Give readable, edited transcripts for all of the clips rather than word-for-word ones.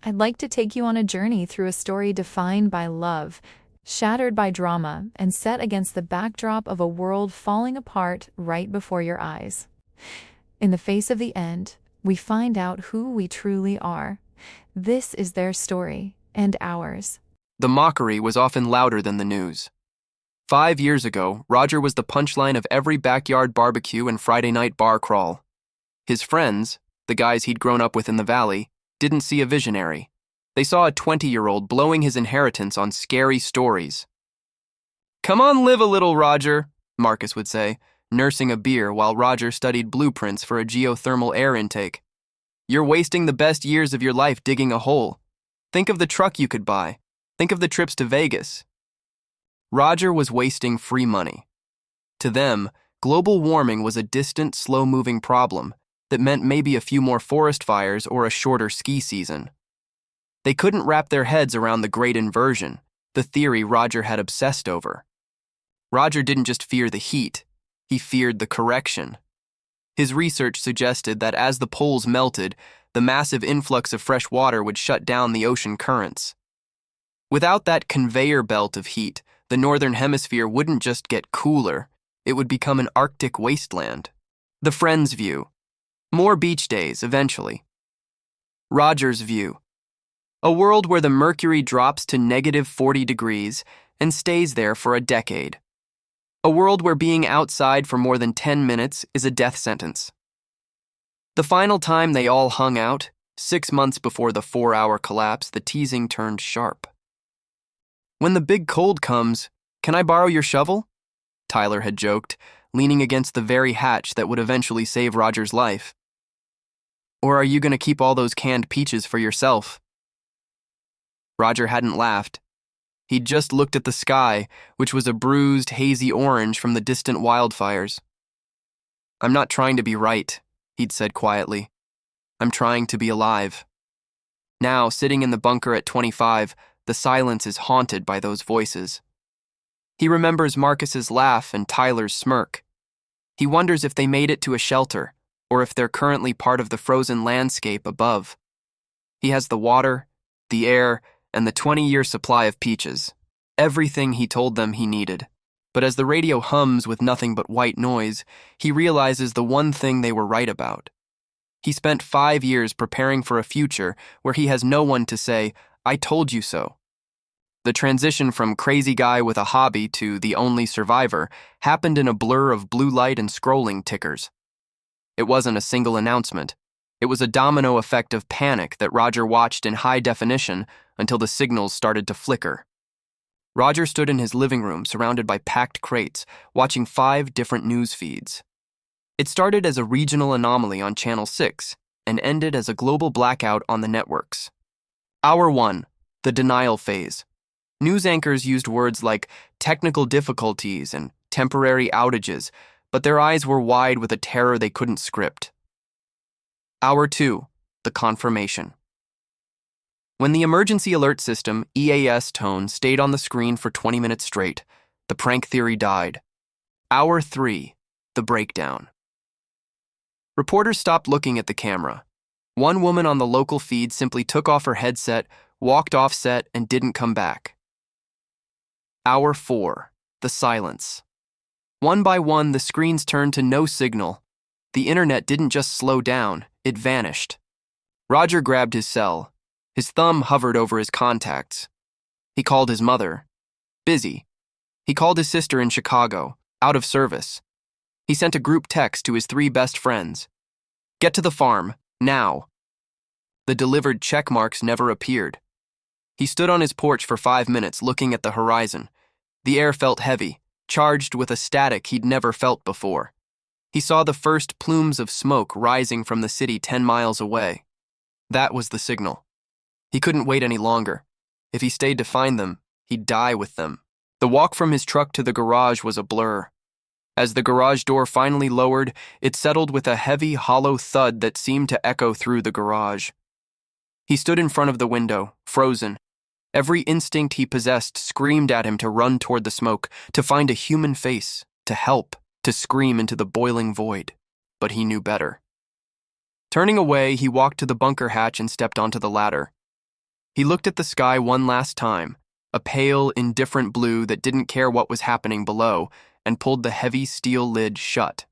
I'd like to take you on a journey through a story defined by love, shattered by drama, and set against the backdrop of a world falling apart right before your eyes. In the face of the end, we find out who we truly are. This is their story, and ours. The mockery was often louder than the news. 5 years ago, Roger was the punchline of every backyard barbecue and Friday night bar crawl. His friends, the guys he'd grown up with in the valley, didn't see a visionary. They saw a 20-year-old blowing his inheritance on scary stories. "Come on, live a little, Roger," Marcus would say, nursing a beer while Roger studied blueprints for a geothermal air intake. "You're wasting the best years of your life digging a hole. Think of the truck you could buy. Think of the trips to Vegas." Roger was wasting free money. To them, global warming was a distant, slow-moving problem that meant maybe a few more forest fires or a shorter ski season. They couldn't wrap their heads around the great inversion, the theory Roger had obsessed over. Roger didn't just fear the heat, he feared the correction. His research suggested that as the poles melted, the massive influx of fresh water would shut down the ocean currents. Without that conveyor belt of heat, the northern hemisphere wouldn't just get cooler, it would become an Arctic wasteland. The friends' view. More beach days, eventually. Roger's view. A world where the mercury drops to -40 degrees and stays there for a decade. A world where being outside for more than 10 minutes is a death sentence. The final time they all hung out, 6 months before the 4-hour collapse, the teasing turned sharp. "When the big cold comes, can I borrow your shovel?" Tyler had joked, leaning against the very hatch that would eventually save Roger's life. "Or are you going to keep all those canned peaches for yourself?" Roger hadn't laughed. He'd just looked at the sky, which was a bruised, hazy orange from the distant wildfires. "I'm not trying to be right," he'd said quietly. "I'm trying to be alive." Now, sitting in the bunker at 25, the silence is haunted by those voices. He remembers Marcus's laugh and Tyler's smirk. He wonders if they made it to a shelter, or if they're currently part of the frozen landscape above. He has the water, the air, and the 20-year supply of peaches. Everything he told them he needed. But as the radio hums with nothing but white noise, he realizes the one thing they were right about. He spent 5 years preparing for a future where he has no one to say, "I told you so." The transition from crazy guy with a hobby to the only survivor happened in a blur of blue light and scrolling tickers. It wasn't a single announcement. It was a domino effect of panic that Roger watched in high definition until the signals started to flicker. Roger stood in his living room surrounded by packed crates, watching 5 different news feeds. It started as a regional anomaly on Channel 6 and ended as a global blackout on the networks. Hour 1, the denial phase. News anchors used words like technical difficulties and temporary outages, but their eyes were wide with a terror they couldn't script. Hour 2, the confirmation. When the emergency alert system, EAS tone, stayed on the screen for 20 minutes straight, the prank theory died. Hour 3, the breakdown. Reporters stopped looking at the camera. One woman on the local feed simply took off her headset, walked off set, and didn't come back. Hour 4, the silence. One by one, the screens turned to no signal. The internet didn't just slow down, it vanished. Roger grabbed his cell. His thumb hovered over his contacts. He called his mother. Busy. He called his sister in Chicago, out of service. He sent a group text to his 3 best friends. "Get to the farm, now." The delivered check marks never appeared. He stood on his porch for 5 minutes looking at the horizon. The air felt heavy, charged with a static he'd never felt before. He saw the first plumes of smoke rising from the city 10 miles away. That was the signal. He couldn't wait any longer. If he stayed to find them, he'd die with them. The walk from his truck to the garage was a blur. As the garage door finally lowered, it settled with a heavy, hollow thud that seemed to echo through the garage. He stood in front of the window, frozen. Every instinct he possessed screamed at him to run toward the smoke, to find a human face, to help, to scream into the boiling void. But he knew better. Turning away, he walked to the bunker hatch and stepped onto the ladder. He looked at the sky one last time, a pale, indifferent blue that didn't care what was happening below, and pulled the heavy steel lid shut.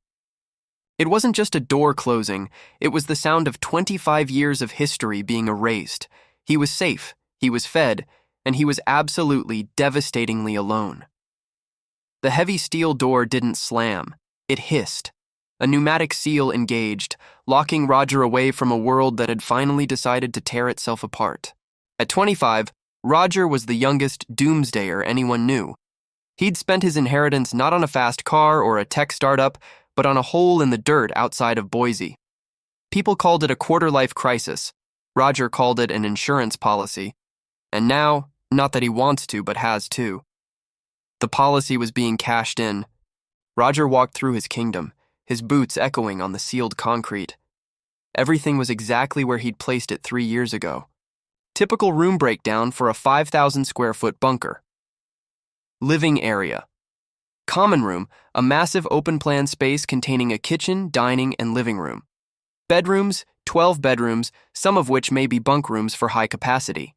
It wasn't just a door closing, it was the sound of 25 years of history being erased. He was safe, he was fed, and he was absolutely, devastatingly alone. The heavy steel door didn't slam, it hissed. A pneumatic seal engaged, locking Roger away from a world that had finally decided to tear itself apart. At 25, Roger was the youngest doomsdayer anyone knew. He'd spent his inheritance not on a fast car or a tech startup, but on a hole in the dirt outside of Boise. People called it a quarter-life crisis. Roger called it an insurance policy. And now, not that he wants to, but has to. The policy was being cashed in. Roger walked through his kingdom, his boots echoing on the sealed concrete. Everything was exactly where he'd placed it 3 years ago. Typical room breakdown for a 5,000-square-foot bunker. Living area. Common room, a massive open-plan space containing a kitchen, dining, and living room. Bedrooms, 12 bedrooms, some of which may be bunk rooms for high capacity.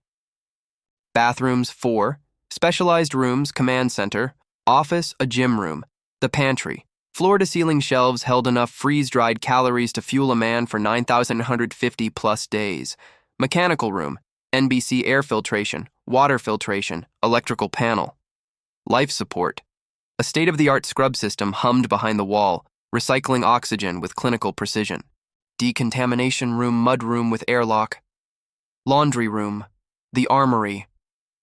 Bathrooms, 4. Specialized rooms, command center, office, a gym room. The pantry. Floor-to-ceiling shelves held enough freeze-dried calories to fuel a man for 9,150-plus days. Mechanical room, NBC air filtration, water filtration, electrical panel. Life support. A state-of-the-art scrub system hummed behind the wall, recycling oxygen with clinical precision. Decontamination room, mud room with airlock. Laundry room. The armory.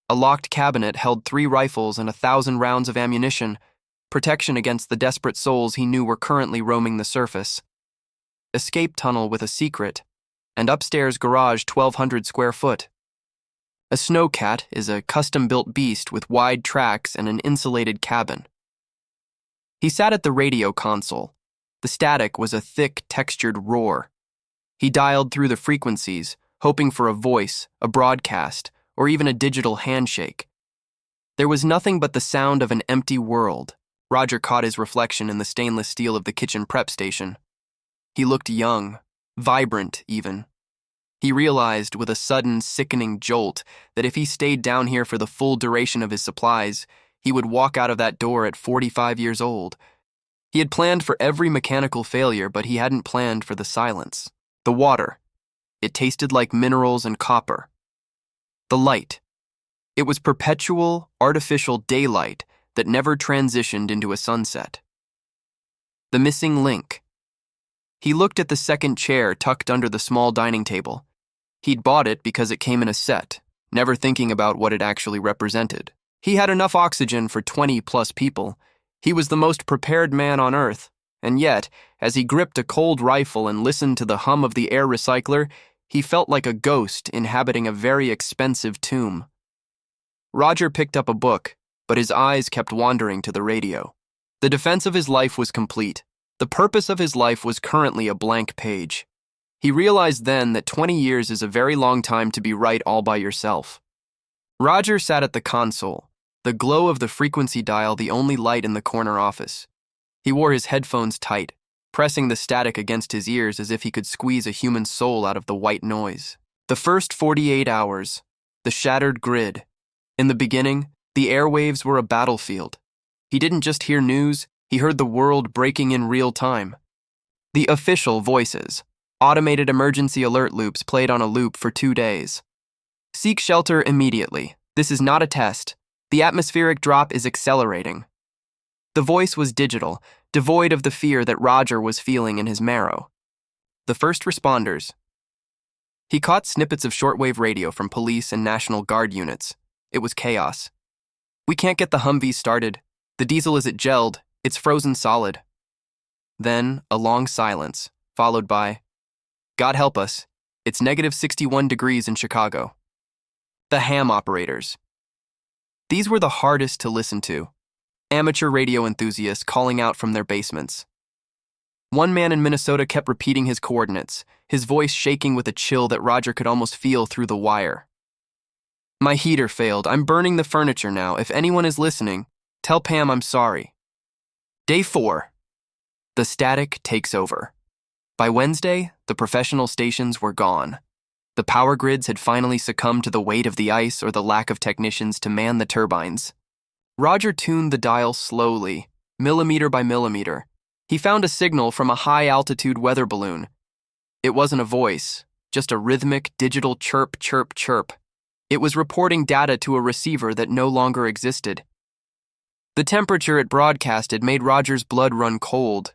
A locked cabinet held 3 rifles and 1,000 rounds of ammunition, protection against the desperate souls he knew were currently roaming the surface. Escape tunnel with a secret, and upstairs garage 1,200 square foot. A snowcat is a custom-built beast with wide tracks and an insulated cabin. He sat at the radio console. The static was a thick, textured roar. He dialed through the frequencies, hoping for a voice, a broadcast, or even a digital handshake. There was nothing but the sound of an empty world. Roger caught his reflection in the stainless steel of the kitchen prep station. He looked young, vibrant even. He realized with a sudden, sickening jolt that if he stayed down here for the full duration of his supplies, he would walk out of that door at 45 years old. He had planned for every mechanical failure, but he hadn't planned for the silence. The water. It tasted like minerals and copper. The light. It was perpetual, artificial daylight that never transitioned into a sunset. The missing link. He looked at the second chair tucked under the small dining table. He'd bought it because it came in a set, never thinking about what it actually represented. He had enough oxygen for 20-plus people. He was the most prepared man on Earth, and yet, as he gripped a cold rifle and listened to the hum of the air recycler, he felt like a ghost inhabiting a very expensive tomb. Roger picked up a book, but his eyes kept wandering to the radio. The defense of his life was complete. The purpose of his life was currently a blank page. He realized then that 20 years is a very long time to be right all by yourself. Roger sat at the console, the glow of the frequency dial the only light in the corner office. He wore his headphones tight, pressing the static against his ears as if he could squeeze a human soul out of the white noise. The first 48 hours, the shattered grid. In the beginning, the airwaves were a battlefield. He didn't just hear news, he heard the world breaking in real time. The official voices. Automated emergency alert loops played on a loop for 2 days. Seek shelter immediately. This is not a test. The atmospheric drop is accelerating. The voice was digital, devoid of the fear that Roger was feeling in his marrow. The first responders. He caught snippets of shortwave radio from police and National Guard units. It was chaos. We can't get the Humvee started. The diesel isn't gelled. It's frozen solid. Then, a long silence, followed by, God help us, it's negative 61 degrees in Chicago. The ham operators. These were the hardest to listen to. Amateur radio enthusiasts calling out from their basements. One man in Minnesota kept repeating his coordinates, his voice shaking with a chill that Roger could almost feel through the wire. My heater failed. I'm burning the furniture now. If anyone is listening, tell Pam I'm sorry. Day 4. The static takes over. By Wednesday, the professional stations were gone. The power grids had finally succumbed to the weight of the ice or the lack of technicians to man the turbines. Roger tuned the dial slowly, millimeter by millimeter. He found a signal from a high-altitude weather balloon. It wasn't a voice, just a rhythmic, digital chirp, chirp, chirp. It was reporting data to a receiver that no longer existed. The temperature it broadcasted made Roger's blood run cold.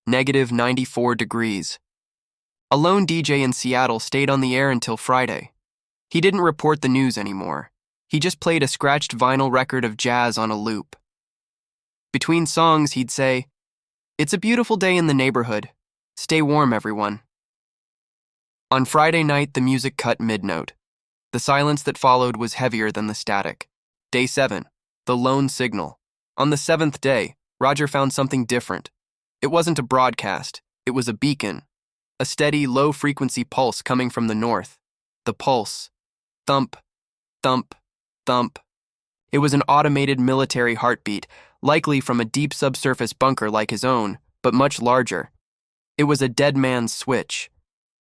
-94 degrees. A lone DJ in Seattle stayed on the air until Friday. He didn't report the news anymore. He just played a scratched vinyl record of jazz on a loop. Between songs, he'd say, "It's a beautiful day in the neighborhood. Stay warm, everyone." On Friday night, the music cut mid-note. The silence that followed was heavier than the static. Day 7, the lone signal. On the 7th day, Roger found something different. It wasn't a broadcast, it was a beacon. A steady, low-frequency pulse coming from the north. The pulse. Thump, thump, thump. It was an automated military heartbeat, likely from a deep subsurface bunker like his own, but much larger. It was a dead man's switch.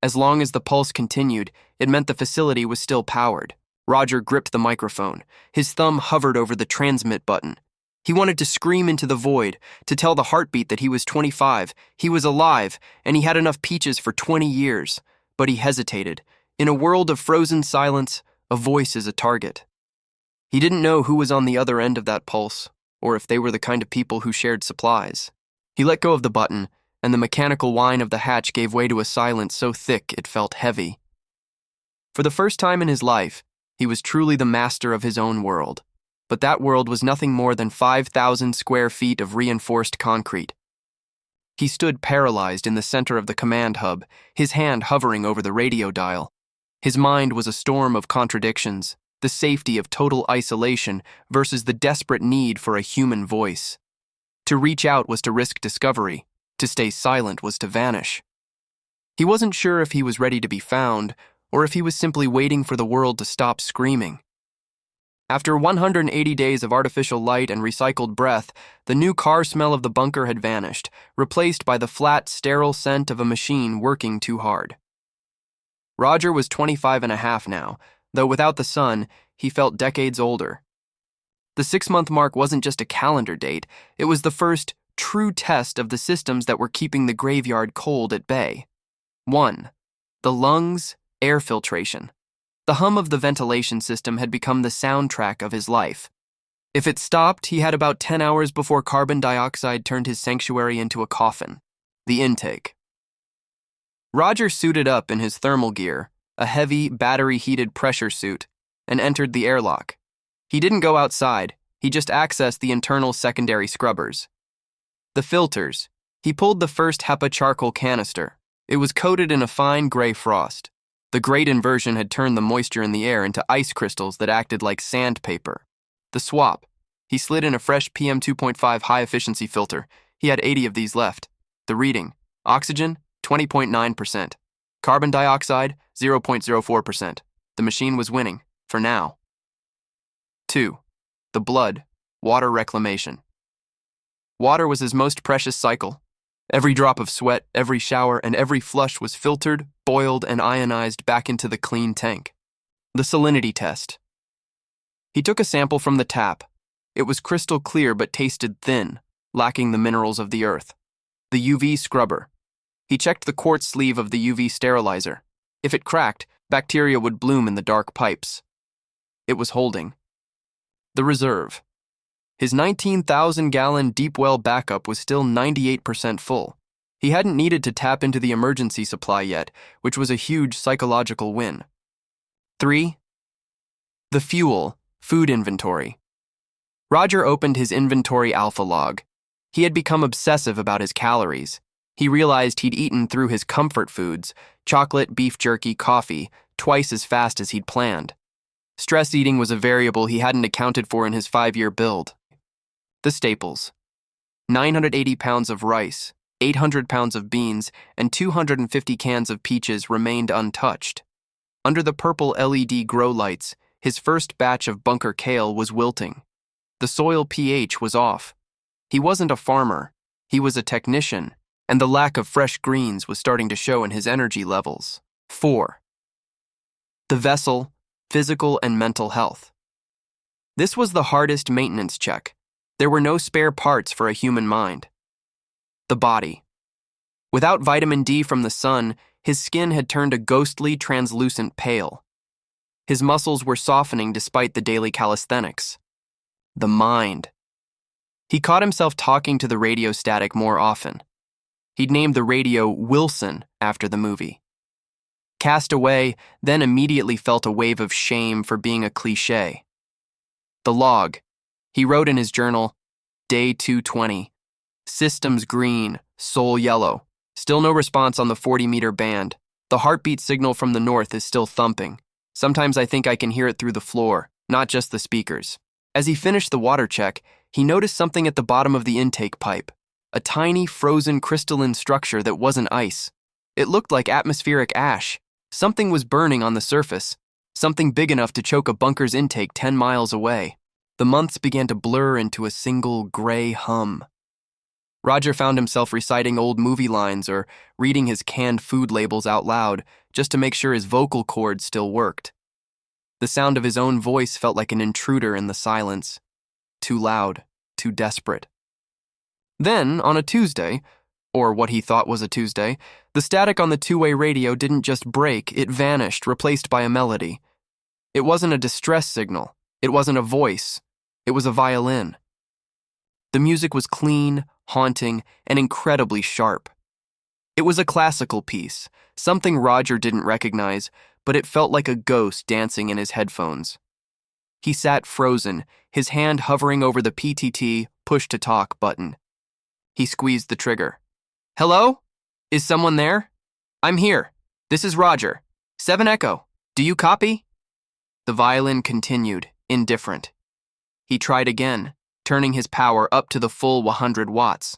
As long as the pulse continued, it meant the facility was still powered. Roger gripped the microphone. His thumb hovered over the transmit button. He wanted to scream into the void, to tell the heartbeat that he was 25, he was alive, and he had enough peaches for 20 years. But he hesitated. In a world of frozen silence, a voice is a target. He didn't know who was on the other end of that pulse, or if they were the kind of people who shared supplies. He let go of the button, and the mechanical whine of the hatch gave way to a silence so thick it felt heavy. For the first time in his life, he was truly the master of his own world. But that world was nothing more than 5,000 square feet of reinforced concrete. He stood paralyzed in the center of the command hub, his hand hovering over the radio dial. His mind was a storm of contradictions, the safety of total isolation versus the desperate need for a human voice. To reach out was to risk discovery. To stay silent was to vanish. He wasn't sure if he was ready to be found, or if he was simply waiting for the world to stop screaming. After 180 days of artificial light and recycled breath, the new car smell of the bunker had vanished, replaced by the flat, sterile scent of a machine working too hard. Roger was 25 and a half now, though without the sun, he felt decades older. The 6-month mark wasn't just a calendar date, it was the first true test of the systems that were keeping the graveyard cold at bay. 1. The lungs, air filtration. The hum of the ventilation system had become the soundtrack of his life. If it stopped, he had about 10 hours before carbon dioxide turned his sanctuary into a coffin. The intake. Roger suited up in his thermal gear, a heavy, battery-heated pressure suit, and entered the airlock. He didn't go outside, he just accessed the internal secondary scrubbers. The filters. He pulled the first HEPA charcoal canister. It was coated in a fine gray frost. The great inversion had turned the moisture in the air into ice crystals that acted like sandpaper. The swap. He slid in a fresh PM 2.5 high-efficiency filter. He had 80 of these left. The reading. Oxygen, 20.9%. Carbon dioxide, 0.04%. The machine was winning, for now. 2. The blood. Water reclamation. Water was his most precious cycle. Every drop of sweat, every shower, and every flush was filtered, boiled, and ionized back into the clean tank. The salinity test. He took a sample from the tap. It was crystal clear but tasted thin, lacking the minerals of the earth. The UV scrubber. He checked the quartz sleeve of the UV sterilizer. If it cracked, bacteria would bloom in the dark pipes. It was holding. The reserve. His 19,000-gallon deep well backup was still 98% full. He hadn't needed to tap into the emergency supply yet, which was a huge psychological win. 3. The fuel, food inventory. Roger opened his inventory alpha log. He had become obsessive about his calories. He realized he'd eaten through his comfort foods, chocolate, beef jerky, coffee, twice as fast as he'd planned. Stress eating was a variable he hadn't accounted for in his 5-year build. The staples. 980 pounds of rice, 800 pounds of beans, and 250 cans of peaches remained untouched. Under the purple LED grow lights, his first batch of bunker kale was wilting. The soil pH was off. He wasn't a farmer, he was a technician, and the lack of fresh greens was starting to show in his energy levels. 4. The vessel, physical and mental health. This was the hardest maintenance check. There were no spare parts for a human mind. The body. Without vitamin D from the sun, his skin had turned a ghostly, translucent pale. His muscles were softening despite the daily calisthenics. The mind. He caught himself talking to the radio static more often. He'd named the radio Wilson after the movie. Cast Away then immediately felt a wave of shame for being a cliché. The log. He wrote in his journal, Day 220, systems green, soul yellow. Still no response on the 40-meter band. The heartbeat signal from the north is still thumping. Sometimes I think I can hear it through the floor, not just the speakers. As he finished the water check, he noticed something at the bottom of the intake pipe. A tiny, frozen crystalline structure that wasn't ice. It looked like atmospheric ash. Something was burning on the surface. Something big enough to choke a bunker's intake 10 miles away. The months began to blur into a single gray hum. Roger found himself reciting old movie lines or reading his canned food labels out loud just to make sure his vocal cords still worked. The sound of his own voice felt like an intruder in the silence. Too loud, too desperate. Then, on a Tuesday, or what he thought was a Tuesday, the static on the two-way radio didn't just break, it vanished, replaced by a melody. It wasn't a distress signal. It wasn't a voice. It was a violin. The music was clean, haunting, and incredibly sharp. It was a classical piece, something Roger didn't recognize, but it felt like a ghost dancing in his headphones. He sat frozen, his hand hovering over the PTT push-to-talk button. He squeezed the trigger. Hello? Is someone there? I'm here. This is Roger. 7 Echo. Do you copy? The violin continued, indifferent. He tried again, turning his power up to the full 100 watts.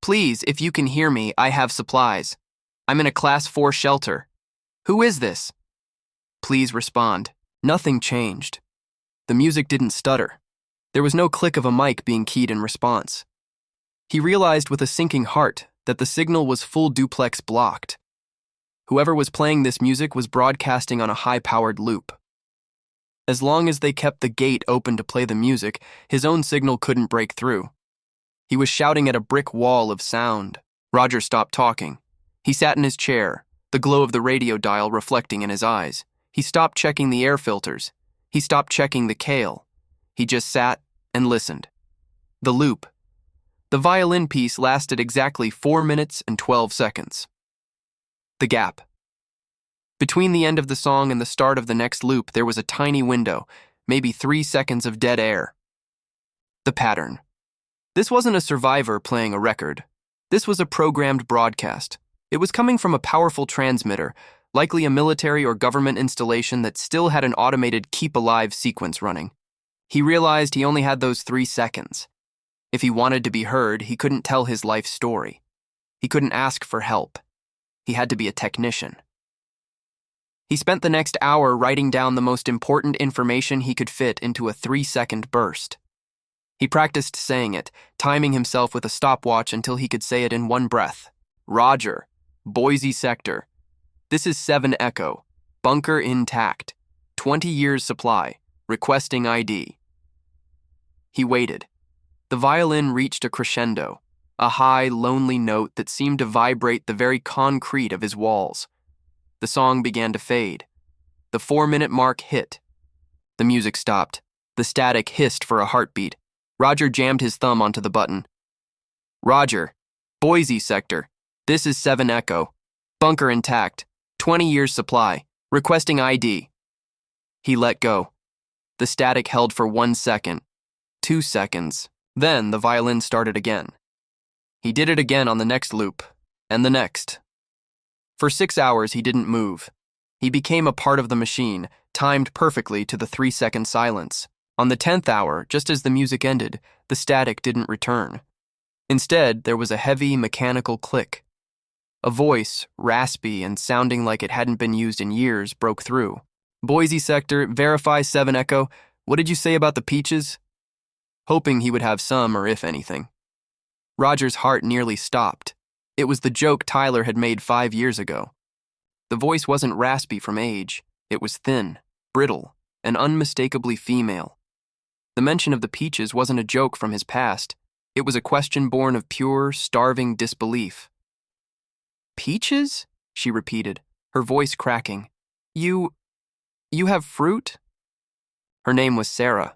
Please, if you can hear me, I have supplies. I'm in a Class 4 shelter. Who is this? Please respond. Nothing changed. The music didn't stutter. There was no click of a mic being keyed in response. He realized with a sinking heart that the signal was full duplex blocked. Whoever was playing this music was broadcasting on a high-powered loop. As long as they kept the gate open to play the music, his own signal couldn't break through. He was shouting at a brick wall of sound. Roger stopped talking. He sat in his chair, the glow of the radio dial reflecting in his eyes. He stopped checking the air filters. He stopped checking the kale. He just sat and listened. The loop. The violin piece lasted exactly 4 minutes and 12 seconds. The gap. Between the end of the song and the start of the next loop, there was a tiny window, maybe 3 seconds of dead air. The pattern. This wasn't a survivor playing a record. This was a programmed broadcast. It was coming from a powerful transmitter, likely a military or government installation that still had an automated keep-alive sequence running. He realized he only had those 3 seconds. If he wanted to be heard, he couldn't tell his life story. He couldn't ask for help. He had to be a technician. He spent the next hour writing down the most important information he could fit into a 3-second burst. He practiced saying it, timing himself with a stopwatch until he could say it in one breath. Roger, Boise Sector. This is 7 Echo. Bunker intact. 20 years supply. Requesting ID. He waited. The violin reached a crescendo, a high, lonely note that seemed to vibrate the very concrete of his walls. The song began to fade. The 4-minute mark hit. The music stopped. The static hissed for a heartbeat. Roger jammed his thumb onto the button. Roger, Boise Sector. This is 7 Echo. Bunker intact. 20 years supply. Requesting ID. He let go. The static held for 1 second. 2 seconds. Then the violin started again. He did it again on the next loop, and the next. For 6 hours he didn't move. He became a part of the machine, timed perfectly to the 3-second silence. On the 10th hour, just as the music ended, the static didn't return. Instead, there was a heavy, mechanical click. A voice, raspy and sounding like it hadn't been used in years, broke through. Boise Sector, verify 7 Echo. What did you say about the peaches? Hoping he would have some or if anything. Roger's heart nearly stopped. It was the joke Tyler had made 5 years ago. The voice wasn't raspy from age. It was thin, brittle, and unmistakably female. The mention of the peaches wasn't a joke from his past. It was a question born of pure, starving disbelief. "Peaches?" she repeated, her voice cracking. You have fruit?" Her name was Sarah.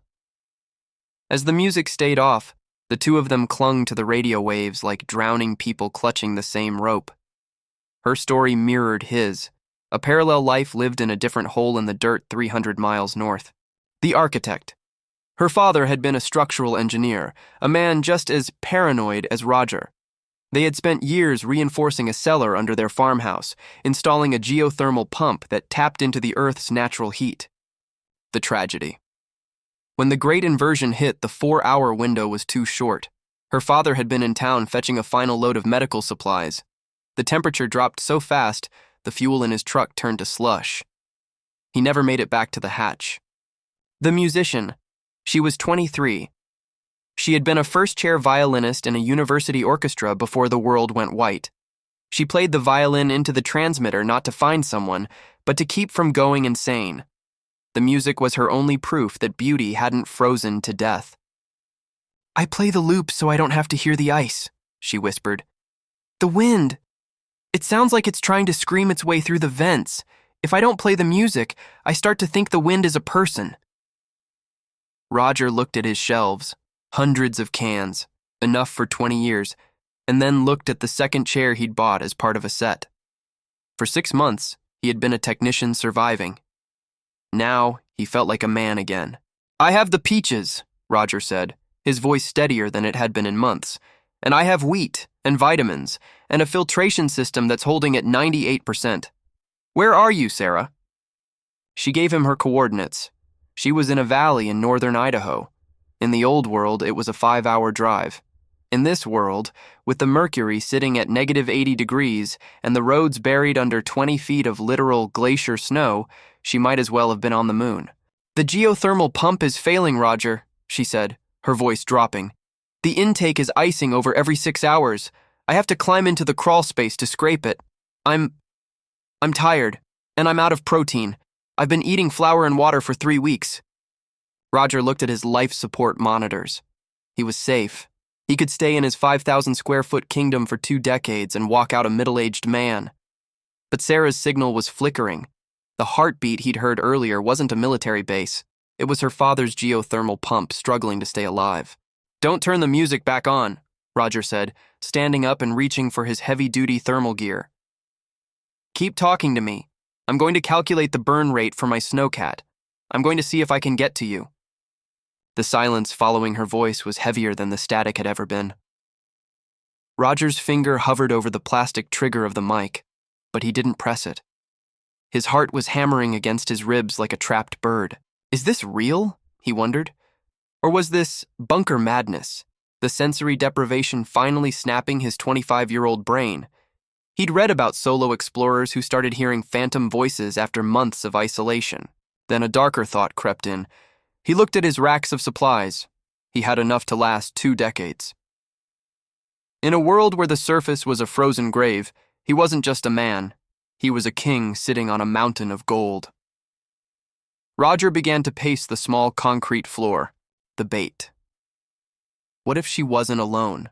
As the music stayed off, the two of them clung to the radio waves like drowning people clutching the same rope. Her story mirrored his, a parallel life lived in a different hole in the dirt 300 miles north. The architect. Her father had been a structural engineer, a man just as paranoid as Roger. They had spent years reinforcing a cellar under their farmhouse, installing a geothermal pump that tapped into the Earth's natural heat. The tragedy. When the Great Inversion hit, the 4-hour window was too short. Her father had been in town fetching a final load of medical supplies. The temperature dropped so fast, the fuel in his truck turned to slush. He never made it back to the hatch. The musician. She was 23. She had been a first-chair violinist in a university orchestra before the world went white. She played the violin into the transmitter not to find someone, but to keep from going insane. The music was her only proof that beauty hadn't frozen to death. "I play the loop so I don't have to hear the ice," she whispered. "The wind. It sounds like it's trying to scream its way through the vents. If I don't play the music, I start to think the wind is a person." Roger looked at his shelves, hundreds of cans, enough for 20 years, and then looked at the second chair he'd bought as part of a set. For 6 months, he had been a technician surviving. Now, he felt like a man again. "I have the peaches," Roger said, his voice steadier than it had been in months. "And I have wheat and vitamins and a filtration system that's holding at 98%. Where are you, Sarah?" She gave him her coordinates. She was in a valley in northern Idaho. In the old world, it was a 5-hour drive. In this world, with the mercury sitting at -80 degrees and the roads buried under 20 feet of literal glacier snow, she might as well have been on the moon. "The geothermal pump is failing, Roger," she said, her voice dropping. "The intake is icing over every 6 hours. I have to climb into the crawl space to scrape it. I'm tired, and I'm out of protein. I've been eating flour and water for 3 weeks. Roger looked at his life support monitors. He was safe. He could stay in his 5,000-square-foot kingdom for 2 decades and walk out a middle-aged man. But Sarah's signal was flickering. The heartbeat he'd heard earlier wasn't a military base. It was her father's geothermal pump struggling to stay alive. "Don't turn the music back on," Roger said, standing up and reaching for his heavy-duty thermal gear. "Keep talking to me. I'm going to calculate the burn rate for my snowcat. I'm going to see if I can get to you." The silence following her voice was heavier than the static had ever been. Roger's finger hovered over the plastic trigger of the mic, but he didn't press it. His heart was hammering against his ribs like a trapped bird. Is this real? He wondered. Or was this bunker madness, the sensory deprivation finally snapping his 25-year-old brain? He'd read about solo explorers who started hearing phantom voices after months of isolation. Then a darker thought crept in. He looked at his racks of supplies. He had enough to last 2 decades. In a world where the surface was a frozen grave, he wasn't just a man. He was a king sitting on a mountain of gold. Roger began to pace the small concrete floor, the bait. What if she wasn't alone?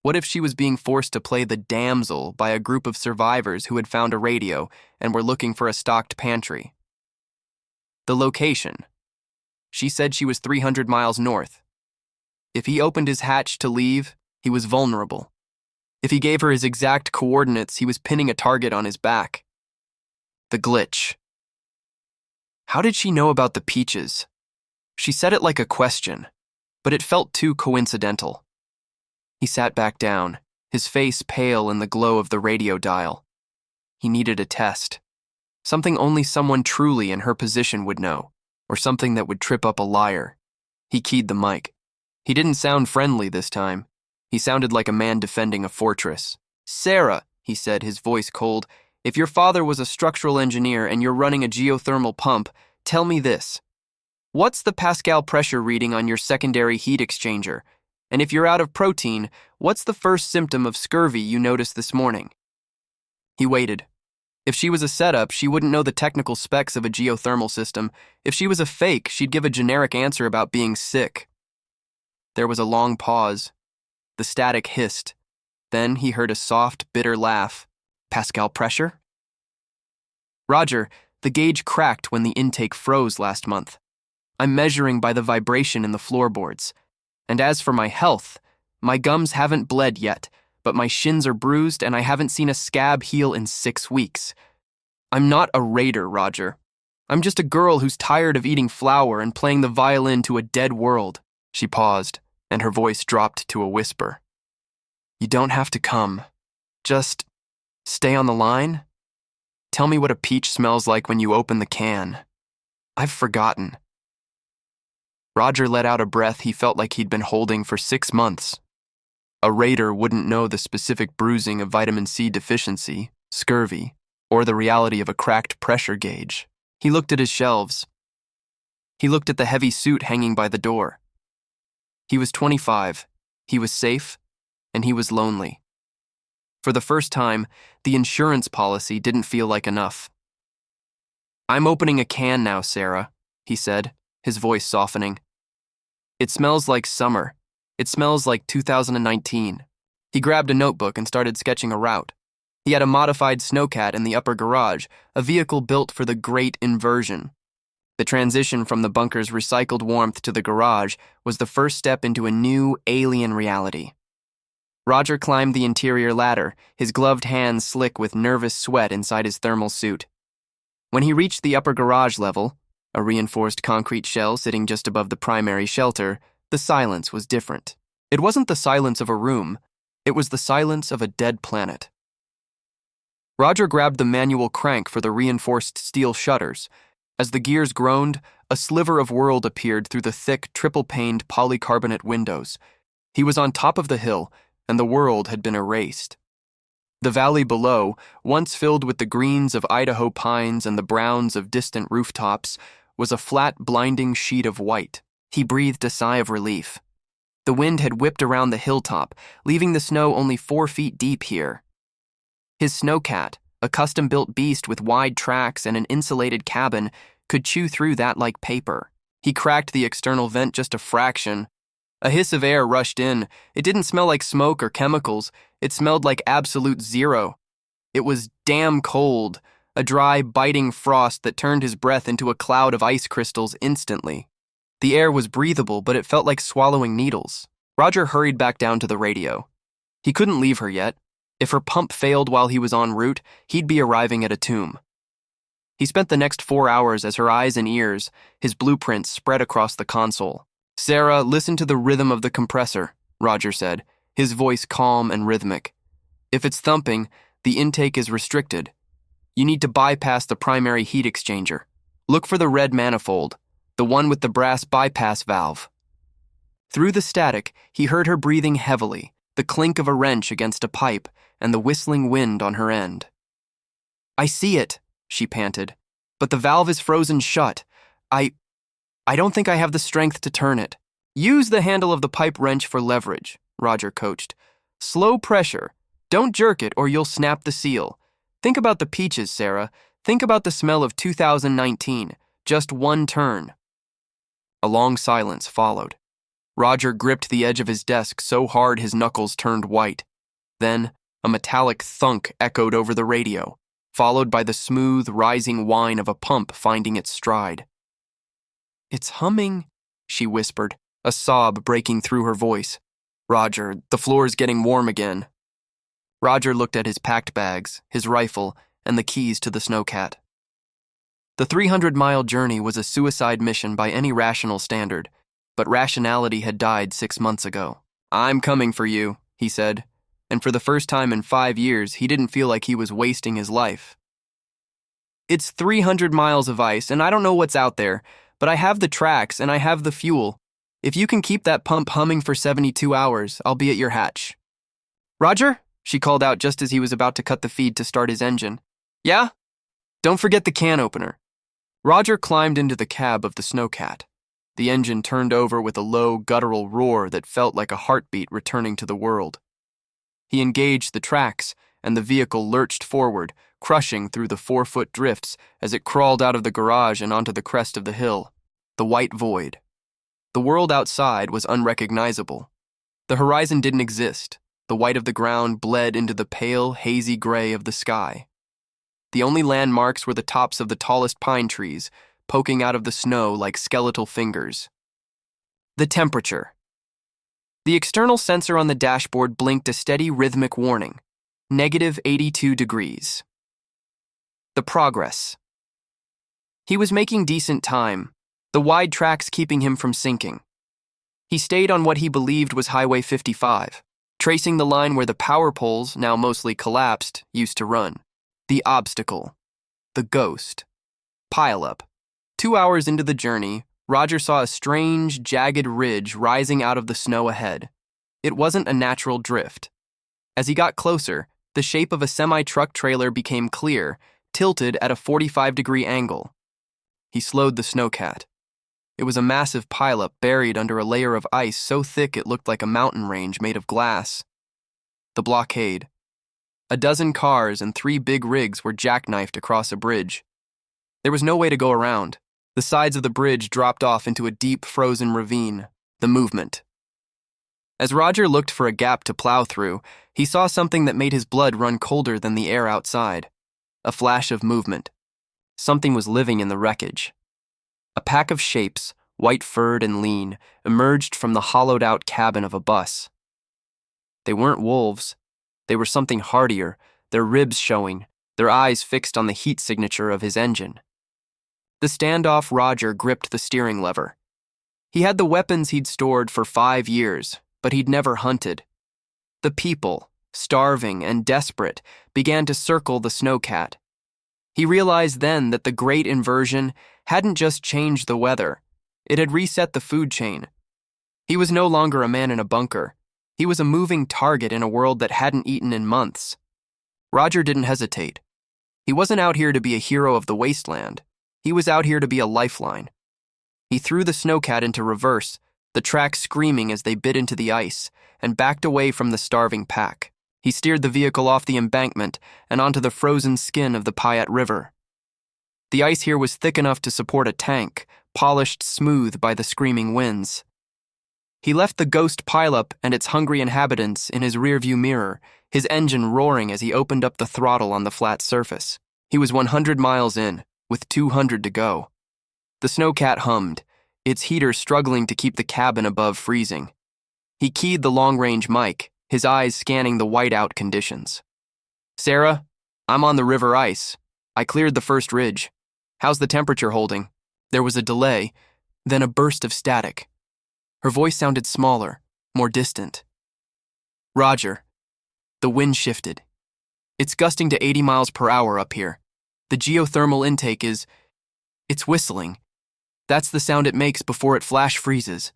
What if she was being forced to play the damsel by a group of survivors who had found a radio and were looking for a stocked pantry? The location. She said she was 300 miles north. If he opened his hatch to leave, he was vulnerable. If he gave her his exact coordinates, he was pinning a target on his back. The glitch. How did she know about the peaches? She said it like a question, but it felt too coincidental. He sat back down, his face pale in the glow of the radio dial. He needed a test. Something only someone truly in her position would know, or something that would trip up a liar. He keyed the mic. He didn't sound friendly this time. He sounded like a man defending a fortress. "Sarah," he said, his voice cold, "if your father was a structural engineer and you're running a geothermal pump, tell me this. What's the Pascal pressure reading on your secondary heat exchanger? And if you're out of protein, what's the first symptom of scurvy you noticed this morning?" He waited. If she was a setup, she wouldn't know the technical specs of a geothermal system. If she was a fake, she'd give a generic answer about being sick. There was a long pause. The static hissed. Then he heard a soft, bitter laugh. Pascal pressure? Roger, the gauge cracked when the intake froze last month. I'm measuring by the vibration in the floorboards. And as for my health, my gums haven't bled yet, but my shins are bruised and I haven't seen a scab heal in 6 weeks. I'm not a raider, Roger. I'm just a girl who's tired of eating flour and playing the violin to a dead world. She paused, and her voice dropped to a whisper. You don't have to come. Just stay on the line. Tell me what a peach smells like when you open the can. I've forgotten. Roger let out a breath he felt like he'd been holding for 6 months. A raider wouldn't know the specific bruising of vitamin C deficiency, scurvy, or the reality of a cracked pressure gauge. He looked at his shelves. He looked at the heavy suit hanging by the door. He was 25, he was safe, and he was lonely. For the first time, the insurance policy didn't feel like enough. I'm opening a can now, Sarah, he said, his voice softening. It smells like summer. It smells like 2019. He grabbed a notebook and started sketching a route. He had a modified snowcat in the upper garage, a vehicle built for the great inversion. The transition from the bunker's recycled warmth to the garage was the first step into a new, alien reality. Roger climbed the interior ladder, his gloved hands slick with nervous sweat inside his thermal suit. When he reached the upper garage level, a reinforced concrete shell sitting just above the primary shelter, the silence was different. It wasn't the silence of a room, it was the silence of a dead planet. Roger grabbed the manual crank for the reinforced steel shutters. As the gears groaned, a sliver of world appeared through the thick, triple-paned polycarbonate windows. He was on top of the hill, and the world had been erased. The valley below, once filled with the greens of Idaho pines and the browns of distant rooftops, was a flat, blinding sheet of white. He breathed a sigh of relief. The wind had whipped around the hilltop, leaving the snow only 4 feet deep here. His snowcat, a custom-built beast with wide tracks and an insulated cabin, could chew through that like paper. He cracked the external vent just a fraction. A hiss of air rushed in. It didn't smell like smoke or chemicals. It smelled like absolute zero. It was damn cold, a dry, biting frost that turned his breath into a cloud of ice crystals instantly. The air was breathable, but it felt like swallowing needles. Roger hurried back down to the radio. He couldn't leave her yet. If her pump failed while he was en route, he'd be arriving at a tomb. He spent the next 4 hours as her eyes and ears, his blueprints spread across the console. Sarah, listen to the rhythm of the compressor, Roger said, his voice calm and rhythmic. If it's thumping, the intake is restricted. You need to bypass the primary heat exchanger. Look for the red manifold, the one with the brass bypass valve. Through the static, he heard her breathing heavily, the clink of a wrench against a pipe, and the whistling wind on her end. I see it, she panted, but the valve is frozen shut. I don't think I have the strength to turn it. Use the handle of the pipe wrench for leverage, Roger coached. Slow pressure. Don't jerk it or you'll snap the seal. Think about the peaches, Sarah. Think about the smell of 2019. Just one turn. A long silence followed. Roger gripped the edge of his desk so hard his knuckles turned white. Then, a metallic thunk echoed over the radio, followed by the smooth, rising whine of a pump finding its stride. It's humming, she whispered, a sob breaking through her voice. Roger, the floor's getting warm again. Roger looked at his packed bags, his rifle, and the keys to the snowcat. The 300-mile journey was a suicide mission by any rational standard, but rationality had died 6 months ago. I'm coming for you, he said, and for the first time in 5 years, he didn't feel like he was wasting his life. It's 300 miles of ice, and I don't know what's out there, but I have the tracks and I have the fuel. If you can keep that pump humming for 72 hours, I'll be at your hatch. Roger? She called out just as he was about to cut the feed to start his engine. Yeah? Don't forget the can opener. Roger climbed into the cab of the snowcat. The engine turned over with a low, guttural roar that felt like a heartbeat returning to the world. He engaged the tracks, and the vehicle lurched forward, crushing through the 4-foot drifts as it crawled out of the garage and onto the crest of the hill. The white void. The world outside was unrecognizable. The horizon didn't exist. The white of the ground bled into the pale, hazy gray of the sky. The only landmarks were the tops of the tallest pine trees, poking out of the snow like skeletal fingers. The temperature. The external sensor on the dashboard blinked a steady rhythmic warning, -82 degrees. The progress. He was making decent time, the wide tracks keeping him from sinking. He stayed on what he believed was Highway 55, tracing the line where the power poles, now mostly collapsed, used to run. The obstacle. The ghost. Pile-up. 2 hours into the journey, Roger saw a strange, jagged ridge rising out of the snow ahead. It wasn't a natural drift. As he got closer, the shape of a semi-truck trailer became clear, tilted at a 45-degree angle. He slowed the snowcat. It was a massive pileup buried under a layer of ice so thick it looked like a mountain range made of glass. The blockade. A dozen cars and 3 big rigs were jackknifed across a bridge. There was no way to go around. The sides of the bridge dropped off into a deep, frozen ravine. The movement. As Roger looked for a gap to plow through, he saw something that made his blood run colder than the air outside. A flash of movement. Something was living in the wreckage. A pack of shapes, white-furred and lean, emerged from the hollowed-out cabin of a bus. They weren't wolves. They were something hardier, their ribs showing, their eyes fixed on the heat signature of his engine. The standoff Roger gripped the steering lever. He had the weapons he'd stored for 5 years, but he'd never hunted. The people, starving and desperate, began to circle the snowcat. He realized then that the great inversion hadn't just changed the weather, it had reset the food chain. He was no longer a man in a bunker. He was a moving target in a world that hadn't eaten in months. Roger didn't hesitate. He wasn't out here to be a hero of the wasteland. He was out here to be a lifeline. He threw the snowcat into reverse, the tracks screaming as they bit into the ice, and backed away from the starving pack. He steered the vehicle off the embankment and onto the frozen skin of the Payette River. The ice here was thick enough to support a tank, polished smooth by the screaming winds. He left the ghost pileup and its hungry inhabitants in his rearview mirror, his engine roaring as he opened up the throttle on the flat surface. He was 100 miles in, with 200 to go. The snowcat hummed, its heater struggling to keep the cabin above freezing. He keyed the long-range mic, his eyes scanning the whiteout conditions. "Sarah, I'm on the river ice. I cleared the first ridge. How's the temperature holding?" There was a delay, then a burst of static. Her voice sounded smaller, more distant. "Roger." The wind shifted. "It's gusting to 80 miles per hour up here. The geothermal intake it's whistling. That's the sound it makes before it flash freezes.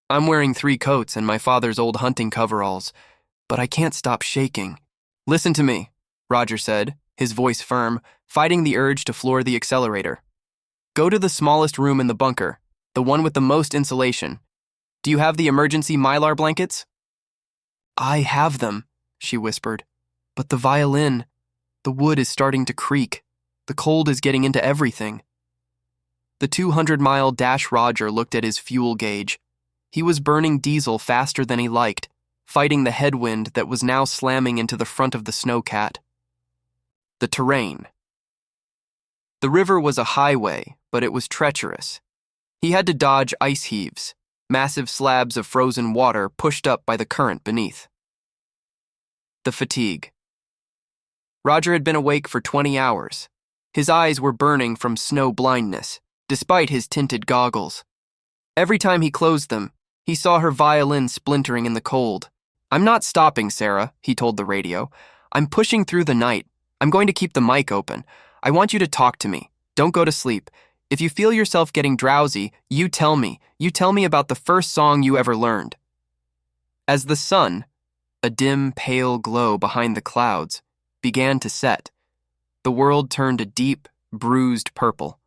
I'm wearing 3 coats and my father's old hunting coveralls, but I can't stop shaking." "Listen to me," Roger said, his voice firm, fighting the urge to floor the accelerator. "Go to the smallest room in the bunker, the one with the most insulation. Do you have the emergency Mylar blankets?" "I have them," she whispered. "But the violin, the wood is starting to creak. The cold is getting into everything." The 200-mile dash Roger looked at his fuel gauge. He was burning diesel faster than he liked, fighting the headwind that was now slamming into the front of the snowcat. The terrain. The river was a highway, but it was treacherous. He had to dodge ice heaves, massive slabs of frozen water pushed up by the current beneath. The fatigue. Roger had been awake for 20 hours. His eyes were burning from snow blindness, despite his tinted goggles. Every time he closed them, he saw her violin splintering in the cold. "I'm not stopping, Sarah," he told the radio. "I'm pushing through the night. I'm going to keep the mic open. I want you to talk to me. Don't go to sleep. If you feel yourself getting drowsy, you tell me. You tell me about the first song you ever learned." As the sun, a dim, pale glow behind the clouds, began to set, the world turned a deep, bruised purple.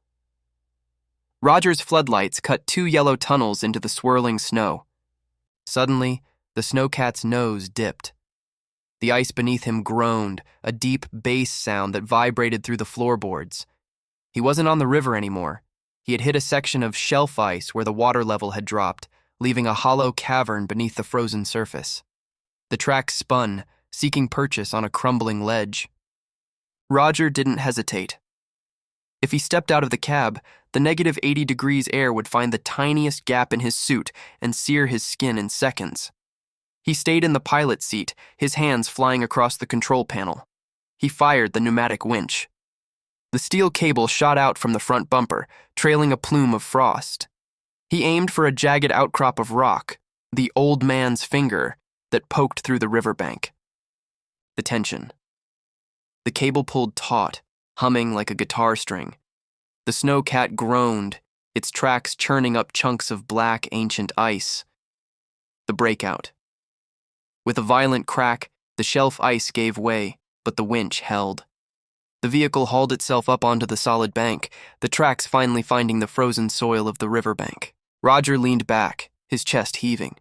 Roger's floodlights cut 2 yellow tunnels into the swirling snow. Suddenly, the snowcat's nose dipped. The ice beneath him groaned, a deep bass sound that vibrated through the floorboards. He wasn't on the river anymore. He had hit a section of shelf ice where the water level had dropped, leaving a hollow cavern beneath the frozen surface. The track spun, seeking purchase on a crumbling ledge. Roger didn't hesitate. If he stepped out of the cab, the negative 80 degrees air would find the tiniest gap in his suit and sear his skin in seconds. He stayed in the pilot's seat, his hands flying across the control panel. He fired the pneumatic winch. The steel cable shot out from the front bumper, trailing a plume of frost. He aimed for a jagged outcrop of rock, the old man's finger, that poked through the riverbank. The tension. The cable pulled taut, humming like a guitar string. The snowcat groaned, its tracks churning up chunks of black, ancient ice. The breakout. With a violent crack, the shelf ice gave way, but the winch held. The vehicle hauled itself up onto the solid bank, the tracks finally finding the frozen soil of the riverbank. Roger leaned back, his chest heaving.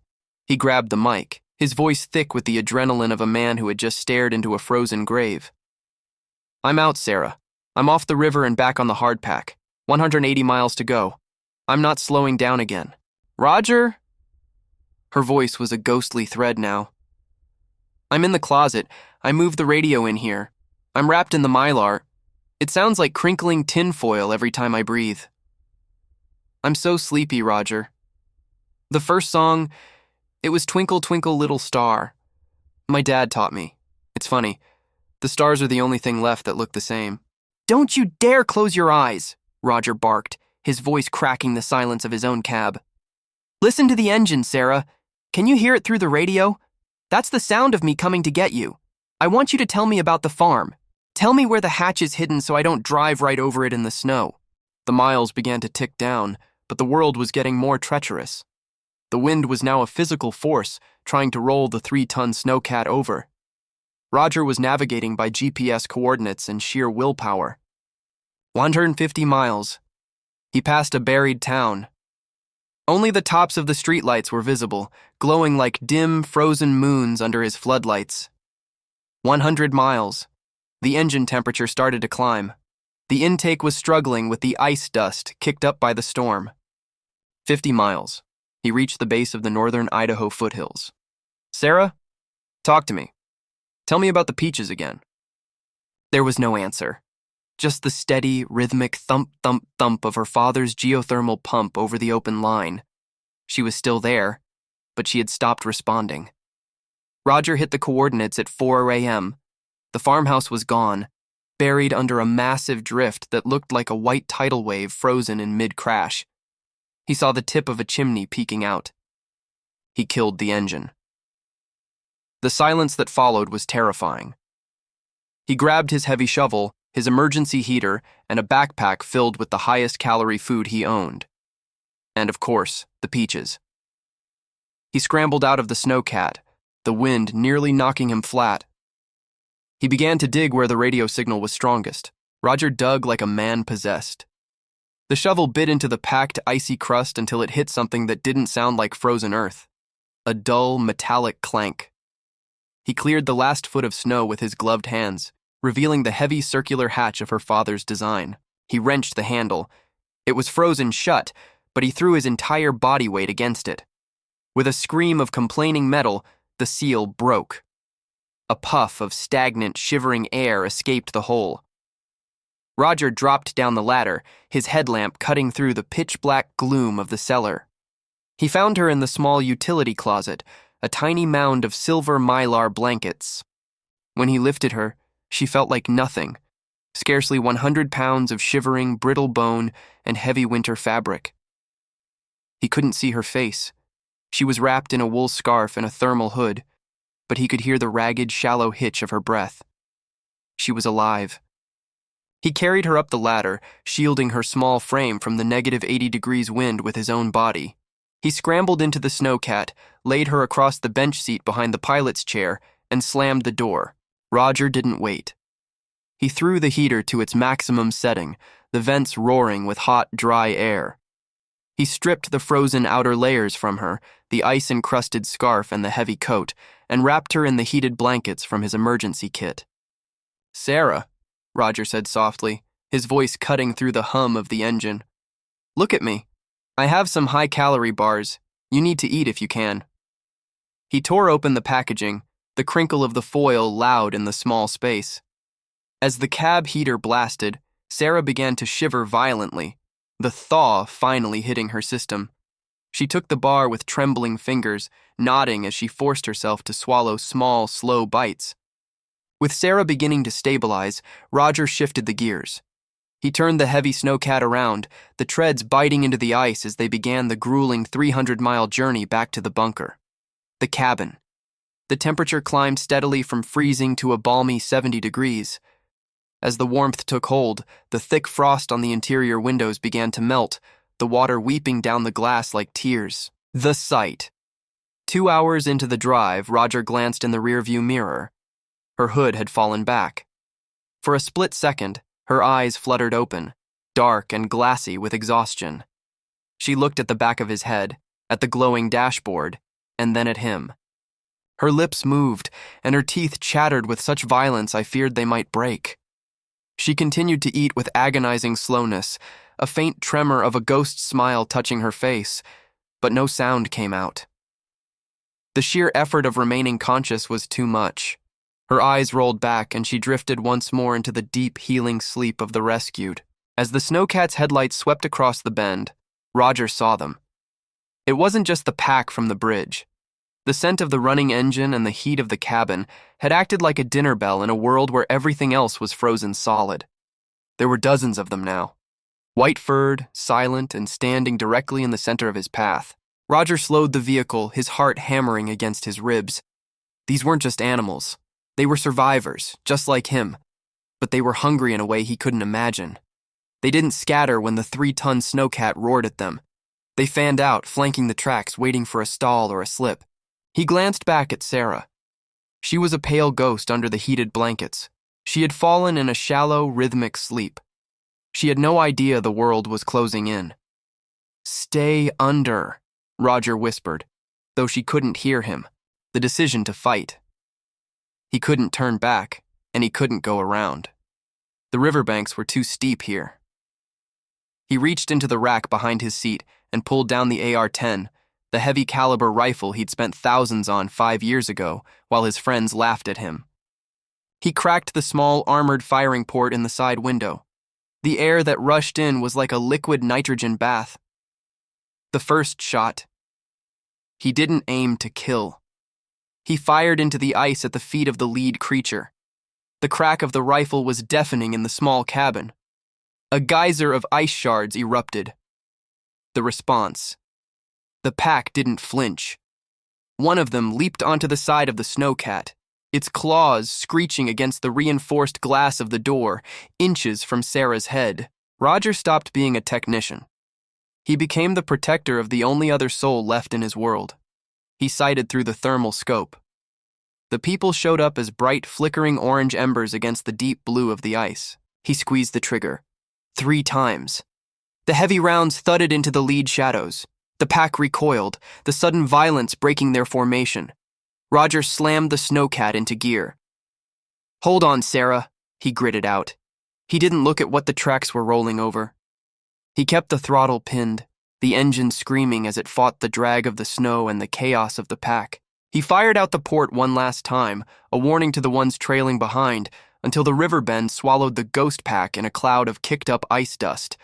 He grabbed the mic, his voice thick with the adrenaline of a man who had just stared into a frozen grave. "I'm out, Sarah. I'm off the river and back on the hardpack. 180 miles to go. I'm not slowing down again. Roger?" Her voice was a ghostly thread now. "I'm in the closet. I moved the radio in here. I'm wrapped in the mylar. It sounds like crinkling tinfoil every time I breathe. I'm so sleepy, Roger. The first song, it was Twinkle, Twinkle, Little Star. My dad taught me. It's funny. The stars are the only thing left that look the same." "Don't you dare close your eyes," Roger barked, his voice cracking the silence of his own cab. "Listen to the engine, Sarah. Can you hear it through the radio? That's the sound of me coming to get you. I want you to tell me about the farm. Tell me where the hatch is hidden so I don't drive right over it in the snow." The miles began to tick down, but the world was getting more treacherous. The wind was now a physical force, trying to roll the 3-ton snowcat over. Roger was navigating by GPS coordinates and sheer willpower. 150 miles. He passed a buried town. Only the tops of the streetlights were visible, glowing like dim, frozen moons under his floodlights. 100 miles. The engine temperature started to climb. The intake was struggling with the ice dust kicked up by the storm. 50 miles. He reached the base of the northern Idaho foothills. "Sarah, talk to me. Tell me about the peaches again." There was no answer. Just the steady, rhythmic thump, thump, thump of her father's geothermal pump over the open line. She was still there, but she had stopped responding. Roger hit the coordinates at 4 a.m. The farmhouse was gone, buried under a massive drift that looked like a white tidal wave frozen in mid-crash. He saw the tip of a chimney peeking out. He killed the engine. The silence that followed was terrifying. He grabbed his heavy shovel, his emergency heater, and a backpack filled with the highest calorie food he owned. And of course, the peaches. He scrambled out of the snowcat, the wind nearly knocking him flat. He began to dig where the radio signal was strongest. Roger dug like a man possessed. The shovel bit into the packed, icy crust until it hit something that didn't sound like frozen earth. A dull, metallic clank. He cleared the last foot of snow with his gloved hands, revealing the heavy circular hatch of her father's design. He wrenched the handle. It was frozen shut, but he threw his entire body weight against it. With a scream of complaining metal, the seal broke. A puff of stagnant, shivering air escaped the hole. Roger dropped down the ladder, his headlamp cutting through the pitch-black gloom of the cellar. He found her in the small utility closet, a tiny mound of silver mylar blankets. When he lifted her, she felt like nothing, scarcely 100 pounds of shivering, brittle bone and heavy winter fabric. He couldn't see her face. She was wrapped in a wool scarf and a thermal hood, but he could hear the ragged, shallow hitch of her breath. She was alive. He carried her up the ladder, shielding her small frame from the negative 80 degrees wind with his own body. He scrambled into the snowcat, laid her across the bench seat behind the pilot's chair, and slammed the door. Roger didn't wait. He threw the heater to its maximum setting, the vents roaring with hot, dry air. He stripped the frozen outer layers from her, the ice-encrusted scarf and the heavy coat, and wrapped her in the heated blankets from his emergency kit. "Sarah," Roger said softly, his voice cutting through the hum of the engine. "Look at me. I have some high-calorie bars. You need to eat if you can." He tore open the packaging, the crinkle of the foil loud in the small space. As the cab heater blasted, Sarah began to shiver violently, the thaw finally hitting her system. She took the bar with trembling fingers, nodding as she forced herself to swallow small, slow bites. With Sarah beginning to stabilize, Roger shifted the gears. He turned the heavy snowcat around, the treads biting into the ice as they began the grueling 300-mile journey back to the bunker. The cabin. The temperature climbed steadily from freezing to a balmy 70 degrees. As the warmth took hold, the thick frost on the interior windows began to melt, the water weeping down the glass like tears. The sight. 2 hours into the drive, Roger glanced in the rearview mirror. Her hood had fallen back. For a split second, her eyes fluttered open, dark and glassy with exhaustion. She looked at the back of his head, at the glowing dashboard, and then at him. Her lips moved, and her teeth chattered with such violence I feared they might break. She continued to eat with agonizing slowness, a faint tremor of a ghost smile touching her face, but no sound came out. The sheer effort of remaining conscious was too much. Her eyes rolled back, and she drifted once more into the deep, healing sleep of the rescued. As the snowcat's headlights swept across the bend, Roger saw them. It wasn't just the pack from the bridge. The scent of the running engine and the heat of the cabin had acted like a dinner bell in a world where everything else was frozen solid. There were dozens of them now, white-furred, silent, and standing directly in the center of his path. Roger slowed the vehicle, his heart hammering against his ribs. These weren't just animals. They were survivors, just like him, but they were hungry in a way he couldn't imagine. They didn't scatter when the 3-ton snowcat roared at them. They fanned out, flanking the tracks, waiting for a stall or a slip. He glanced back at Sarah. She was a pale ghost under the heated blankets. She had fallen in a shallow, rhythmic sleep. She had no idea the world was closing in. "Stay under," Roger whispered, though she couldn't hear him. The decision to fight. He couldn't turn back, and he couldn't go around. The riverbanks were too steep here. He reached into the rack behind his seat and pulled down the AR-10, the heavy-caliber rifle he'd spent thousands on 5 years ago, while his friends laughed at him. He cracked the small armored firing port in the side window. The air that rushed in was like a liquid nitrogen bath. The first shot. He didn't aim to kill. He fired into the ice at the feet of the lead creature. The crack of the rifle was deafening in the small cabin. A geyser of ice shards erupted. The response. The pack didn't flinch. One of them leaped onto the side of the snowcat, its claws screeching against the reinforced glass of the door, inches from Sarah's head. Roger stopped being a technician. He became the protector of the only other soul left in his world. He sighted through the thermal scope. The people showed up as bright, flickering orange embers against the deep blue of the ice. He squeezed the trigger. 3 times. The heavy rounds thudded into the lead shadows. The pack recoiled, the sudden violence breaking their formation. Roger slammed the snowcat into gear. "Hold on, Sarah," he gritted out. He didn't look at what the tracks were rolling over. He kept the throttle pinned, the engine screaming as it fought the drag of the snow and the chaos of the pack. He fired out the port one last time, a warning to the ones trailing behind, until the river bend swallowed the ghost pack in a cloud of kicked-up ice dust.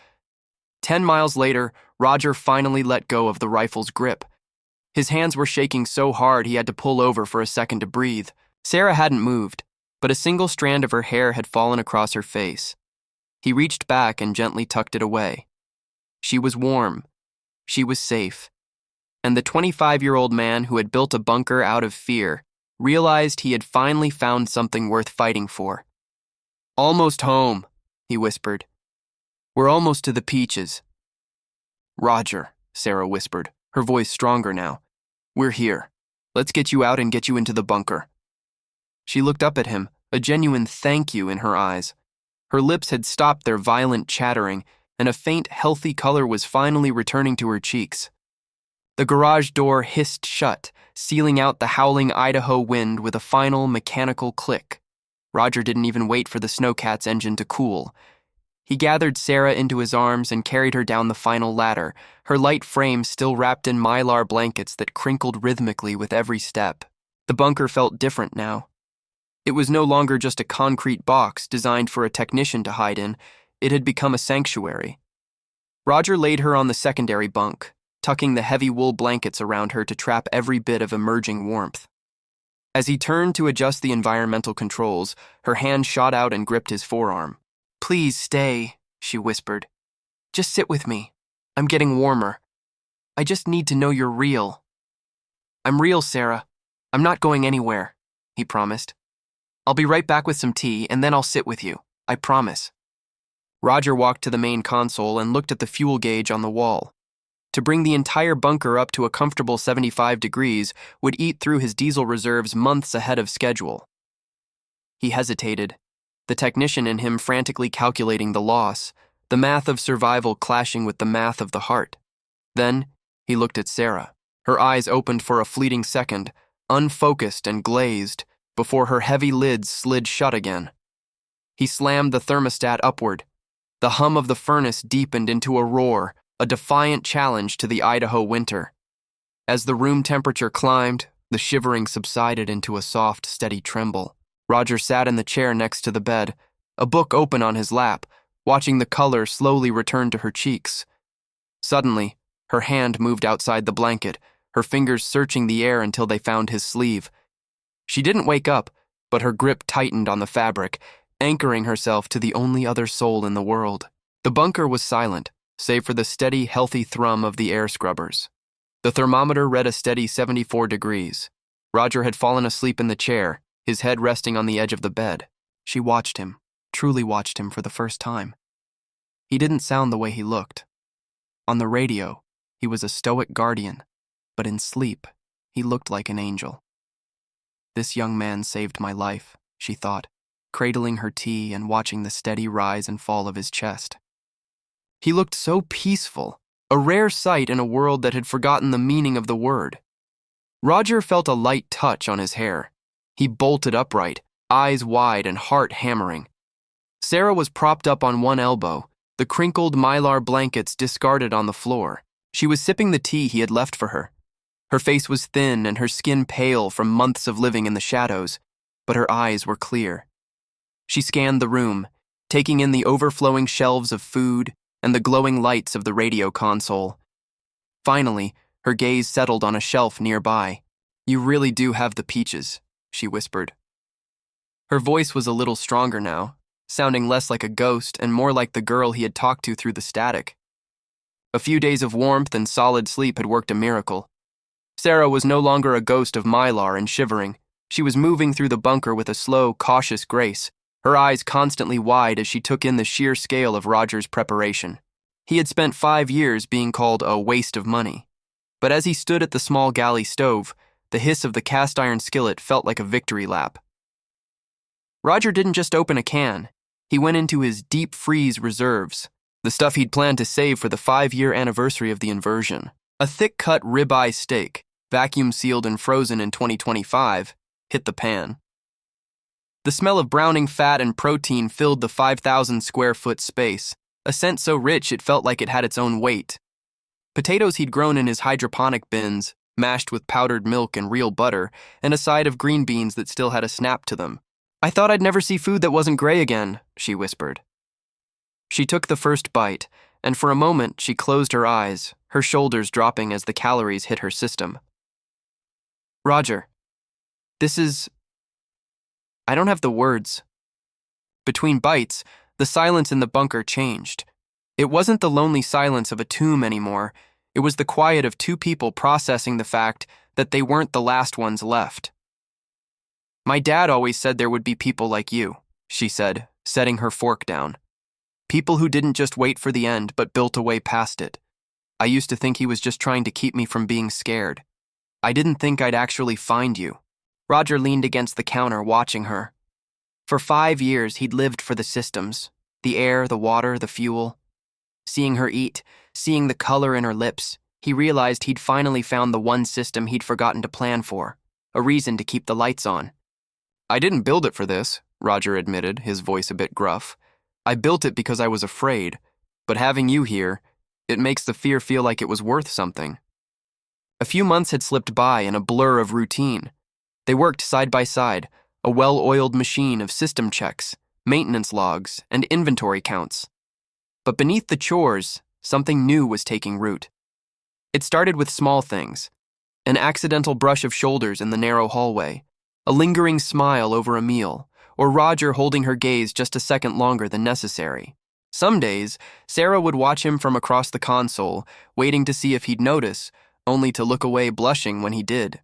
10 miles later, Roger finally let go of the rifle's grip. His hands were shaking so hard he had to pull over for a second to breathe. Sarah hadn't moved, but a single strand of her hair had fallen across her face. He reached back and gently tucked it away. She was warm. She was safe. And the 25-year-old man who had built a bunker out of fear realized he had finally found something worth fighting for. "Almost home," he whispered. "We're almost to the Peaches." "Roger," Sarah whispered, her voice stronger now. "We're here. Let's get you out and get you into the bunker." She looked up at him, a genuine thank you in her eyes. Her lips had stopped their violent chattering, and a faint, healthy color was finally returning to her cheeks. The garage door hissed shut, sealing out the howling Idaho wind with a final mechanical click. Roger didn't even wait for the snowcat's engine to cool. He gathered Sarah into his arms and carried her down the final ladder, her light frame still wrapped in mylar blankets that crinkled rhythmically with every step. The bunker felt different now. It was no longer just a concrete box designed for a technician to hide in. It had become a sanctuary. Roger laid her on the secondary bunk, tucking the heavy wool blankets around her to trap every bit of emerging warmth. As he turned to adjust the environmental controls, her hand shot out and gripped his forearm. "Please stay," she whispered. "Just sit with me. I'm getting warmer. I just need to know you're real." "I'm real, Sarah. I'm not going anywhere," he promised. "I'll be right back with some tea, and then I'll sit with you. I promise." Roger walked to the main console and looked at the fuel gauge on the wall. To bring the entire bunker up to a comfortable 75 degrees would eat through his diesel reserves months ahead of schedule. He hesitated, the technician in him frantically calculating the loss, the math of survival clashing with the math of the heart. Then, he looked at Sarah. Her eyes opened for a fleeting second, unfocused and glazed, before her heavy lids slid shut again. He slammed the thermostat upward. The hum of the furnace deepened into a roar, a defiant challenge to the Idaho winter. As the room temperature climbed, the shivering subsided into a soft, steady tremble. Roger sat in the chair next to the bed, a book open on his lap, watching the color slowly return to her cheeks. Suddenly, her hand moved outside the blanket, her fingers searching the air until they found his sleeve. She didn't wake up, but her grip tightened on the fabric, anchoring herself to the only other soul in the world. The bunker was silent, save for the steady, healthy thrum of the air scrubbers. The thermometer read a steady 74 degrees. Roger had fallen asleep in the chair, his head resting on the edge of the bed. She watched him, truly watched him for the first time. He didn't sound the way he looked. On the radio, he was a stoic guardian, but in sleep, he looked like an angel. This young man saved my life, she thought, cradling her tea and watching the steady rise and fall of his chest. He looked so peaceful, a rare sight in a world that had forgotten the meaning of the word. Roger felt a light touch on his hair. He bolted upright, eyes wide and heart hammering. Sarah was propped up on one elbow, the crinkled mylar blankets discarded on the floor. She was sipping the tea he had left for her. Her face was thin and her skin pale from months of living in the shadows, but her eyes were clear. She scanned the room, taking in the overflowing shelves of food and the glowing lights of the radio console. Finally, her gaze settled on a shelf nearby. "You really do have the peaches," she whispered. Her voice was a little stronger now, sounding less like a ghost and more like the girl he had talked to through the static. A few days of warmth and solid sleep had worked a miracle. Sarah was no longer a ghost of mylar and shivering. She was moving through the bunker with a slow, cautious grace, her eyes constantly wide as she took in the sheer scale of Roger's preparation. He had spent 5 years being called a waste of money. But as he stood at the small galley stove, the hiss of the cast iron skillet felt like a victory lap. Roger didn't just open a can. He went into his deep freeze reserves, the stuff he'd planned to save for the 5-year anniversary of the inversion. A thick-cut ribeye steak, vacuum-sealed and frozen in 2025, hit the pan. The smell of browning fat and protein filled the 5,000-square-foot space, a scent so rich it felt like it had its own weight. Potatoes he'd grown in his hydroponic bins, mashed with powdered milk and real butter, and a side of green beans that still had a snap to them. "I thought I'd never see food that wasn't gray again," she whispered. She took the first bite, and for a moment she closed her eyes, her shoulders dropping as the calories hit her system. "Roger, this is... I don't have the words." Between bites, the silence in the bunker changed. It wasn't the lonely silence of a tomb anymore. It was the quiet of two people processing the fact that they weren't the last ones left. "My dad always said there would be people like you," she said, setting her fork down. "People who didn't just wait for the end, but built a way past it. I used to think he was just trying to keep me from being scared. I didn't think I'd actually find you." Roger leaned against the counter, watching her. For 5 years, he'd lived for the systems, the air, the water, the fuel. Seeing her eat, seeing the color in her lips, He realized he'd finally found the one system he'd forgotten to plan for, a reason to keep the lights on. "I didn't build it for this," Roger admitted, his voice a bit gruff. "I built it because I was afraid, but having you here, it makes the fear feel like it was worth something." A few months had slipped by in a blur of routine. They worked side by side, a well-oiled machine of system checks, maintenance logs, and inventory counts. But beneath the chores, something new was taking root. It started with small things: an accidental brush of shoulders in the narrow hallway, a lingering smile over a meal, or Roger holding her gaze just a second longer than necessary. Some days, Sarah would watch him from across the console, waiting to see if he'd notice, only to look away blushing when he did.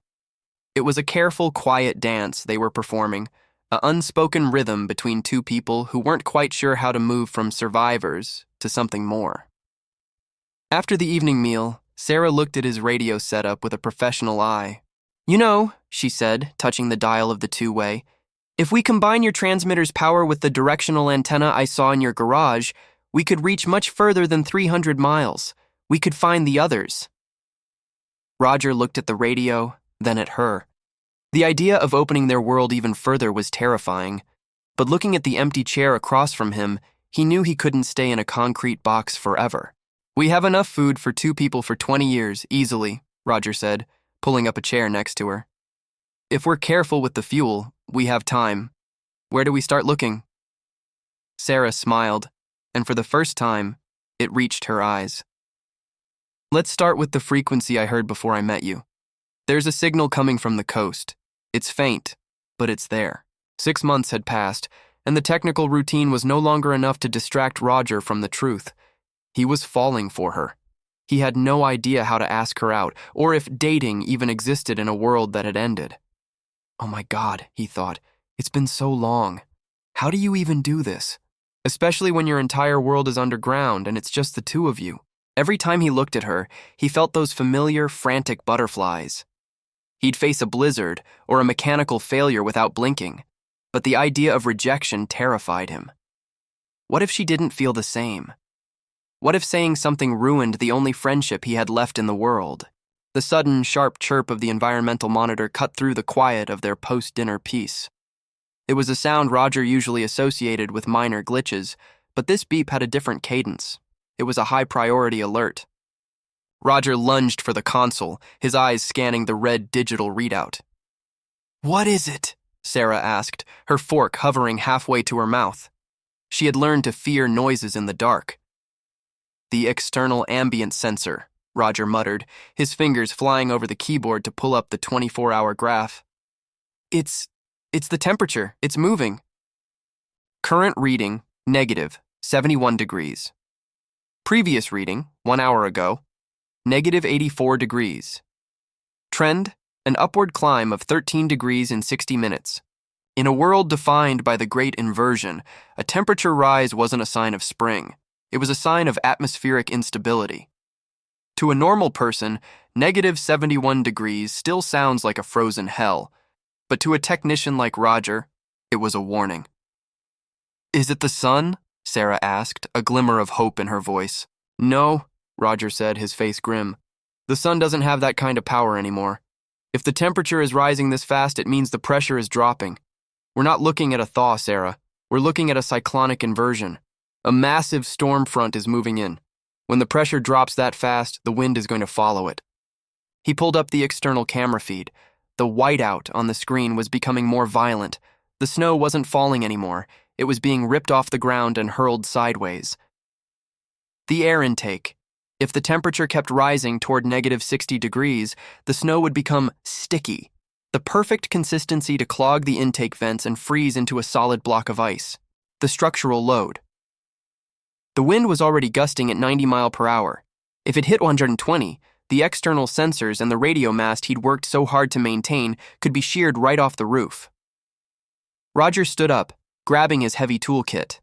It was a careful, quiet dance they were performing, an unspoken rhythm between two people who weren't quite sure how to move from survivors to something more. After the evening meal, Sarah looked at his radio setup with a professional eye. "You know," she said, touching the dial of the two-way, "if we combine your transmitter's power with the directional antenna I saw in your garage, we could reach much further than 300 miles. We could find the others." Roger looked at the radio, then at her. The idea of opening their world even further was terrifying, but looking at the empty chair across from him, he knew he couldn't stay in a concrete box forever. "We have enough food for 2 people for 20 years, easily," Roger said, pulling up a chair next to her. "If we're careful with the fuel, we have time. Where do we start looking?" Sarah smiled, and for the first time, it reached her eyes. "Let's start with the frequency I heard before I met you. There's a signal coming from the coast. It's faint, but it's there." 6 months had passed, and the technical routine was no longer enough to distract Roger from the truth. He was falling for her. He had no idea how to ask her out, or if dating even existed in a world that had ended. "Oh my God," he thought, "it's been so long. How do you even do this? Especially when your entire world is underground and it's just the two of you." Every time he looked at her, he felt those familiar, frantic butterflies. He'd face a blizzard or a mechanical failure without blinking, but the idea of rejection terrified him. What if she didn't feel the same? What if saying something ruined the only friendship he had left in the world? The sudden, sharp chirp of the environmental monitor cut through the quiet of their post-dinner peace. It was a sound Roger usually associated with minor glitches, but this beep had a different cadence. It was a high-priority alert. Roger lunged for the console, his eyes scanning the red digital readout. "What is it?" Sarah asked, her fork hovering halfway to her mouth. She had learned to fear noises in the dark. "The external ambient sensor," Roger muttered, his fingers flying over the keyboard to pull up the 24-hour graph. It's the temperature. It's moving." Current reading, negative, 71 degrees. Previous reading, 1 hour ago, negative 84 degrees. Trend, an upward climb of 13 degrees in 60 minutes. In a world defined by the Great Inversion, a temperature rise wasn't a sign of spring. It was a sign of atmospheric instability. To a normal person, negative 71 degrees still sounds like a frozen hell, but to a technician like Roger, it was a warning. "Is it the sun?" Sarah asked, a glimmer of hope in her voice. "No," Roger said, his face grim. "The sun doesn't have that kind of power anymore. If the temperature is rising this fast, it means the pressure is dropping. We're not looking at a thaw, Sarah. We're looking at a cyclonic inversion. A massive storm front is moving in. When the pressure drops that fast, the wind is going to follow it." He pulled up the external camera feed. The whiteout on the screen was becoming more violent. The snow wasn't falling anymore. It was being ripped off the ground and hurled sideways. The air intake. If the temperature kept rising toward negative 60 degrees, the snow would become sticky, the perfect consistency to clog the intake vents and freeze into a solid block of ice. The structural load. The wind was already gusting at 90 miles per hour. If it hit 120, the external sensors and the radio mast he'd worked so hard to maintain could be sheared right off the roof. Roger stood up, grabbing his heavy toolkit.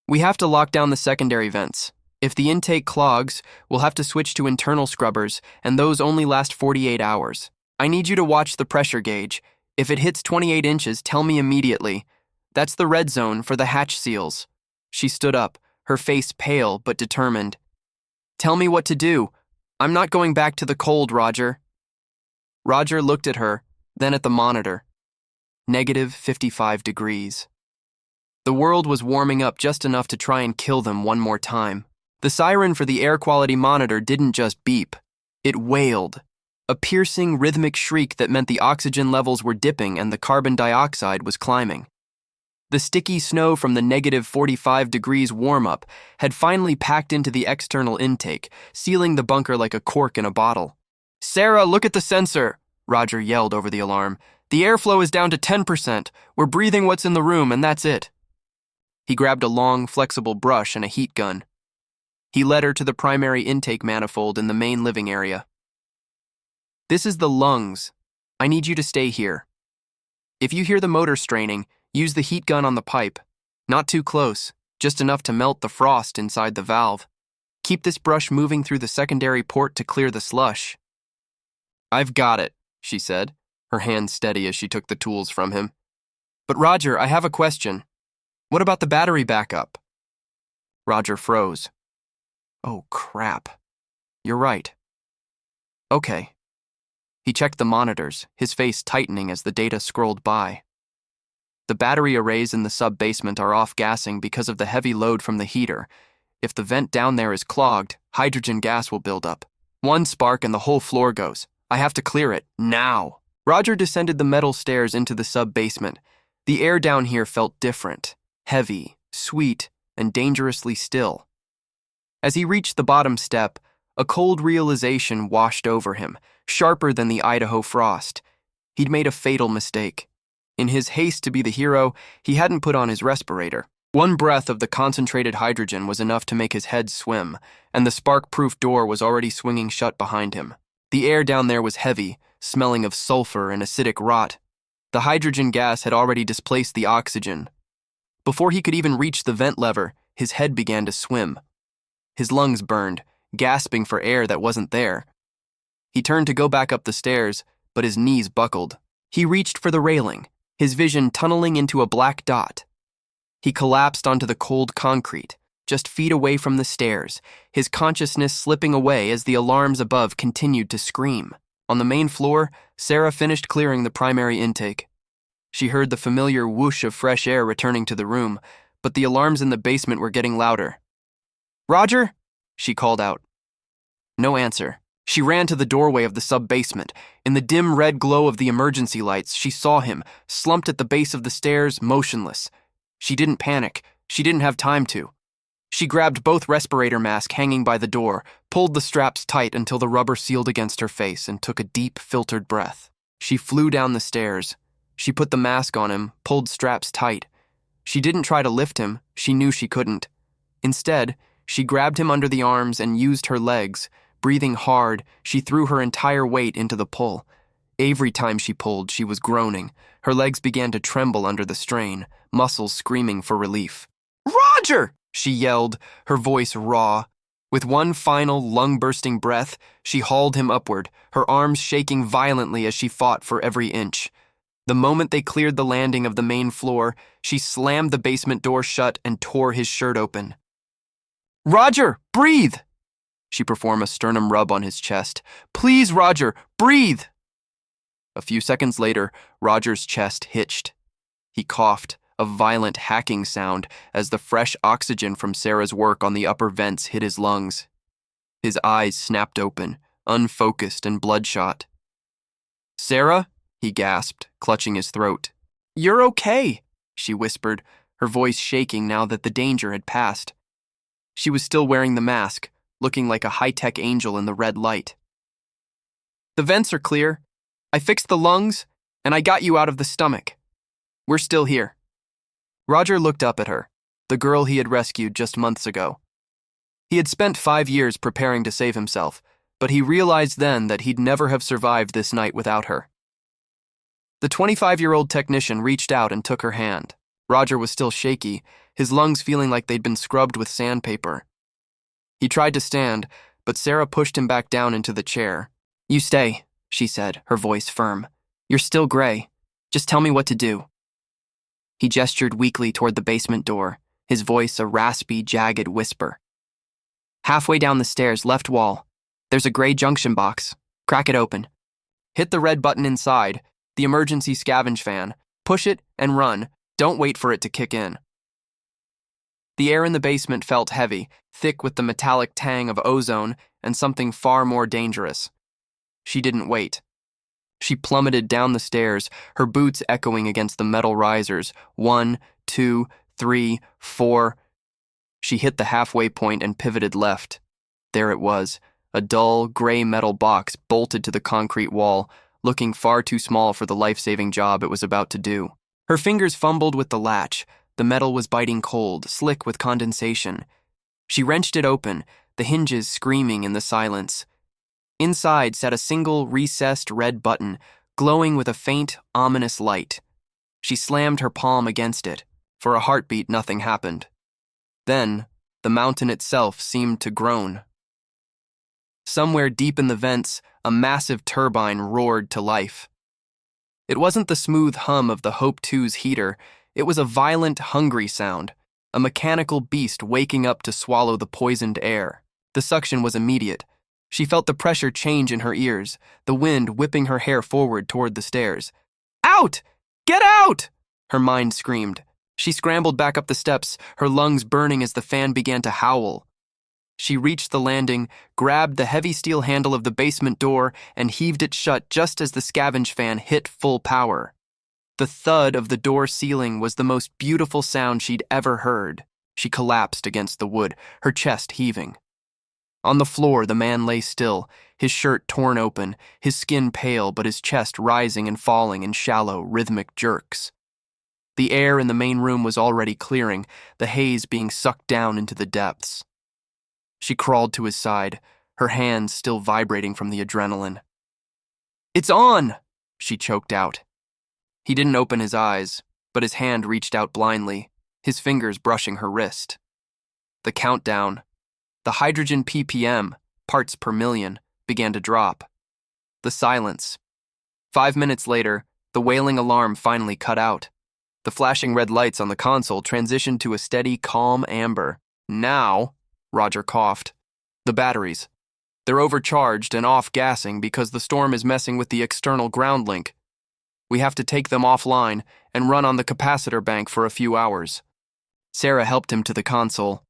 "We have to lock down the secondary vents. If the intake clogs, we'll have to switch to internal scrubbers, and those only last 48 hours. I need you to watch the pressure gauge. If it hits 28 inches, tell me immediately. That's the red zone for the hatch seals." She stood up, her face pale but determined. "Tell me what to do." I'm not going back to the cold, Roger. Roger looked at her, then at the monitor. -55 degrees. The world was warming up just enough to try and kill them one more time. The siren for the air quality monitor didn't just beep. It wailed. A piercing, rhythmic shriek that meant the oxygen levels were dipping and the carbon dioxide was climbing. The sticky snow from the -45 degrees warm-up had finally packed into the external intake, sealing the bunker like a cork in a bottle. "Sarah, look at the sensor!" Roger yelled over the alarm. "The airflow is down to 10%. We're breathing what's in the room, and that's it." He grabbed a long, flexible brush and a heat gun. He led her to the primary intake manifold in the main living area. "This is the lungs. I need you to stay here. If you hear the motor straining, use the heat gun on the pipe. Not too close, just enough to melt the frost inside the valve. Keep this brush moving through the secondary port to clear the slush." "I've got it," she said, her hand steady as she took the tools from him. "But Roger, I have a question. What about the battery backup?" Roger froze. "Oh, crap. You're right. Okay." He checked the monitors, his face tightening as the data scrolled by. The battery arrays in the sub-basement are off-gassing because of the heavy load from the heater. If the vent down there is clogged, hydrogen gas will build up. One spark and the whole floor goes. I have to clear it, now. Roger descended the metal stairs into the sub-basement. The air down here felt different, heavy, sweet, and dangerously still. As he reached the bottom step, a cold realization washed over him, sharper than the Idaho frost. He'd made a fatal mistake. In his haste to be the hero, he hadn't put on his respirator. One breath of the concentrated hydrogen was enough to make his head swim, and the spark-proof door was already swinging shut behind him. The air down there was heavy, smelling of sulfur and acidic rot. The hydrogen gas had already displaced the oxygen. Before he could even reach the vent lever, his head began to swim. His lungs burned, gasping for air that wasn't there. He turned to go back up the stairs, but his knees buckled. He reached for the railing, his vision tunneling into a black dot. He collapsed onto the cold concrete, just feet away from the stairs, his consciousness slipping away as the alarms above continued to scream. On the main floor, Sarah finished clearing the primary intake. She heard the familiar whoosh of fresh air returning to the room, but the alarms in the basement were getting louder. "Roger?" she called out. No answer. She ran to the doorway of the sub-basement. In the dim red glow of the emergency lights, she saw him, slumped at the base of the stairs, motionless. She didn't panic. She didn't have time to. She grabbed both respirator masks hanging by the door, pulled the straps tight until the rubber sealed against her face, and took a deep, filtered breath. She flew down the stairs. She put the mask on him, pulled straps tight. She didn't try to lift him. She knew she couldn't. Instead, she grabbed him under the arms and used her legs. Breathing hard, she threw her entire weight into the pull. Every time she pulled, she was groaning. Her legs began to tremble under the strain, muscles screaming for relief. "Roger!" she yelled, her voice raw. With one final, lung-bursting breath, she hauled him upward, her arms shaking violently as she fought for every inch. The moment they cleared the landing of the main floor, she slammed the basement door shut and tore his shirt open. "Roger, breathe!" She performed a sternum rub on his chest. "Please, Roger, breathe!" A few seconds later, Roger's chest hitched. He coughed, a violent hacking sound as the fresh oxygen from Sarah's work on the upper vents hit his lungs. His eyes snapped open, unfocused and bloodshot. "Sarah?" he gasped, clutching his throat. "You're okay," she whispered, her voice shaking now that the danger had passed. She was still wearing the mask, looking like a high-tech angel in the red light. "The vents are clear. I fixed the lungs, and I got you out of the stomach. We're still here." Roger looked up at her, the girl he had rescued just months ago. He had spent 5 years preparing to save himself, but he realized then that he'd never have survived this night without her. The 25-year-old technician reached out and took her hand. Roger was still shaky, his lungs feeling like they'd been scrubbed with sandpaper. He tried to stand, but Sarah pushed him back down into the chair. "You stay," she said, her voice firm. "You're still gray. Just tell me what to do." He gestured weakly toward the basement door, his voice a raspy, jagged whisper. "Halfway down the stairs, left wall. There's a gray junction box. Crack it open. Hit the red button inside, the emergency scavenge fan. Push it and run. Don't wait for it to kick in. The air in the basement felt heavy, thick with the metallic tang of ozone and something far more dangerous. She didn't wait. She plummeted down the stairs, her boots echoing against the metal risers. 1, 2, 3, 4. She hit the halfway point and pivoted left. There it was, a dull, gray metal box bolted to the concrete wall, looking far too small for the life-saving job it was about to do. Her fingers fumbled with the latch. The metal was biting cold, slick with condensation. She wrenched it open, the hinges screaming in the silence. Inside sat a single, recessed red button, glowing with a faint, ominous light. She slammed her palm against it. For a heartbeat, nothing happened. Then, the mountain itself seemed to groan. Somewhere deep in the vents, a massive turbine roared to life. It wasn't the smooth hum of the Hope 2's heater. It was a violent, hungry sound, a mechanical beast waking up to swallow the poisoned air. The suction was immediate. She felt the pressure change in her ears, the wind whipping her hair forward toward the stairs. Out! Get out! Her mind screamed. She scrambled back up the steps, her lungs burning as the fan began to howl. She reached the landing, grabbed the heavy steel handle of the basement door, and heaved it shut just as the scavenge fan hit full power. The thud of the door ceiling was the most beautiful sound she'd ever heard. She collapsed against the wood, her chest heaving. On the floor, the man lay still, his shirt torn open, his skin pale but his chest rising and falling in shallow, rhythmic jerks. The air in the main room was already clearing, the haze being sucked down into the depths. She crawled to his side, her hands still vibrating from the adrenaline. "It's on!" she choked out. He didn't open his eyes, but his hand reached out blindly, his fingers brushing her wrist. The countdown, the hydrogen ppm, parts per million, began to drop. The silence. 5 minutes later, the wailing alarm finally cut out. The flashing red lights on the console transitioned to a steady, calm amber. "Now," Roger coughed, "the batteries. They're overcharged and off-gassing because the storm is messing with the external ground link. We have to take them offline and run on the capacitor bank for a few hours." Sarah helped him to the console.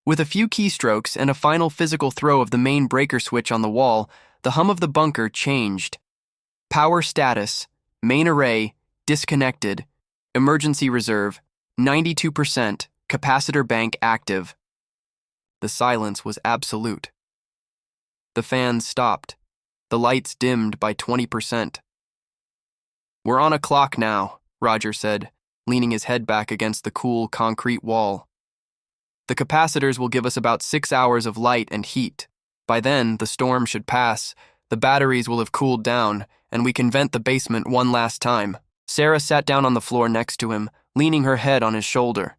With a few keystrokes and a final physical throw of the main breaker switch on the wall, the hum of the bunker changed. Power status, main array, disconnected, emergency reserve, 92%, capacitor bank active. The silence was absolute. The fans stopped. The lights dimmed by 20%. "We're on a clock now," Roger said, leaning his head back against the cool concrete wall. "The capacitors will give us about 6 hours of light and heat. By then, the storm should pass, the batteries will have cooled down, and we can vent the basement one last time." Sarah sat down on the floor next to him, leaning her head on his shoulder.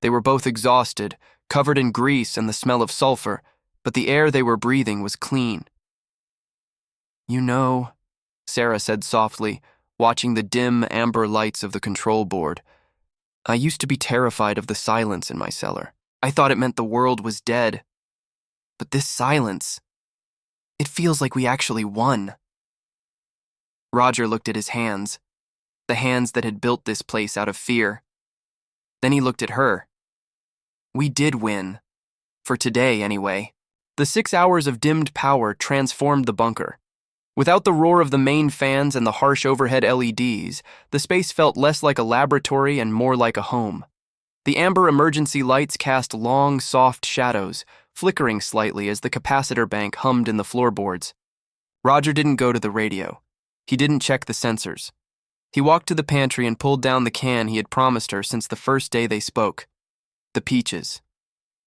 They were both exhausted, covered in grease and the smell of sulfur, but the air they were breathing was clean. "You know," Sarah said softly, watching the dim amber lights of the control board, "I used to be terrified of the silence in my cellar. I thought it meant the world was dead. But this silence, it feels like we actually won." Roger looked at his hands, the hands that had built this place out of fear. Then he looked at her. "We did win. For today, anyway." The 6 hours of dimmed power transformed the bunker. Without the roar of the main fans and the harsh overhead LEDs, the space felt less like a laboratory and more like a home. The amber emergency lights cast long, soft shadows, flickering slightly as the capacitor bank hummed in the floorboards. Roger didn't go to the radio. He didn't check the sensors. He walked to the pantry and pulled down the can he had promised her since the first day they spoke. The peaches.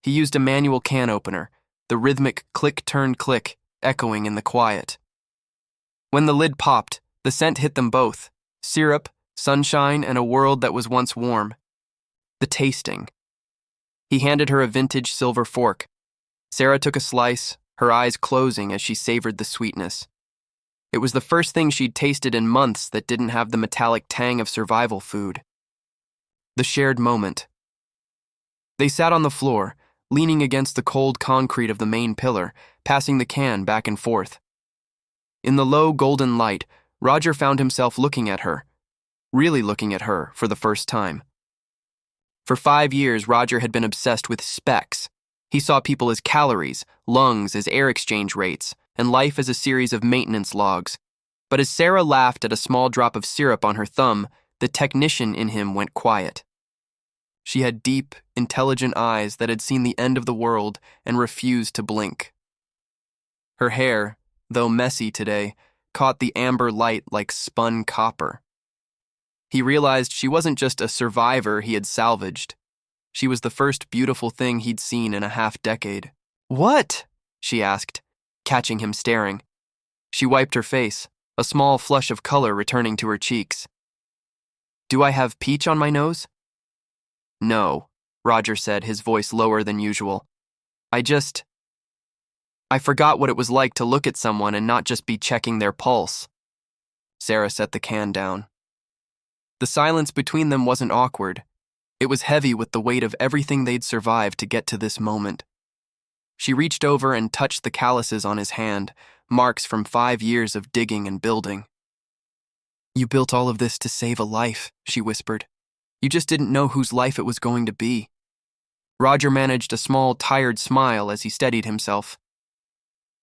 He used a manual can opener, the rhythmic click-turn-click echoing in the quiet. When the lid popped, the scent hit them both. Syrup, sunshine, and a world that was once warm. The tasting. He handed her a vintage silver fork. Sarah took a slice, her eyes closing as she savored the sweetness. It was the first thing she'd tasted in months that didn't have the metallic tang of survival food. The shared moment. They sat on the floor, leaning against the cold concrete of the main pillar, passing the can back and forth. In the low golden light, Roger found himself looking at her, really looking at her for the first time. For 5 years, Roger had been obsessed with specs. He saw people as calories, lungs as air exchange rates, and life as a series of maintenance logs. But as Sarah laughed at a small drop of syrup on her thumb, the technician in him went quiet. She had deep, intelligent eyes that had seen the end of the world and refused to blink. Her hair, though messy today, caught the amber light like spun copper. He realized she wasn't just a survivor he had salvaged. She was the first beautiful thing he'd seen in a half-decade. "What?" she asked, catching him staring. She wiped her face, a small flush of color returning to her cheeks. "Do I have peach on my nose?" "No," Roger said, his voice lower than usual. I forgot what it was like to look at someone and not just be checking their pulse." Sarah set the can down. The silence between them wasn't awkward. It was heavy with the weight of everything they'd survived to get to this moment. She reached over and touched the calluses on his hand, marks from 5 years of digging and building. "You built all of this to save a life," she whispered. "You just didn't know whose life it was going to be." Roger managed a small, tired smile as he steadied himself.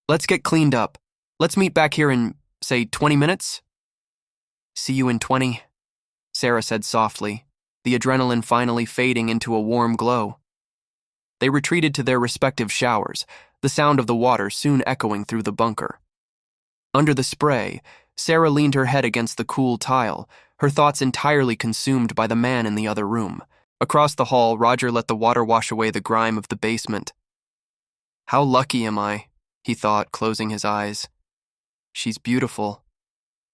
"Let's get cleaned up. Let's meet back here in, say, 20 minutes? "See you in 20, Sarah said softly, the adrenaline finally fading into a warm glow. They retreated to their respective showers, the sound of the water soon echoing through the bunker. Under the spray, Sarah leaned her head against the cool tile, her thoughts entirely consumed by the man in the other room. Across the hall, Roger let the water wash away the grime of the basement. "How lucky am I?" he thought, closing his eyes. "She's beautiful,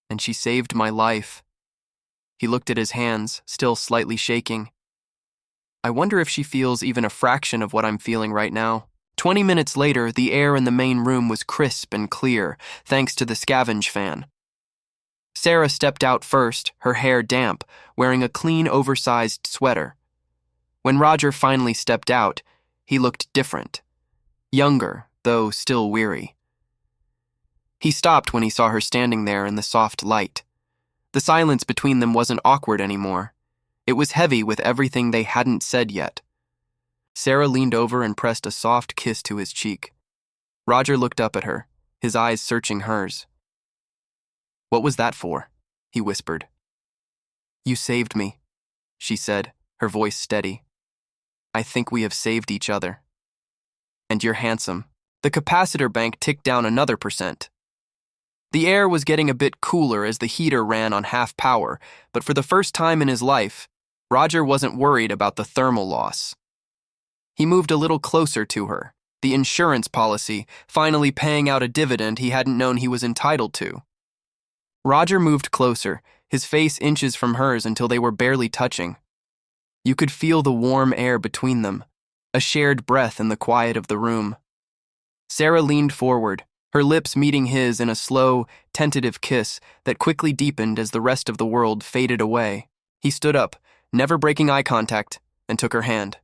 and she saved my life." He looked at his hands, still slightly shaking. "I wonder if she feels even a fraction of what I'm feeling right now." 20 minutes later, the air in the main room was crisp and clear, thanks to the scavenge fan. Sarah stepped out first, her hair damp, wearing a clean, oversized sweater. When Roger finally stepped out, he looked different. Younger, though still weary. He stopped when he saw her standing there in the soft light. The silence between them wasn't awkward anymore. It was heavy with everything they hadn't said yet. Sarah leaned over and pressed a soft kiss to his cheek. Roger looked up at her, his eyes searching hers. "What was that for?" he whispered. "You saved me," she said, her voice steady. "I think we have saved each other. And you're handsome." The capacitor bank ticked down another %. The air was getting a bit cooler as the heater ran on half power, but for the first time in his life, Roger wasn't worried about the thermal loss. He moved a little closer to her, the insurance policy finally paying out a dividend he hadn't known he was entitled to. Roger moved closer, his face inches from hers until they were barely touching. You could feel the warm air between them, a shared breath in the quiet of the room. Sarah leaned forward, her lips meeting his in a slow, tentative kiss that quickly deepened as the rest of the world faded away. He stood up, never breaking eye contact, and took her hand.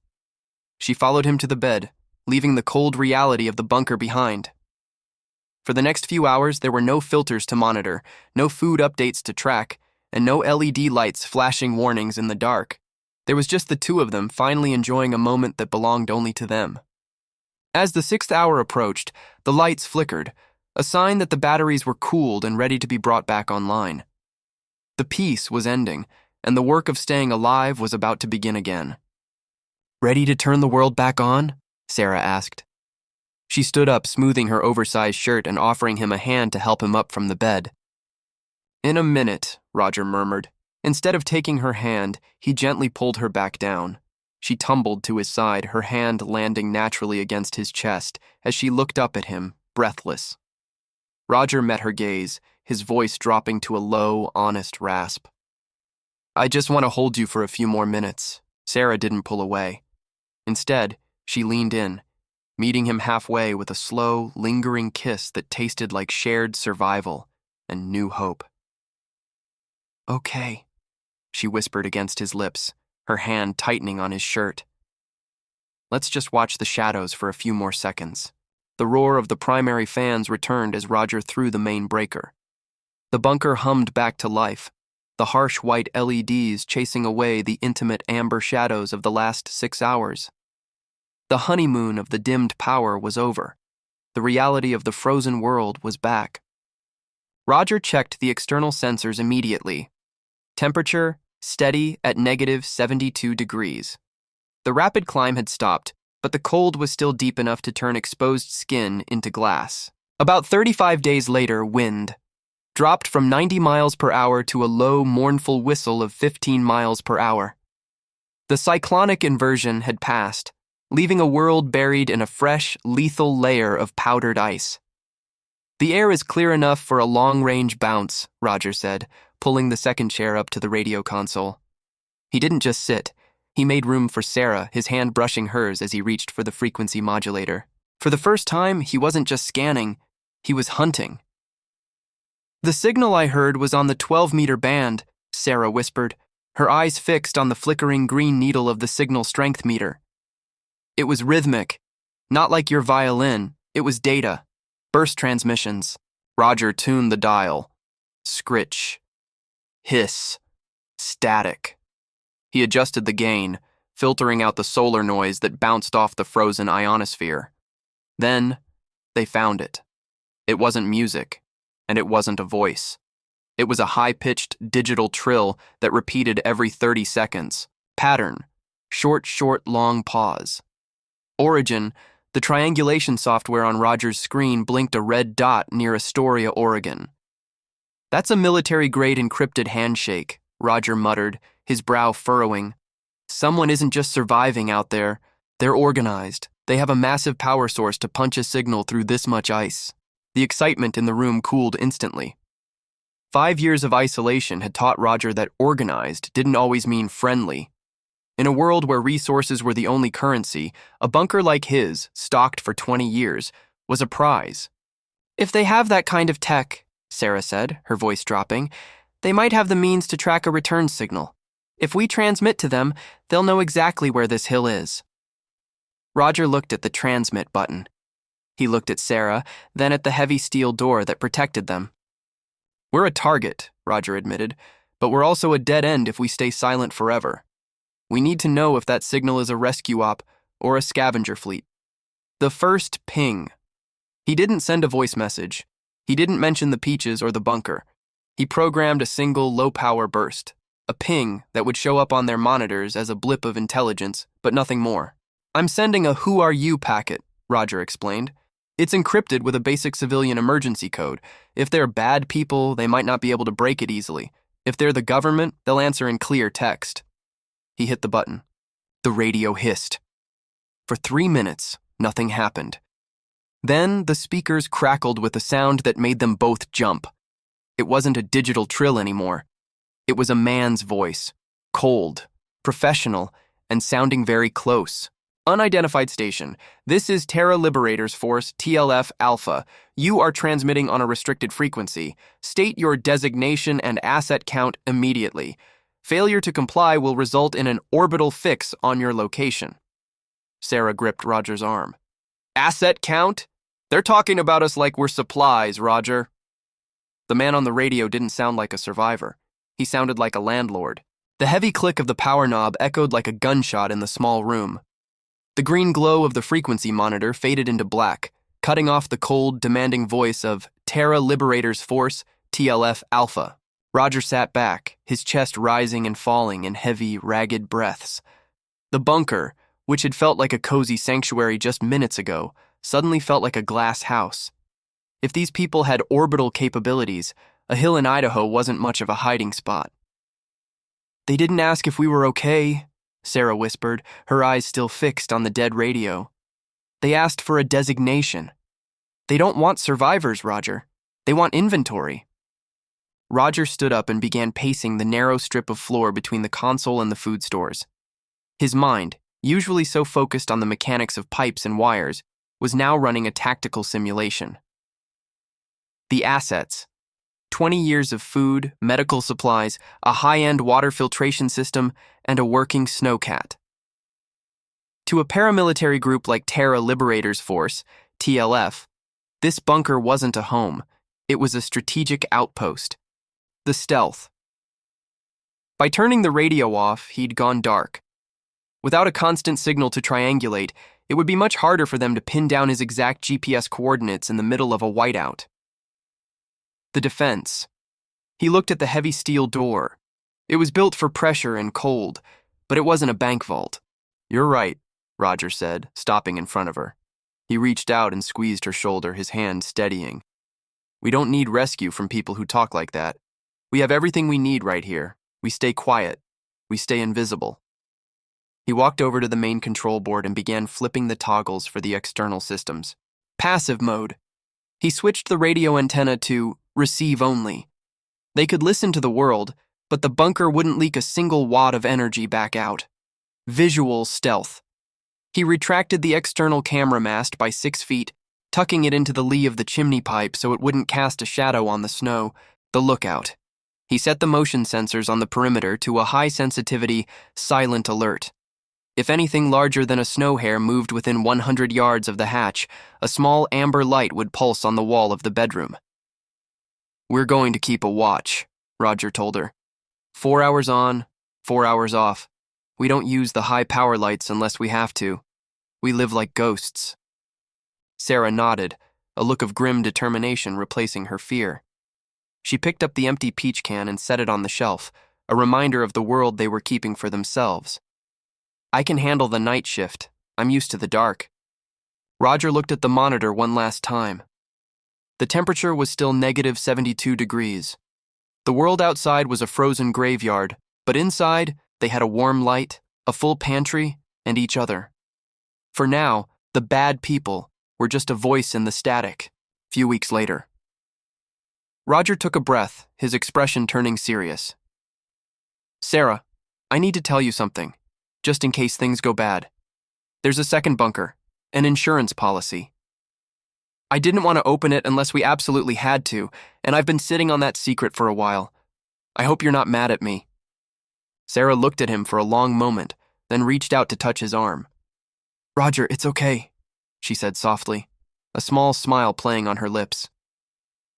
She followed him to the bed, leaving the cold reality of the bunker behind. For the next few hours, there were no filters to monitor, no food updates to track, and no LED lights flashing warnings in the dark. There was just the two of them finally enjoying a moment that belonged only to them. As the 6th hour approached, the lights flickered, a sign that the batteries were cooled and ready to be brought back online. The peace was ending, and the work of staying alive was about to begin again. "Ready to turn the world back on?" Sarah asked. She stood up, smoothing her oversized shirt and offering him a hand to help him up from the bed. "In a minute," Roger murmured. Instead of taking her hand, he gently pulled her back down. She tumbled to his side, her hand landing naturally against his chest as she looked up at him, breathless. Roger met her gaze, his voice dropping to a low, honest rasp. "I just want to hold you for a few more minutes." Sarah didn't pull away. Instead, she leaned in, meeting him halfway with a slow, lingering kiss that tasted like shared survival and new hope. "Okay," she whispered against his lips, her hand tightening on his shirt. Let's just watch the shadows for a few more seconds. The roar of the primary fans returned as Roger threw the main breaker. The bunker hummed back to life, the harsh white LEDs chasing away the intimate amber shadows of the last 6 hours. The honeymoon of the dimmed power was over. The reality of the frozen world was back. Roger checked the external sensors immediately. Temperature steady at -72 degrees. The rapid climb had stopped, but the cold was still deep enough to turn exposed skin into glass. About 35 days later, wind dropped from 90 miles per hour to a low, mournful whistle of 15 miles per hour. The cyclonic inversion had passed, leaving a world buried in a fresh, lethal layer of powdered ice. "The air is clear enough for a long-range bounce," Roger said, pulling the second chair up to the radio console. He didn't just sit. He made room for Sarah, his hand brushing hers as he reached for the frequency modulator. For the first time, he wasn't just scanning, he was hunting. "The signal I heard was on the 12-meter band," Sarah whispered, her eyes fixed on the flickering green needle of the signal strength meter. "It was rhythmic, not like your violin, it was data, burst transmissions." Roger tuned the dial. Scritch. Hiss. Static. He adjusted the gain, filtering out the solar noise that bounced off the frozen ionosphere. Then, they found it. It wasn't music, and it wasn't a voice. It was a high-pitched digital trill that repeated every 30 seconds. Pattern. Short, long pause. Origin. The triangulation software on Roger's screen blinked a red dot near Astoria, Oregon. "That's a military-grade encrypted handshake," Roger muttered, his brow furrowing. "Someone isn't just surviving out there. They're organized. They have a massive power source to punch a signal through this much ice." The excitement in the room cooled instantly. 5 years of isolation had taught Roger that organized didn't always mean friendly. In a world where resources were the only currency, a bunker like his, stocked for 20 years, was a prize. "If they have that kind of tech," Sarah said, her voice dropping, "they might have the means to track a return signal. If we transmit to them, they'll know exactly where this hill is." Roger looked at the transmit button. He looked at Sarah, then at the heavy steel door that protected them. "We're a target," Roger admitted, "but we're also a dead end if we stay silent forever. We need to know if that signal is a rescue op or a scavenger fleet." The first ping. He didn't send a voice message. He didn't mention the peaches or the bunker. He programmed a single low-power burst, a ping that would show up on their monitors as a blip of intelligence, but nothing more. "I'm sending a who are you packet," Roger explained. "It's encrypted with a basic civilian emergency code. If they're bad people, they might not be able to break it easily. If they're the government, they'll answer in clear text." He hit the button. The radio hissed. For 3 minutes, nothing happened. Then the speakers crackled with a sound that made them both jump. It wasn't a digital trill anymore. It was a man's voice, cold, professional, and sounding very close. "Unidentified station. This is Terra Liberators Force, TLF Alpha. You are transmitting on a restricted frequency. State your designation and asset count immediately. Failure to comply will result in an orbital fix on your location." Sarah gripped Roger's arm. "Asset count? They're talking about us like we're supplies, Roger." The man on the radio didn't sound like a survivor. He sounded like a landlord. The heavy click of the power knob echoed like a gunshot in the small room. The green glow of the frequency monitor faded into black, cutting off the cold, demanding voice of Terra Liberators Force, TLF Alpha. Roger sat back, his chest rising and falling in heavy, ragged breaths. The bunker, which had felt like a cozy sanctuary just minutes ago, suddenly felt like a glass house. If these people had orbital capabilities, a hill in Idaho wasn't much of a hiding spot. "They didn't ask if we were okay," Sarah whispered, her eyes still fixed on the dead radio. "They asked for a designation. They don't want survivors, Roger. They want inventory." Roger stood up and began pacing the narrow strip of floor between the console and the food stores. His mind, usually so focused on the mechanics of pipes and wires, was now running a tactical simulation. The assets. 20 years of food, medical supplies, a high-end water filtration system, and a working snowcat. To a paramilitary group like Terra Liberators Force, TLF, this bunker wasn't a home. It was a strategic outpost. The stealth. By turning the radio off, he'd gone dark. Without a constant signal to triangulate, it would be much harder for them to pin down his exact GPS coordinates in the middle of a whiteout. The defense. He looked at the heavy steel door. It was built for pressure and cold, but it wasn't a bank vault. "You're right," Roger said, stopping in front of her. He reached out and squeezed her shoulder, his hand steadying. "We don't need rescue from people who talk like that. We have everything we need right here. We stay quiet. We stay invisible." He walked over to the main control board and began flipping the toggles for the external systems. Passive mode. He switched the radio antenna to receive only. They could listen to the world, but the bunker wouldn't leak a single watt of energy back out. Visual stealth. He retracted the external camera mast by 6 feet, tucking it into the lee of the chimney pipe so it wouldn't cast a shadow on the snow. The lookout. He set the motion sensors on the perimeter to a high-sensitivity, silent alert. If anything larger than a snow hare moved within 100 yards of the hatch, a small amber light would pulse on the wall of the bedroom. "We're going to keep a watch," Roger told her. 4 hours on, 4 hours off. We don't use the high power lights unless we have to. We live like ghosts." Sarah nodded, a look of grim determination replacing her fear. She picked up the empty peach can and set it on the shelf, a reminder of the world they were keeping for themselves. "I can handle the night shift. I'm used to the dark." Roger looked at the monitor one last time. The temperature was still -72 degrees. The world outside was a frozen graveyard, but inside, they had a warm light, a full pantry, and each other. For now, the bad people were just a voice in the static. Few weeks later. Roger took a breath, his expression turning serious. "Sarah, I need to tell you something, just in case things go bad. There's a second bunker, an insurance policy. I didn't want to open it unless we absolutely had to, and I've been sitting on that secret for a while. I hope you're not mad at me." Sarah looked at him for a long moment, then reached out to touch his arm. "Roger, it's okay," she said softly, a small smile playing on her lips.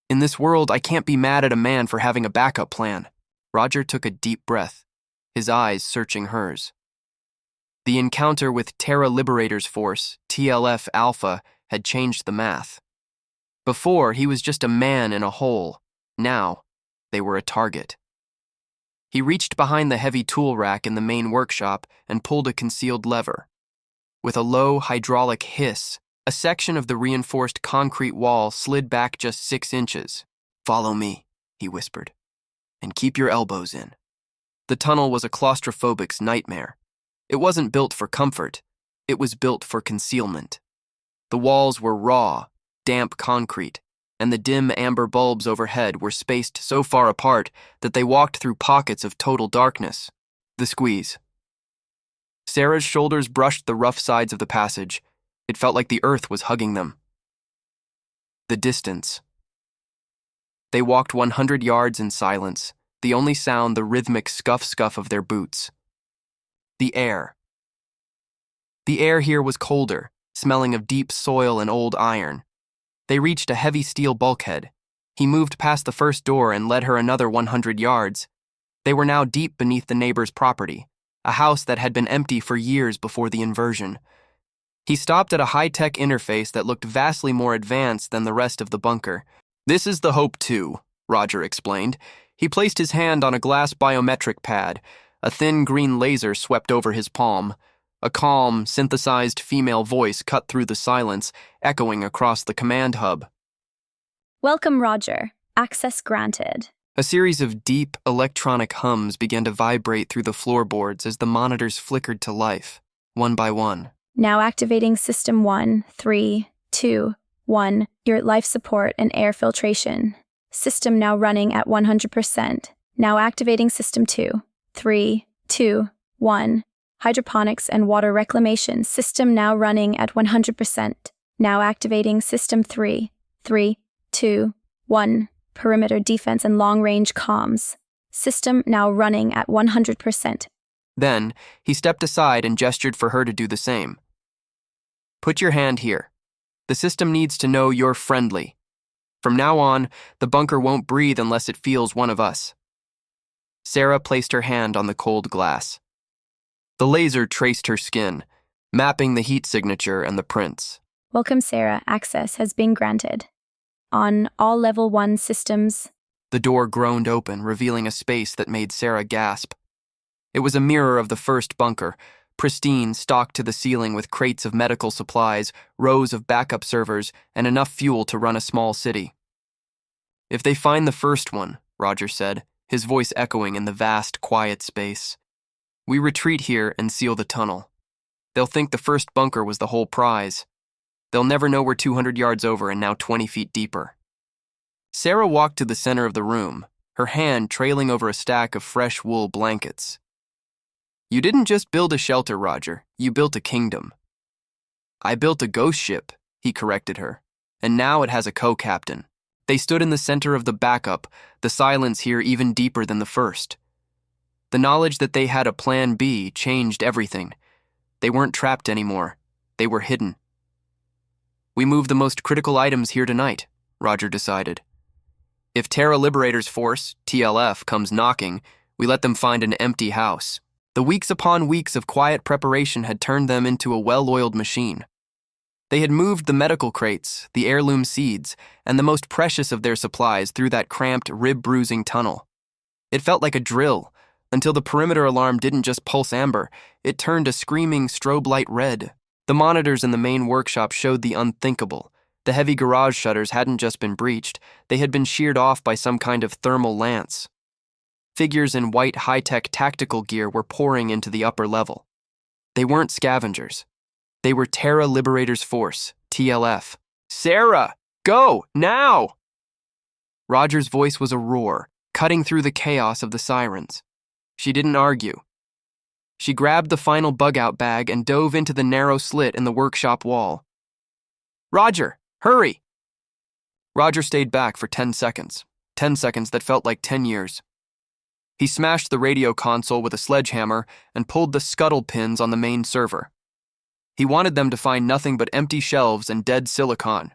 "In this world, I can't be mad at a man for having a backup plan." Roger took a deep breath, his eyes searching hers. The encounter with Terra Liberators Force, TLF Alpha, had changed the math. Before, he was just a man in a hole. Now, they were a target. He reached behind the heavy tool rack in the main workshop and pulled a concealed lever. With a low hydraulic hiss, a section of the reinforced concrete wall slid back just 6 inches. "Follow me," he whispered, "and keep your elbows in." The tunnel was a claustrophobic's nightmare. It wasn't built for comfort. It was built for concealment. The walls were raw, damp concrete, and the dim amber bulbs overhead were spaced so far apart that they walked through pockets of total darkness. The squeeze. Sarah's shoulders brushed the rough sides of the passage. It felt like the earth was hugging them. The distance. They walked 100 yards in silence, the only sound the rhythmic scuff-scuff of their boots. The air. The air here was colder, smelling of deep soil and old iron. They reached a heavy steel bulkhead. He moved past the first door and led her another 100 yards. They were now deep beneath the neighbor's property, a house that had been empty for years before the invasion. He stopped at a high-tech interface that looked vastly more advanced than the rest of the bunker. "This is the Hope 2, Roger explained. He placed his hand on a glass biometric pad. A thin green laser swept over his palm. A calm, synthesized female voice cut through the silence, echoing across the command hub. "Welcome, Roger. Access granted." A series of deep, electronic hums began to vibrate through the floorboards as the monitors flickered to life, one by one. "Now activating System 1, 3, 2, 1, your life support and air filtration. System now running at 100%. Now activating System 2, 3, 2, 1, hydroponics and water reclamation. System now running at 100%. Now activating System 3, 3, 2, 1, perimeter defense and long-range comms. System now running at 100%. Then, he stepped aside and gestured for her to do the same. Put your hand here. The system needs to know you're friendly. From now on, the bunker won't breathe unless it feels one of us." Sarah placed her hand on the cold glass. The laser traced her skin, mapping the heat signature and the prints. Welcome, Sarah. Access has been granted. On all Level 1 systems. The door groaned open, revealing a space that made Sarah gasp. It was a mirror of the first bunker, pristine, stocked to the ceiling with crates of medical supplies, rows of backup servers, and enough fuel to run a small city. "If they find the first one," Roger said, his voice echoing in the vast, quiet space, "we retreat here and seal the tunnel. They'll think the first bunker was the whole prize. They'll never know we're 200 yards over and now 20 feet deeper." Sarah walked to the center of the room, her hand trailing over a stack of fresh wool blankets. "You didn't just build a shelter, Roger. You built a kingdom." "I built a ghost ship," he corrected her, "and now it has a co-captain." They stood in the center of the backup, the silence here even deeper than the first. The knowledge that they had a plan B changed everything. They weren't trapped anymore. They were hidden. "We moved the most critical items here tonight," Roger decided. "If Terra Liberators Force, TLF, comes knocking, we let them find an empty house." The weeks upon weeks of quiet preparation had turned them into a well-oiled machine. They had moved the medical crates, the heirloom seeds, and the most precious of their supplies through that cramped, rib-bruising tunnel. It felt like a drill, until the perimeter alarm didn't just pulse amber, it turned a screaming strobe light red. The monitors in the main workshop showed the unthinkable. The heavy garage shutters hadn't just been breached, they had been sheared off by some kind of thermal lance. Figures in white high-tech tactical gear were pouring into the upper level. They weren't scavengers. They were Terra Liberators Force, TLF. "Sarah, go, now!" Roger's voice was a roar, cutting through the chaos of the sirens. She didn't argue. She grabbed the final bug-out bag and dove into the narrow slit in the workshop wall. "Roger, hurry!" Roger stayed back for 10 seconds. 10 seconds that felt like 10 years. He smashed the radio console with a sledgehammer and pulled the scuttle pins on the main server. He wanted them to find nothing but empty shelves and dead silicon.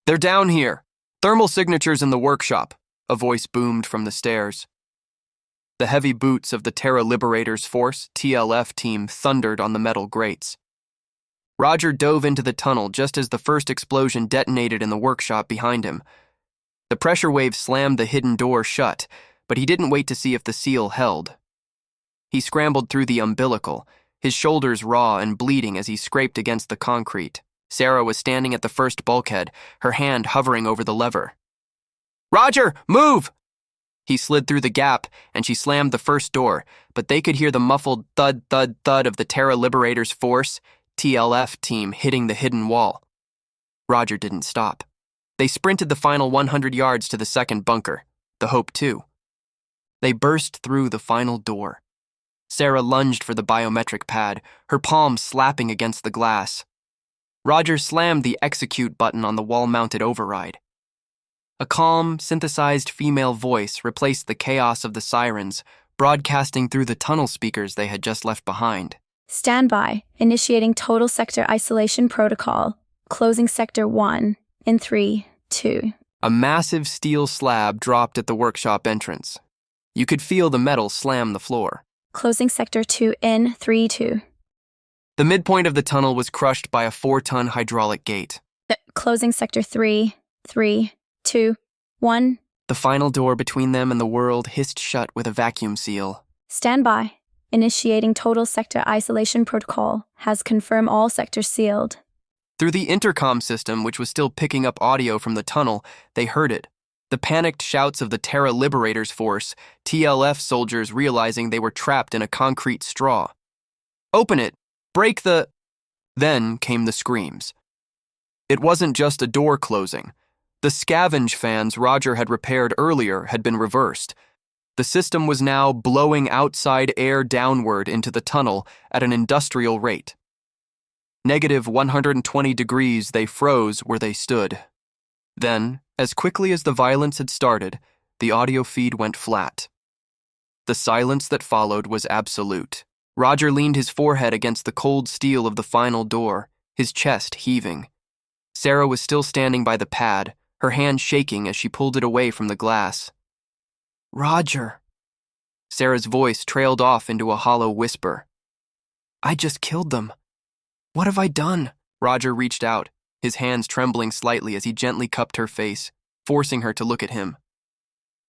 "They're down here. Thermal signatures in the workshop," a voice boomed from the stairs. The heavy boots of the Terra Liberators Force, TLF team thundered on the metal grates. Roger dove into the tunnel just as the first explosion detonated in the workshop behind him. The pressure wave slammed the hidden door shut, but he didn't wait to see if the seal held. He scrambled through the umbilical, his shoulders raw and bleeding as he scraped against the concrete. Sarah was standing at the first bulkhead, her hand hovering over the lever. "Roger, move!" He slid through the gap, and she slammed the first door, but they could hear the muffled thud, thud, thud of the Terra Liberators Force, TLF team hitting the hidden wall. Roger didn't stop. They sprinted the final 100 yards to the second bunker, the Hope 2. They burst through the final door. Sarah lunged for the biometric pad, her palm slapping against the glass. Roger slammed the execute button on the wall-mounted override. A calm, synthesized female voice replaced the chaos of the sirens, broadcasting through the tunnel speakers they had just left behind. Stand by. Initiating total sector isolation protocol. Closing sector 1 in 3, 2. A massive steel slab dropped at the workshop entrance. You could feel the metal slam the floor. Closing sector 2 in 3, 2. The midpoint of the tunnel was crushed by a 4-ton hydraulic gate. Closing sector 3, 3, 2, 1. The final door between them and the world hissed shut with a vacuum seal. Stand by. Initiating total sector isolation protocol. Has confirmed all sectors sealed. Through the intercom system, which was still picking up audio from the tunnel, they heard it. The panicked shouts of the Terra Liberators Force, TLF soldiers realizing they were trapped in a concrete straw. "Open it! Break the—" Then came the screams. It wasn't just a door closing. The scavenge fans Roger had repaired earlier had been reversed. The system was now blowing outside air downward into the tunnel at an industrial rate. -120 degrees, they froze where they stood. Then, as quickly as the violence had started, the audio feed went flat. The silence that followed was absolute. Roger leaned his forehead against the cold steel of the final door, his chest heaving. Sarah was still standing by the pad, her hand shaking as she pulled it away from the glass. "Roger." Sarah's voice trailed off into a hollow whisper. "I just killed them. What have I done?" Roger reached out, his hands trembling slightly as he gently cupped her face, forcing her to look at him.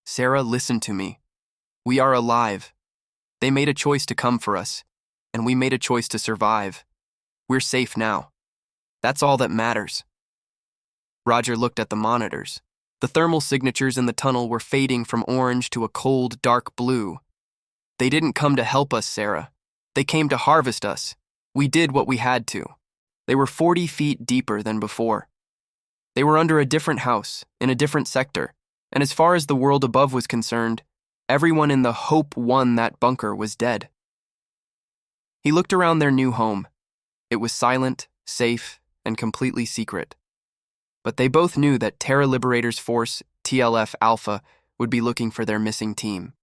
"Sarah, listen to me. We are alive. They made a choice to come for us, and we made a choice to survive. We're safe now. That's all that matters." Roger looked at the monitors. The thermal signatures in the tunnel were fading from orange to a cold, dark blue. "They didn't come to help us, Sarah. They came to harvest us. We did what we had to." They were 40 feet deeper than before. They were under a different house, in a different sector, and as far as the world above was concerned, everyone in the Hope One that bunker was dead. He looked around their new home. It was silent, safe, and completely secret. But they both knew that Terra Liberators Force, TLF Alpha, would be looking for their missing team.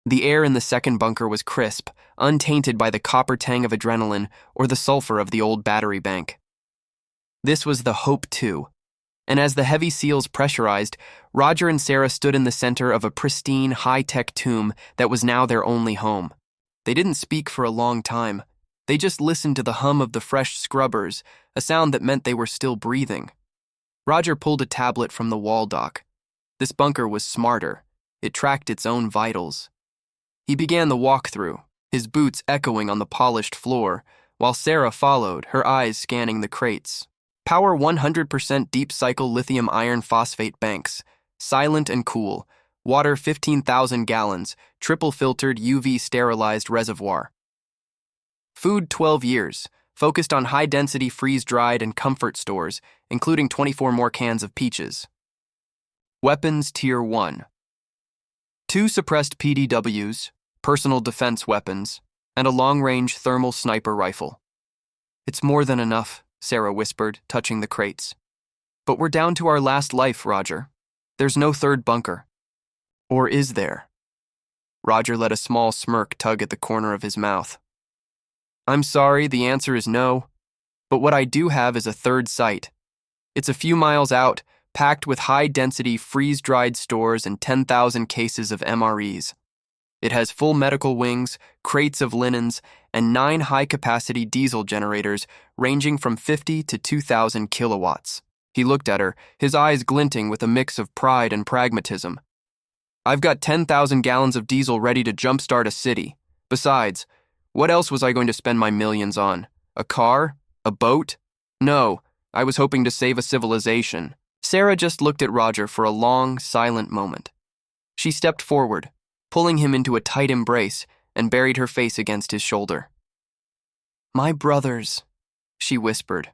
The air in the second bunker was crisp, untainted by the copper tang of adrenaline or the sulfur of the old battery bank. This was the Hope 2, and as the heavy seals pressurized, Roger and Sarah stood in the center of a pristine, high-tech tomb that was now their only home. They didn't speak for a long time. They just listened to the hum of the fresh scrubbers, a sound that meant they were still breathing. Roger pulled a tablet from the wall dock. This bunker was smarter. It tracked its own vitals. He began the walkthrough, his boots echoing on the polished floor, while Sarah followed, her eyes scanning the crates. Power 100% deep cycle lithium iron phosphate banks, silent and cool, water 15,000 gallons, triple filtered UV sterilized reservoir. Food 12 years, focused on high-density freeze-dried and comfort stores, including 24 more cans of peaches. Weapons Tier 1. 2 suppressed PDWs, personal defense weapons, and a long-range thermal sniper rifle. "It's more than enough," Sarah whispered, touching the crates. "But we're down to our last life, Roger. There's no third bunker." "Or is there?" Roger let a small smirk tug at the corner of his mouth. "I'm sorry, the answer is no. But what I do have is a third site. It's a few miles out, packed with high-density freeze-dried stores and 10,000 cases of MREs. It has full medical wings, crates of linens, and 9 high-capacity diesel generators ranging from 50 to 2,000 kilowatts." He looked at her, his eyes glinting with a mix of pride and pragmatism. "I've got 10,000 gallons of diesel ready to jumpstart a city. Besides, what else was I going to spend my millions on? A car? A boat? No, I was hoping to save a civilization." Sarah just looked at Roger for a long, silent moment. She stepped forward, pulling him into a tight embrace, and buried her face against his shoulder. "My brothers," she whispered,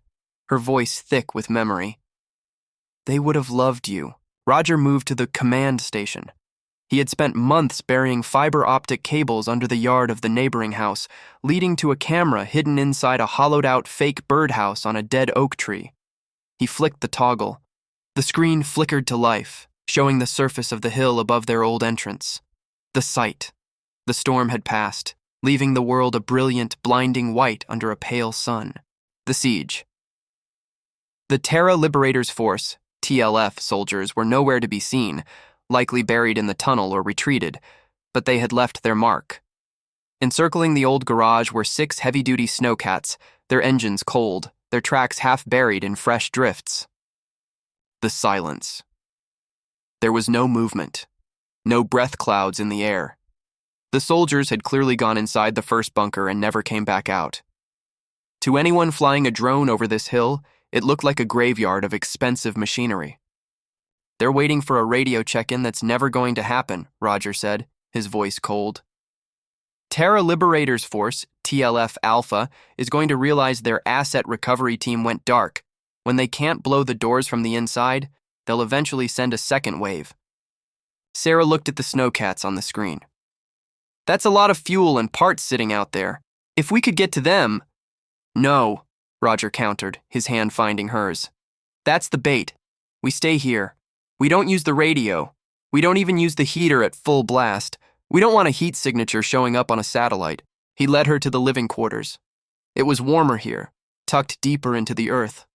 her voice thick with memory. "They would have loved you." Roger moved to the command station. He had spent months burying fiber optic cables under the yard of the neighboring house, leading to a camera hidden inside a hollowed-out fake birdhouse on a dead oak tree. He flicked the toggle. The screen flickered to life, showing the surface of the hill above their old entrance. The site. The storm had passed, leaving the world a brilliant, blinding white under a pale sun. The siege. The Terra Liberators Force, TLF soldiers, were nowhere to be seen, likely buried in the tunnel or retreated, but they had left their mark. Encircling the old garage were 6 heavy-duty snowcats, their engines cold, their tracks half buried in fresh drifts. The silence. There was no movement, no breath clouds in the air. The soldiers had clearly gone inside the first bunker and never came back out. To anyone flying a drone over this hill, it looked like a graveyard of expensive machinery. "They're waiting for a radio check-in that's never going to happen," Roger said, his voice cold. "Terra Liberators Force, TLF Alpha, is going to realize their asset recovery team went dark. When they can't blow the doors from the inside, they'll eventually send a second wave." Sarah looked at the snowcats on the screen. "That's a lot of fuel and parts sitting out there. If we could get to them—" "No," Roger countered, his hand finding hers. "That's the bait. We stay here. We don't use the radio. We don't even use the heater at full blast. We don't want a heat signature showing up on a satellite." He led her to the living quarters. It was warmer here, tucked deeper into the earth.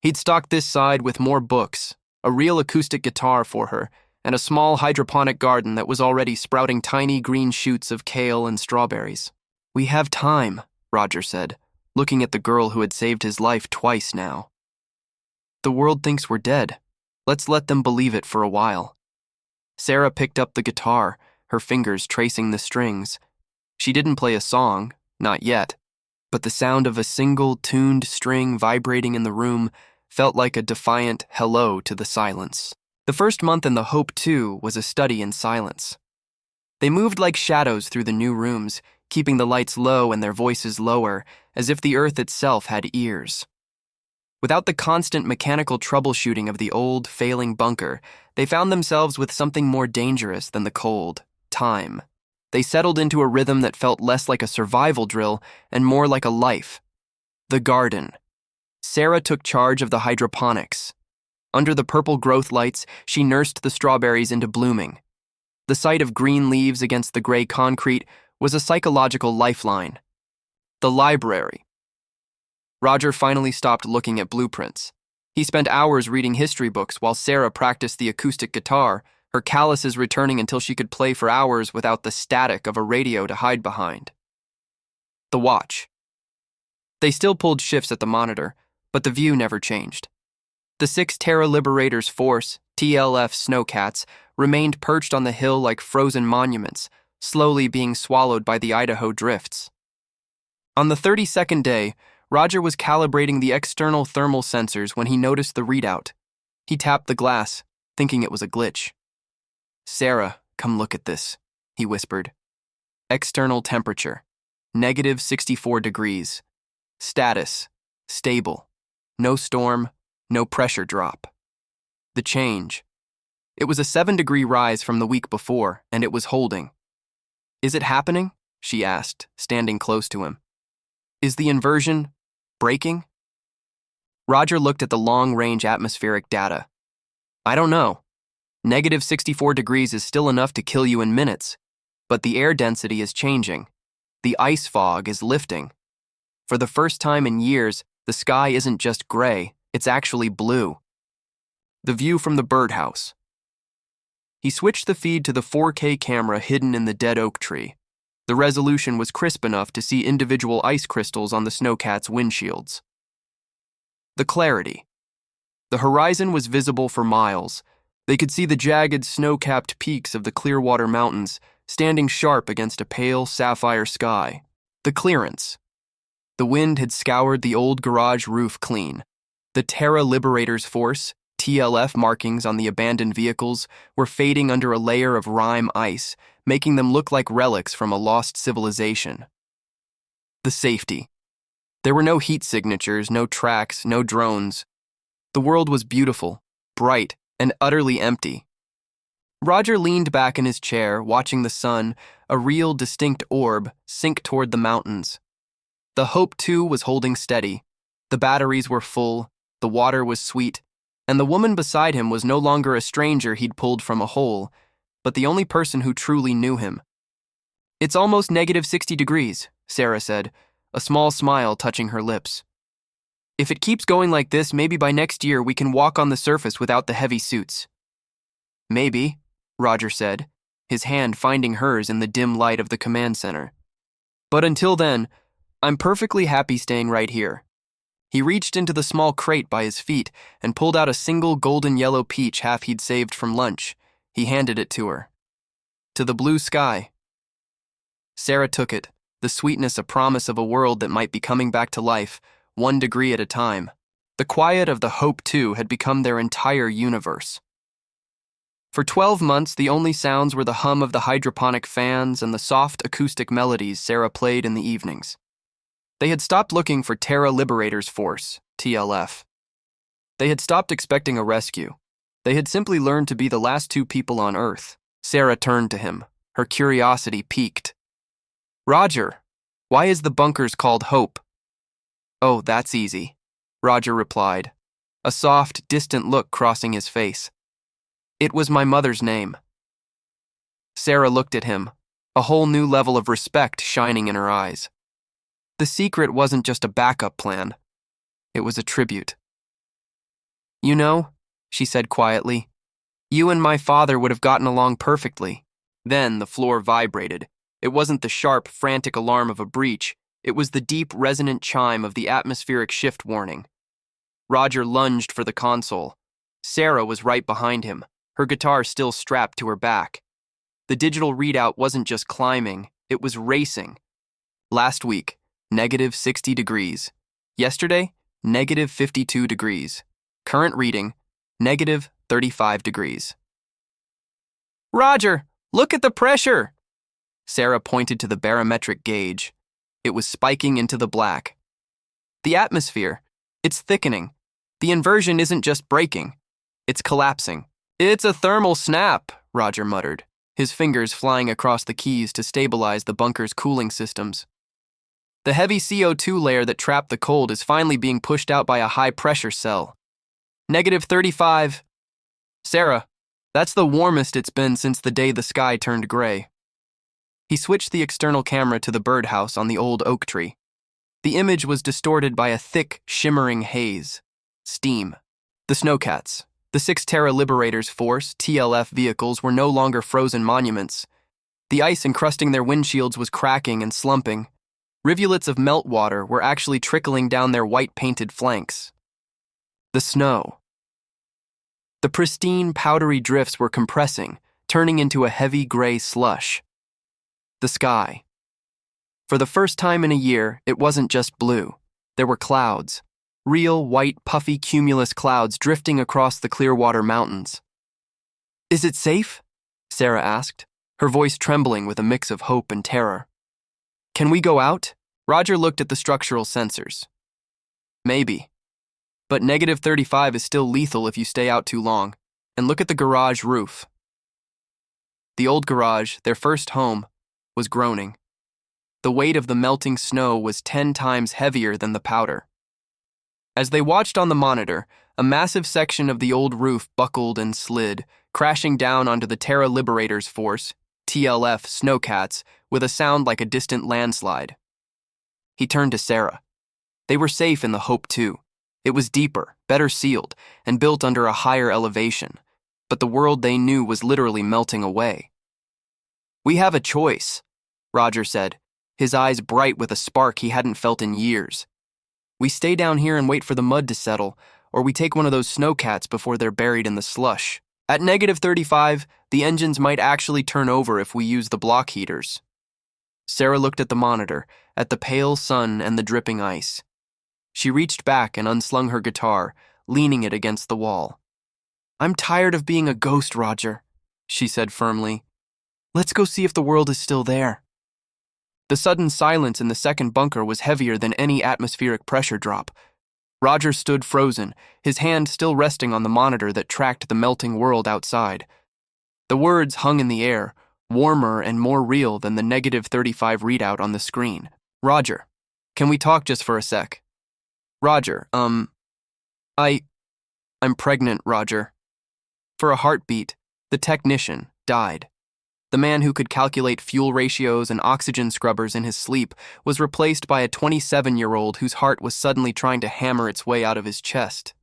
He'd stocked this side with more books, a real acoustic guitar for her, and a small hydroponic garden that was already sprouting tiny green shoots of kale and strawberries. "We have time," Roger said, looking at the girl who had saved his life twice now. "The world thinks we're dead. Let's let them believe it for a while." Sarah picked up the guitar, her fingers tracing the strings. She didn't play a song, not yet, but the sound of a single tuned string vibrating in the room felt like a defiant hello to the silence. The first month in the Hope 2 was a study in silence. They moved like shadows through the new rooms, keeping the lights low and their voices lower, as if the earth itself had ears. Without the constant mechanical troubleshooting of the old, failing bunker, they found themselves with something more dangerous than the cold: time. They settled into a rhythm that felt less like a survival drill and more like a life. The garden. Sarah took charge of the hydroponics. Under the purple growth lights, she nursed the strawberries into blooming. The sight of green leaves against the gray concrete was a psychological lifeline. The library. Roger finally stopped looking at blueprints. He spent hours reading history books while Sarah practiced the acoustic guitar, her calluses returning until she could play for hours without the static of a radio to hide behind. The watch. They still pulled shifts at the monitor, but the view never changed. The 6 Terra Liberators Force, TLF snowcats, remained perched on the hill like frozen monuments, slowly being swallowed by the Idaho drifts. On the 32nd day, Roger was calibrating the external thermal sensors when he noticed the readout. He tapped the glass, thinking it was a glitch. "Sarah, come look at this," he whispered. External temperature, -64 degrees. Status, stable. No storm, no pressure drop. The change. It was a 7-degree rise from the week before, and it was holding. "Is it happening?" she asked, standing close to him. "Is the inversion breaking?" Roger looked at the long-range atmospheric data. "I don't know. -64 degrees is still enough to kill you in minutes, but the air density is changing. The ice fog is lifting. For the first time in years, the sky isn't just gray, it's actually blue." The view from the birdhouse. He switched the feed to the 4K camera hidden in the dead oak tree. The resolution was crisp enough to see individual ice crystals on the snowcats' windshields. The clarity. The horizon was visible for miles. They could see the jagged, snow-capped peaks of the Clearwater Mountains standing sharp against a pale, sapphire sky. The clearance. The wind had scoured the old garage roof clean. The Terra Liberators Force, TLF markings on the abandoned vehicles, were fading under a layer of rime ice, making them look like relics from a lost civilization. The safety. There were no heat signatures, no tracks, no drones. The world was beautiful, bright, and utterly empty. Roger leaned back in his chair, watching the sun, a real distinct orb, sink toward the mountains. The Hope 2 was holding steady. The batteries were full, the water was sweet, and the woman beside him was no longer a stranger he'd pulled from a hole, but the only person who truly knew him. "It's almost -60 degrees, Sarah said, a small smile touching her lips. "If it keeps going like this, maybe by next year we can walk on the surface without the heavy suits." "Maybe," Roger said, his hand finding hers in the dim light of the command center. "But until then, I'm perfectly happy staying right here." He reached into the small crate by his feet and pulled out a single golden yellow peach half he'd saved from lunch. He handed it to her. "To the blue sky." Sarah took it, the sweetness a promise of a world that might be coming back to life, 1 degree at a time. The quiet of the Hope 2 had become their entire universe. For 12 months, the only sounds were the hum of the hydroponic fans and the soft acoustic melodies Sarah played in the evenings. They had stopped looking for Terra Liberators Force, TLF. They had stopped expecting a rescue. They had simply learned to be the last 2 people on Earth. Sarah turned to him, her curiosity piqued. "Roger, why is the bunkers called Hope?" "Oh, that's easy," Roger replied, a soft, distant look crossing his face. "It was my mother's name." Sarah looked at him, a whole new level of respect shining in her eyes. The secret wasn't just a backup plan. It was a tribute. "You know," she said quietly, "you and my father would have gotten along perfectly." Then the floor vibrated. It wasn't the sharp, frantic alarm of a breach. It was the deep, resonant chime of the atmospheric shift warning. Roger lunged for the console. Sarah was right behind him, her guitar still strapped to her back. The digital readout wasn't just climbing, it was racing. Last week, -60 degrees. Yesterday, -52 degrees. Current reading, -35 degrees. "Roger, look at the pressure!" Sarah pointed to the barometric gauge. It was spiking into the black. "The atmosphere, it's thickening. The inversion isn't just breaking, it's collapsing." "It's a thermal snap," Roger muttered, his fingers flying across the keys to stabilize the bunker's cooling systems. The heavy CO2 layer that trapped the cold is finally being pushed out by a high-pressure cell. -35. "Sarah, that's the warmest it's been since the day the sky turned gray." He switched the external camera to the birdhouse on the old oak tree. The image was distorted by a thick, shimmering haze. Steam. The snowcats, the 6 Terra Liberators Force, TLF vehicles, were no longer frozen monuments. The ice encrusting their windshields was cracking and slumping. Rivulets of meltwater were actually trickling down their white-painted flanks. The snow. The pristine, powdery drifts were compressing, turning into a heavy gray slush. The sky. For the first time in a year, it wasn't just blue. There were clouds. Real, white, puffy cumulus clouds drifting across the Clearwater Mountains. "Is it safe?" Sarah asked, her voice trembling with a mix of hope and terror. "Can we go out?" Roger looked at the structural sensors. "Maybe. But -35 is still lethal if you stay out too long. And look at the garage roof." The old garage, their first home, was groaning. The weight of the melting snow was 10 times heavier than the powder. As they watched on the monitor, a massive section of the old roof buckled and slid, crashing down onto the Terra Liberators Force, TLF snowcats, with a sound like a distant landslide. He turned to Sarah. They were safe in the Hope 2. It was deeper, better sealed, and built under a higher elevation, but the world they knew was literally melting away. "We have a choice," Roger said, his eyes bright with a spark he hadn't felt in years. "We stay down here and wait for the mud to settle, or we take one of those snowcats before they're buried in the slush. At -35, the engines might actually turn over if we use the block heaters." Sarah looked at the monitor, at the pale sun and the dripping ice. She reached back and unslung her guitar, leaning it against the wall. "I'm tired of being a ghost, Roger," she said firmly. "Let's go see if the world is still there." The sudden silence in the second bunker was heavier than any atmospheric pressure drop. Roger stood frozen, his hand still resting on the monitor that tracked the melting world outside. The words hung in the air, warmer and more real than the -35 readout on the screen. "Roger, can we talk just for a sec?" "Roger, I'm pregnant, Roger." For a heartbeat, the technician died. The man who could calculate fuel ratios and oxygen scrubbers in his sleep was replaced by a 27-year-old whose heart was suddenly trying to hammer its way out of his chest.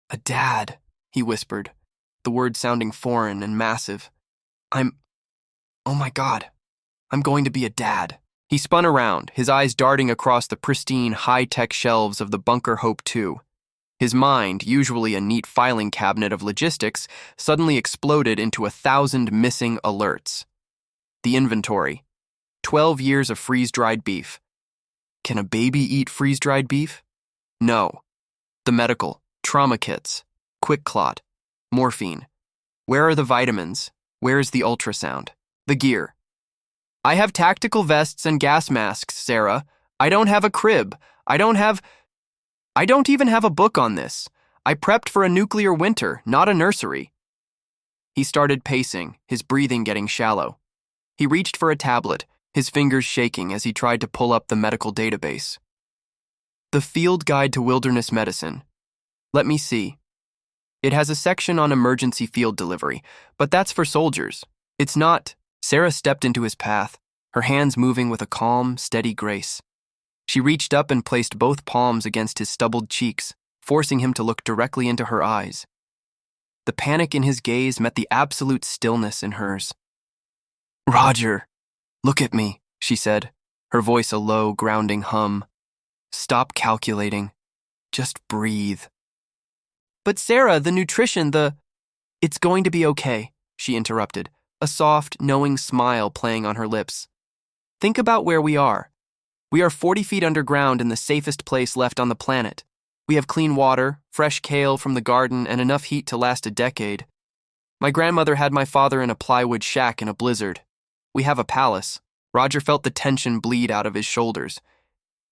"A dad," he whispered, the word sounding foreign and massive. Oh my God, I'm going to be a dad." He spun around, his eyes darting across the pristine, high-tech shelves of the Bunker Hope 2. His mind, usually a neat filing cabinet of logistics, suddenly exploded into 1,000 missing alerts. The inventory. 12 years of freeze-dried beef. Can a baby eat freeze-dried beef? No. The medical, trauma kits, quick clot, morphine. Where are the vitamins? Where is the ultrasound? The gear. "I have tactical vests and gas masks, Sarah. I don't have a crib. I don't even have a book on this. I prepped for a nuclear winter, not a nursery." He started pacing, his breathing getting shallow. He reached for a tablet, his fingers shaking as he tried to pull up the medical database. "The Field Guide to Wilderness Medicine. Let me see. It has a section on emergency field delivery, but that's for soldiers. It's not." Sarah stepped into his path, her hands moving with a calm, steady grace. She reached up and placed both palms against his stubbled cheeks, forcing him to look directly into her eyes. The panic in his gaze met the absolute stillness in hers. "Roger, look at me," she said, her voice a low, grounding hum. "Stop calculating. Just breathe." "But Sarah, the nutrition, It's going to be okay," she interrupted, a soft, knowing smile playing on her lips. "Think about where we are. We are 40 feet underground in the safest place left on the planet. We have clean water, fresh kale from the garden, and enough heat to last a decade. My grandmother had my father in a plywood shack in a blizzard. We have a palace." Roger felt the tension bleed out of his shoulders.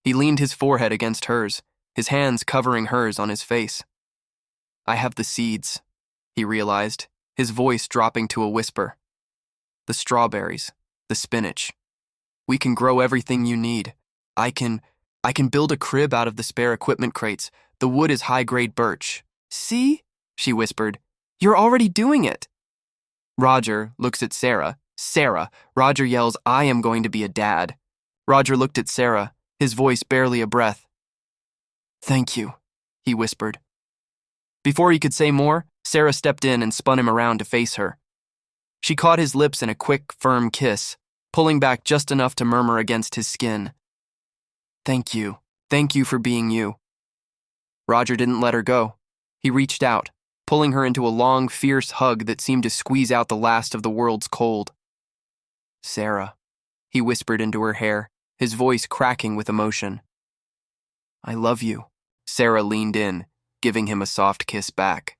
He leaned his forehead against hers, his hands covering hers on his face. "I have the seeds," he realized, his voice dropping to a whisper. "The strawberries, the spinach. We can grow everything you need. I can build a crib out of the spare equipment crates. The wood is high-grade birch." "See?" she whispered. "You're already doing it." Roger looks at Sarah. "Sarah." Roger yells, "I am going to be a dad." Roger looked at Sarah, his voice barely a breath. "Thank you," he whispered. Before he could say more, Sarah stepped in and spun him around to face her. She caught his lips in a quick, firm kiss, pulling back just enough to murmur against his skin. Thank you for being you." Roger didn't let her go. He reached out, pulling her into a long, fierce hug that seemed to squeeze out the last of the world's cold. "Sarah," he whispered into her hair, his voice cracking with emotion. "I love you." Sarah leaned in, giving him a soft kiss back.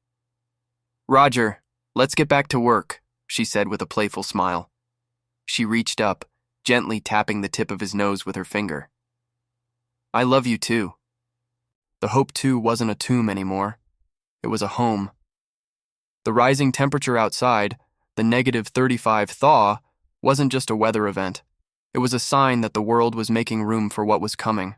"Roger, let's get back to work," she said with a playful smile. She reached up, gently tapping the tip of his nose with her finger. "I love you too." The Hope 2 wasn't a tomb anymore. It was a home. The rising temperature outside, the -35 thaw, wasn't just a weather event. It was a sign that the world was making room for what was coming.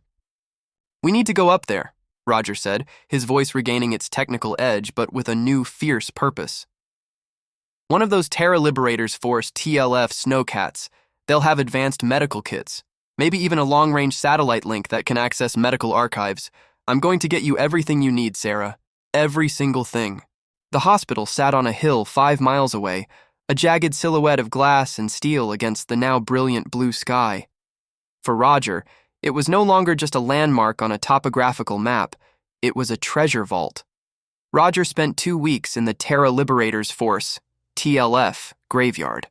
"We need to go up there," Roger said, his voice regaining its technical edge but with a new fierce purpose. "One of those Terra Liberators Force TLF snowcats. They'll have advanced medical kits, maybe even a long-range satellite link that can access medical archives. I'm going to get you everything you need, Sarah. Every single thing." The hospital sat on a hill 5 miles away, a jagged silhouette of glass and steel against the now brilliant blue sky. For Roger, it was no longer just a landmark on a topographical map. It was a treasure vault. Roger spent 2 weeks in the Terra Liberators Force, TLF, graveyard.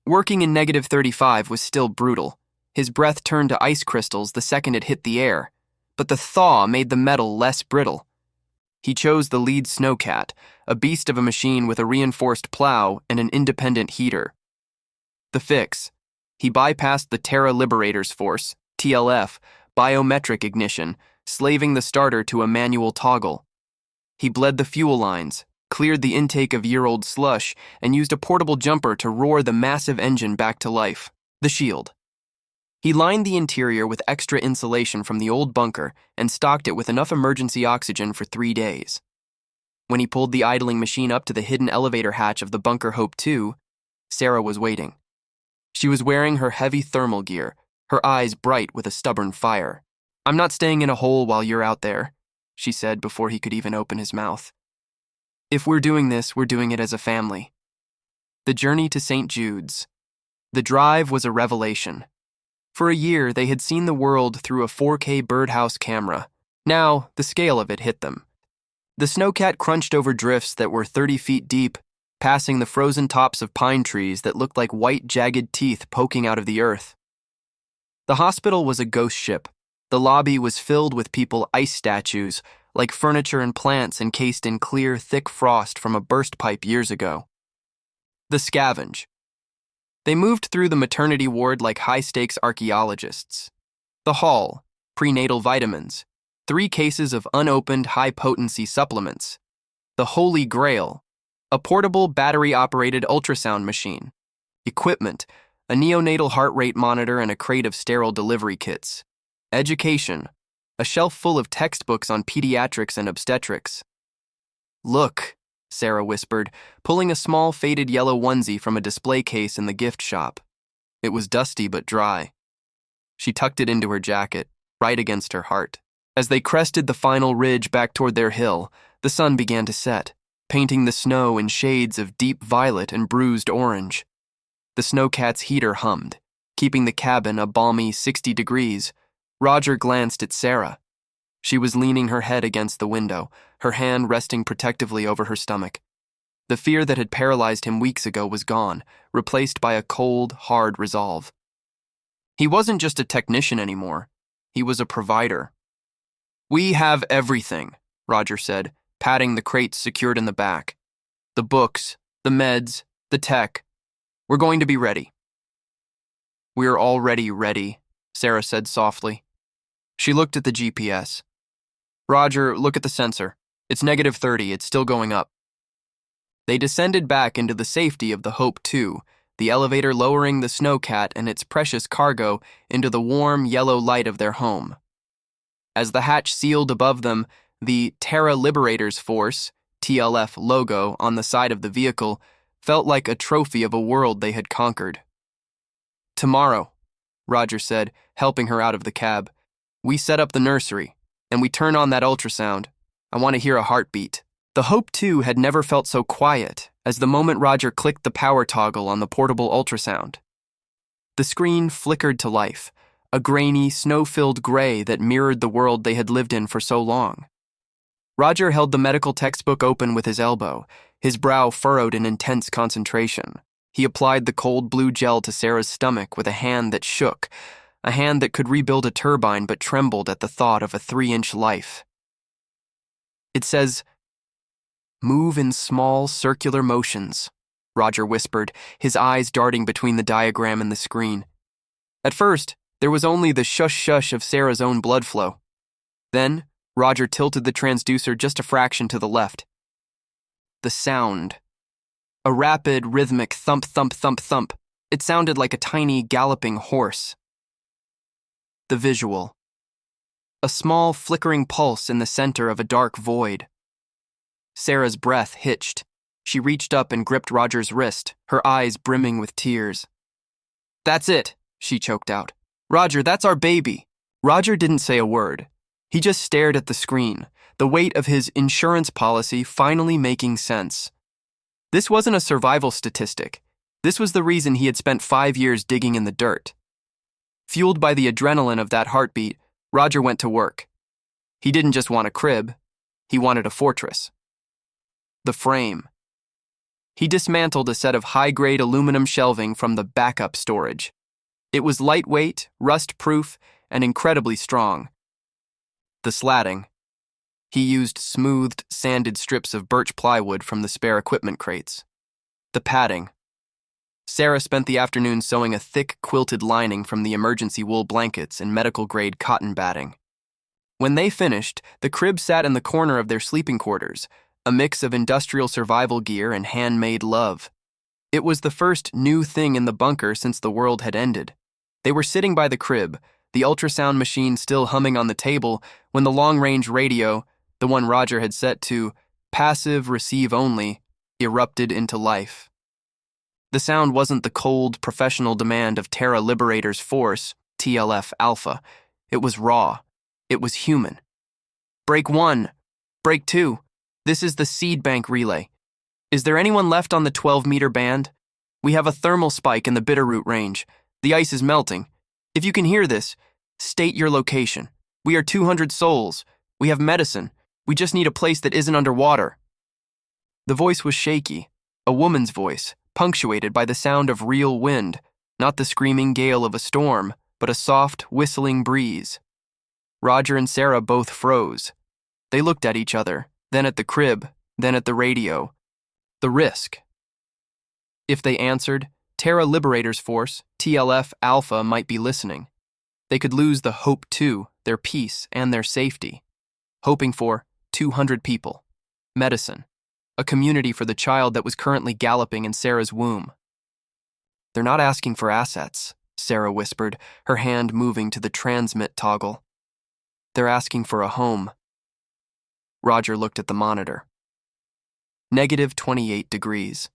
Working in -35 was still brutal. His breath turned to ice crystals the second it hit the air, but the thaw made the metal less brittle. He chose the lead snowcat, a beast of a machine with a reinforced plow and an independent heater. The fix: he bypassed the Terra Liberators Force, TLF, biometric ignition, slaving the starter to a manual toggle. He bled the fuel lines, cleared the intake of year-old slush, and used a portable jumper to roar the massive engine back to life, the shield. He lined the interior with extra insulation from the old bunker and stocked it with enough emergency oxygen for 3 days. When he pulled the idling machine up to the hidden elevator hatch of the Bunker Hope 2, Sarah was waiting. She was wearing her heavy thermal gear, her eyes bright with a stubborn fire. "I'm not staying in a hole while you're out there," she said before he could even open his mouth. "If we're doing this, we're doing it as a family." The journey to St. Jude's. The drive was a revelation. For a year, they had seen the world through a 4K birdhouse camera. Now, the scale of it hit them. The snowcat crunched over drifts that were 30 feet deep, passing the frozen tops of pine trees that looked like white, jagged teeth poking out of the earth. The hospital was a ghost ship. The lobby was filled with people ice statues, like furniture and plants encased in clear, thick frost from a burst pipe years ago. The scavenge. They moved through the maternity ward like high-stakes archaeologists. The hall, prenatal vitamins, 3 cases of unopened high-potency supplements. The Holy Grail, a portable battery-operated ultrasound machine. Equipment, a neonatal heart rate monitor and a crate of sterile delivery kits. Education, a shelf full of textbooks on pediatrics and obstetrics. "Look," Sarah whispered, pulling a small faded yellow onesie from a display case in the gift shop. It was dusty but dry. She tucked it into her jacket, right against her heart. As they crested the final ridge back toward their hill, the sun began to set, painting the snow in shades of deep violet and bruised orange. The snowcat's heater hummed, keeping the cabin a balmy 60 degrees. Roger glanced at Sarah. She was leaning her head against the window, her hand resting protectively over her stomach. The fear that had paralyzed him weeks ago was gone, replaced by a cold, hard resolve. He wasn't just a technician anymore. He was a provider. "We have everything," Roger said, patting the crates secured in the back. "The books, the meds, the tech. We're going to be ready." "We're already ready," Sarah said softly. She looked at the GPS. "Roger, look at the sensor. It's -30, it's still going up." They descended back into the safety of the Hope 2, the elevator lowering the snowcat and its precious cargo into the warm yellow light of their home. As the hatch sealed above them, the Terra Liberators Force, TLF logo on the side of the vehicle felt like a trophy of a world they had conquered. "Tomorrow," Roger said, helping her out of the cab, "we set up the nursery, and we turn on that ultrasound. I want to hear a heartbeat." The Hope 2 had never felt so quiet as the moment Roger clicked the power toggle on the portable ultrasound. The screen flickered to life, a grainy, snow-filled gray that mirrored the world they had lived in for so long. Roger held the medical textbook open with his elbow, his brow furrowed in intense concentration. He applied the cold blue gel to Sarah's stomach with a hand that shook, a hand that could rebuild a turbine but trembled at the thought of a 3-inch life. "It says, 'Move in small circular motions,'" Roger whispered, his eyes darting between the diagram and the screen. At first, there was only the shush-shush of Sarah's own blood flow. Then, Roger tilted the transducer just a fraction to the left. The sound. A rapid, rhythmic thump-thump-thump-thump. It sounded like a tiny, galloping horse. The visual. A small, flickering pulse in the center of a dark void. Sarah's breath hitched. She reached up and gripped Roger's wrist, her eyes brimming with tears. "That's it," she choked out. "Roger, that's our baby." Roger didn't say a word. He just stared at the screen, the weight of his insurance policy finally making sense. This wasn't a survival statistic. This was the reason he had spent 5 years digging in the dirt. Fueled by the adrenaline of that heartbeat, Roger went to work. He didn't just want a crib, he wanted a fortress. The frame. He dismantled a set of high-grade aluminum shelving from the backup storage. It was lightweight, rust-proof, and incredibly strong. The slatting. He used smoothed, sanded strips of birch plywood from the spare equipment crates. The padding. Sarah spent the afternoon sewing a thick, quilted lining from the emergency wool blankets and medical-grade cotton batting. When they finished, the crib sat in the corner of their sleeping quarters, a mix of industrial survival gear and handmade love. It was the first new thing in the bunker since the world had ended. They were sitting by the crib, the ultrasound machine still humming on the table, when the long-range radio, the one Roger had set to passive receive only, erupted into life. The sound wasn't the cold, professional demand of Terra Liberators Force, TLF Alpha. It was raw. It was human. "Break 1. Break 2. This is the seed bank relay. Is there anyone left on the 12-meter band? We have a thermal spike in the Bitterroot range. The ice is melting. If you can hear this, state your location. We are 200 souls. We have medicine. We just need a place that isn't underwater." The voice was shaky, a woman's voice, punctuated by the sound of real wind, not the screaming gale of a storm, but a soft, whistling breeze. Roger and Sarah both froze. They looked at each other, then at the crib, then at the radio. The risk. If they answered, Terra Liberators Force, TLF Alpha, might be listening. They could lose the Hope 2, their peace, and their safety. Hoping for 200 people. Medicine. A community for the child that was currently galloping in Sarah's womb. "They're not asking for assets," Sarah whispered, her hand moving to the transmit toggle. "They're asking for a home." Roger looked at the monitor. -28 degrees.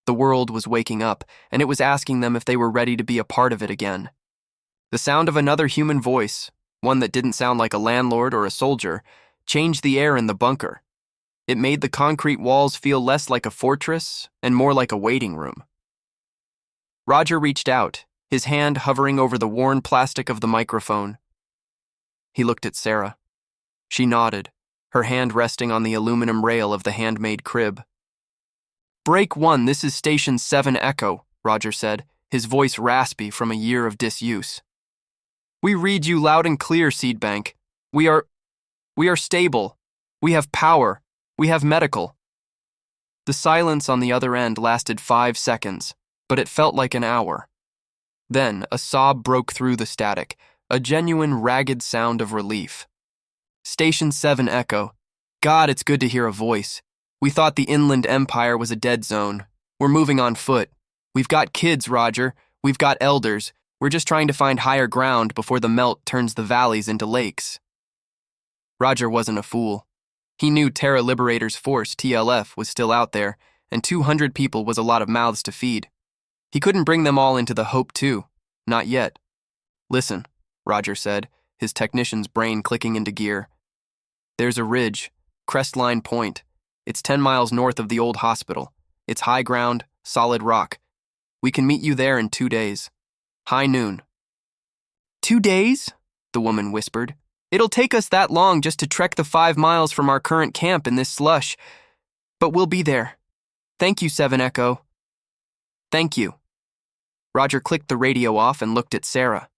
The world was waking up, and it was asking them if they were ready to be a part of it again. The sound of another human voice, one that didn't sound like a landlord or a soldier, changed the air in the bunker. It made the concrete walls feel less like a fortress and more like a waiting room. Roger reached out, his hand hovering over the worn plastic of the microphone. He looked at Sarah. She nodded, her hand resting on the aluminum rail of the handmade crib. "Break 1, this is Station 7 Echo," Roger said, his voice raspy from a year of disuse. "We read you loud and clear, Seedbank. We are stable. We have power. We have medical." The silence on the other end lasted 5 seconds, but it felt like an hour. Then a sob broke through the static, a genuine ragged sound of relief. "Station 7 Echo. God, it's good to hear a voice. We thought the Inland Empire was a dead zone. We're moving on foot. We've got kids, Roger. We've got elders. We're just trying to find higher ground before the melt turns the valleys into lakes." Roger wasn't a fool. He knew Terra Liberators Force, TLF, was still out there, and 200 people was a lot of mouths to feed. He couldn't bring them all into the Hope 2. Not yet. "Listen," Roger said, his technician's brain clicking into gear. "There's a ridge, Crestline Point. It's 10 miles north of the old hospital. It's high ground, solid rock. We can meet you there in 2 days. High noon." "2 days?" the woman whispered. "It'll take us that long just to trek the 5 miles from our current camp in this slush. But we'll be there. Thank you, 7 Echo." "Thank you." Roger clicked the radio off and looked at Sarah.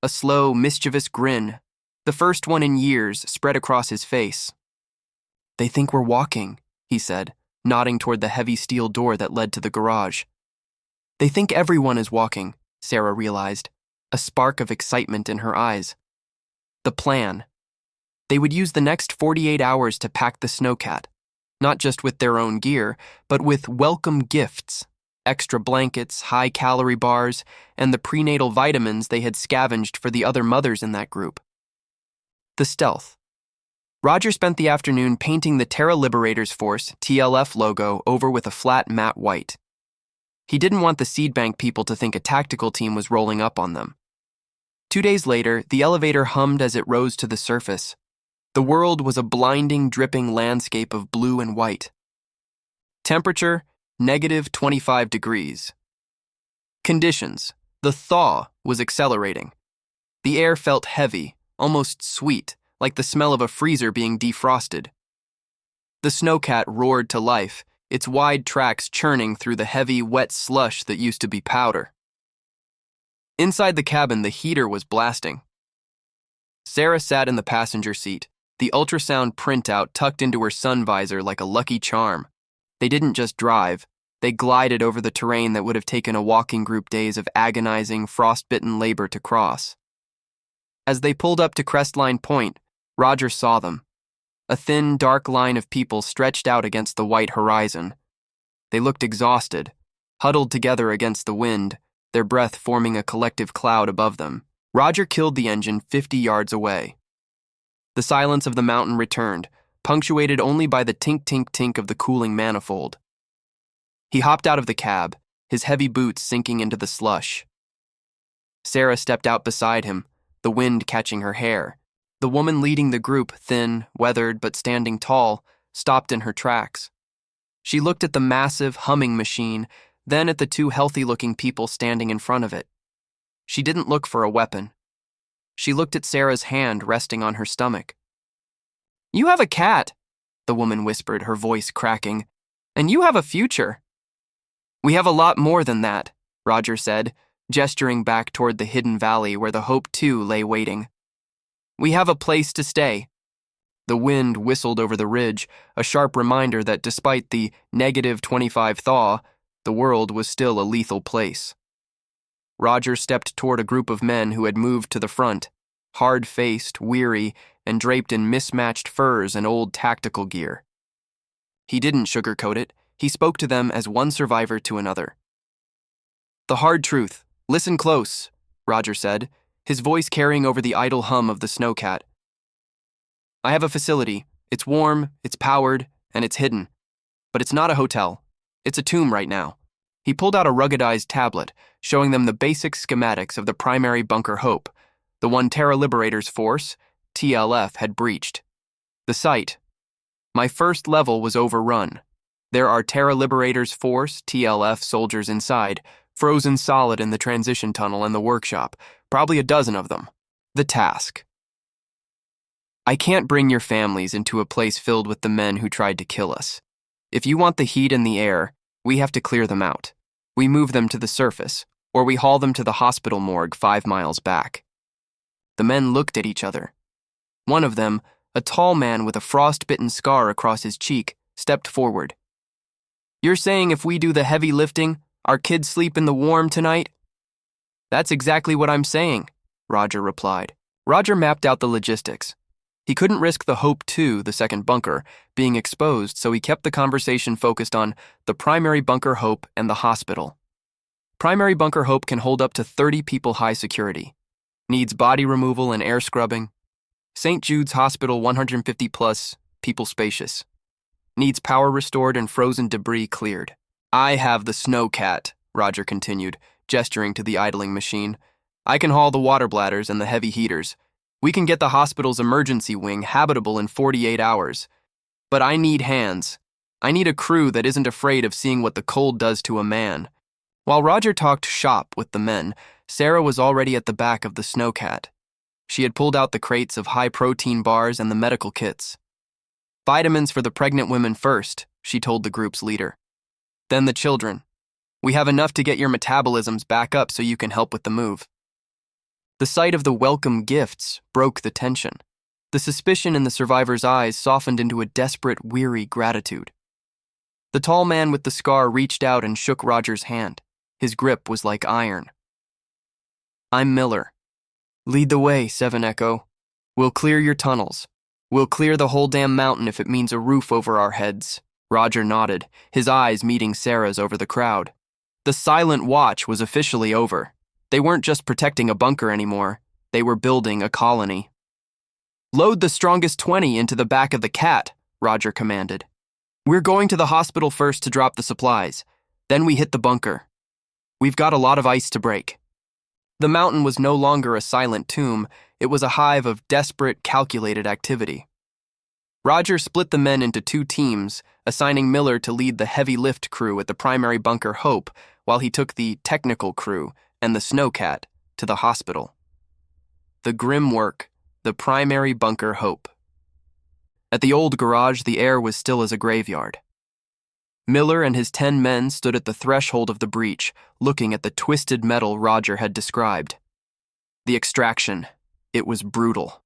A slow, mischievous grin, the first one in years, spread across his face. "They think we're walking," he said, nodding toward the heavy steel door that led to the garage. "They think everyone is walking," Sarah realized, a spark of excitement in her eyes. The plan. They would use the next 48 hours to pack the snowcat, not just with their own gear, but with welcome gifts, extra blankets, high-calorie bars, and the prenatal vitamins they had scavenged for the other mothers in that group. The stealth. Roger spent the afternoon painting the Terra Liberators Force, TLF logo over with a flat matte white. He didn't want the Seedbank people to think a tactical team was rolling up on them. 2 days later, the elevator hummed as it rose to the surface. The world was a blinding, dripping landscape of blue and white. Temperature, -25 degrees. Conditions. The thaw was accelerating. The air felt heavy, almost sweet, like the smell of a freezer being defrosted. The snowcat roared to life, its wide tracks churning through the heavy, wet slush that used to be powder. Inside the cabin, the heater was blasting. Sarah sat in the passenger seat, the ultrasound printout tucked into her sun visor like a lucky charm. They didn't just drive, they glided over the terrain that would have taken a walking group days of agonizing, frostbitten labor to cross. As they pulled up to Crestline Point, Roger saw them. A thin, dark line of people stretched out against the white horizon. They looked exhausted, huddled together against the wind, their breath forming a collective cloud above them. Roger killed the engine 50 yards away. The silence of the mountain returned, punctuated only by the tink-tink-tink of the cooling manifold. He hopped out of the cab, his heavy boots sinking into the slush. Sarah stepped out beside him, the wind catching her hair. The woman leading the group, thin, weathered, but standing tall, stopped in her tracks. She looked at the massive, humming machine, then at the 2 healthy-looking people standing in front of it. She didn't look for a weapon. She looked at Sarah's hand resting on her stomach. "You have a cat," the woman whispered, her voice cracking, "and you have a future." "We have a lot more than that," Roger said, gesturing back toward the hidden valley where the Hope 2 lay waiting. "We have a place to stay." The wind whistled over the ridge, a sharp reminder that despite the -25 thaw, the world was still a lethal place. Roger stepped toward a group of men who had moved to the front, hard-faced, weary, and draped in mismatched furs and old tactical gear. He didn't sugarcoat it. He spoke to them as one survivor to another. "The hard truth. Listen close," Roger said, his voice carrying over the idle hum of the snowcat. "I have a facility. It's warm, it's powered, and it's hidden. But it's not a hotel. It's a tomb right now." He pulled out a ruggedized tablet, showing them the basic schematics of the primary bunker Hope, the one Terra Liberators Force, TLF, had breached. The site. My first level was overrun. There are Terra Liberators Force, TLF, soldiers inside, frozen solid in the transition tunnel and the workshop, probably a dozen of them. The task. I can't bring your families into a place filled with the men who tried to kill us. If you want the heat and the air, we have to clear them out. We move them to the surface, or we haul them to the hospital morgue 5 miles back. The men looked at each other. One of them, a tall man with a frostbitten scar across his cheek, stepped forward. You're saying if we do the heavy lifting, our kids sleep in the warm tonight? That's exactly what I'm saying, Roger replied. Roger mapped out the logistics. He couldn't risk the Hope 2, the second bunker, being exposed, so he kept the conversation focused on the primary bunker Hope and the hospital. Primary bunker Hope can hold up to 30 people high security. Needs body removal and air scrubbing. St. Jude's Hospital 150 plus, people spacious. Needs power restored and frozen debris cleared. I have the Snowcat, Roger continued, gesturing to the idling machine. I can haul the water bladders and the heavy heaters. We can get the hospital's emergency wing habitable in 48 hours. But I need hands. I need a crew that isn't afraid of seeing what the cold does to a man. While Roger talked shop with the men, Sarah was already at the back of the Snowcat. She had pulled out the crates of high-protein bars and the medical kits. Vitamins for the pregnant women first, she told the group's leader. Then the children. We have enough to get your metabolisms back up so you can help with the move. The sight of the welcome gifts broke the tension. The suspicion in the survivor's eyes softened into a desperate, weary gratitude. The tall man with the scar reached out and shook Roger's hand. His grip was like iron. I'm Miller. Lead the way, 7 Echo. We'll clear your tunnels. We'll clear the whole damn mountain if it means a roof over our heads. Roger nodded, his eyes meeting Sarah's over the crowd. The silent watch was officially over. They weren't just protecting a bunker anymore. They were building a colony. Load the strongest 20 into the back of the cat, Roger commanded. We're going to the hospital first to drop the supplies. Then we hit the bunker. We've got a lot of ice to break. The mountain was no longer a silent tomb. It was a hive of desperate, calculated activity. Roger split the men into 2 teams, assigning Miller to lead the heavy lift crew at the primary bunker Hope, while he took the technical crew and the Snowcat to the hospital. The grim work, the primary bunker Hope. At the old garage, the air was still as a graveyard. Miller and his 10 men stood at the threshold of the breach, looking at the twisted metal Roger had described. The extraction, it was brutal.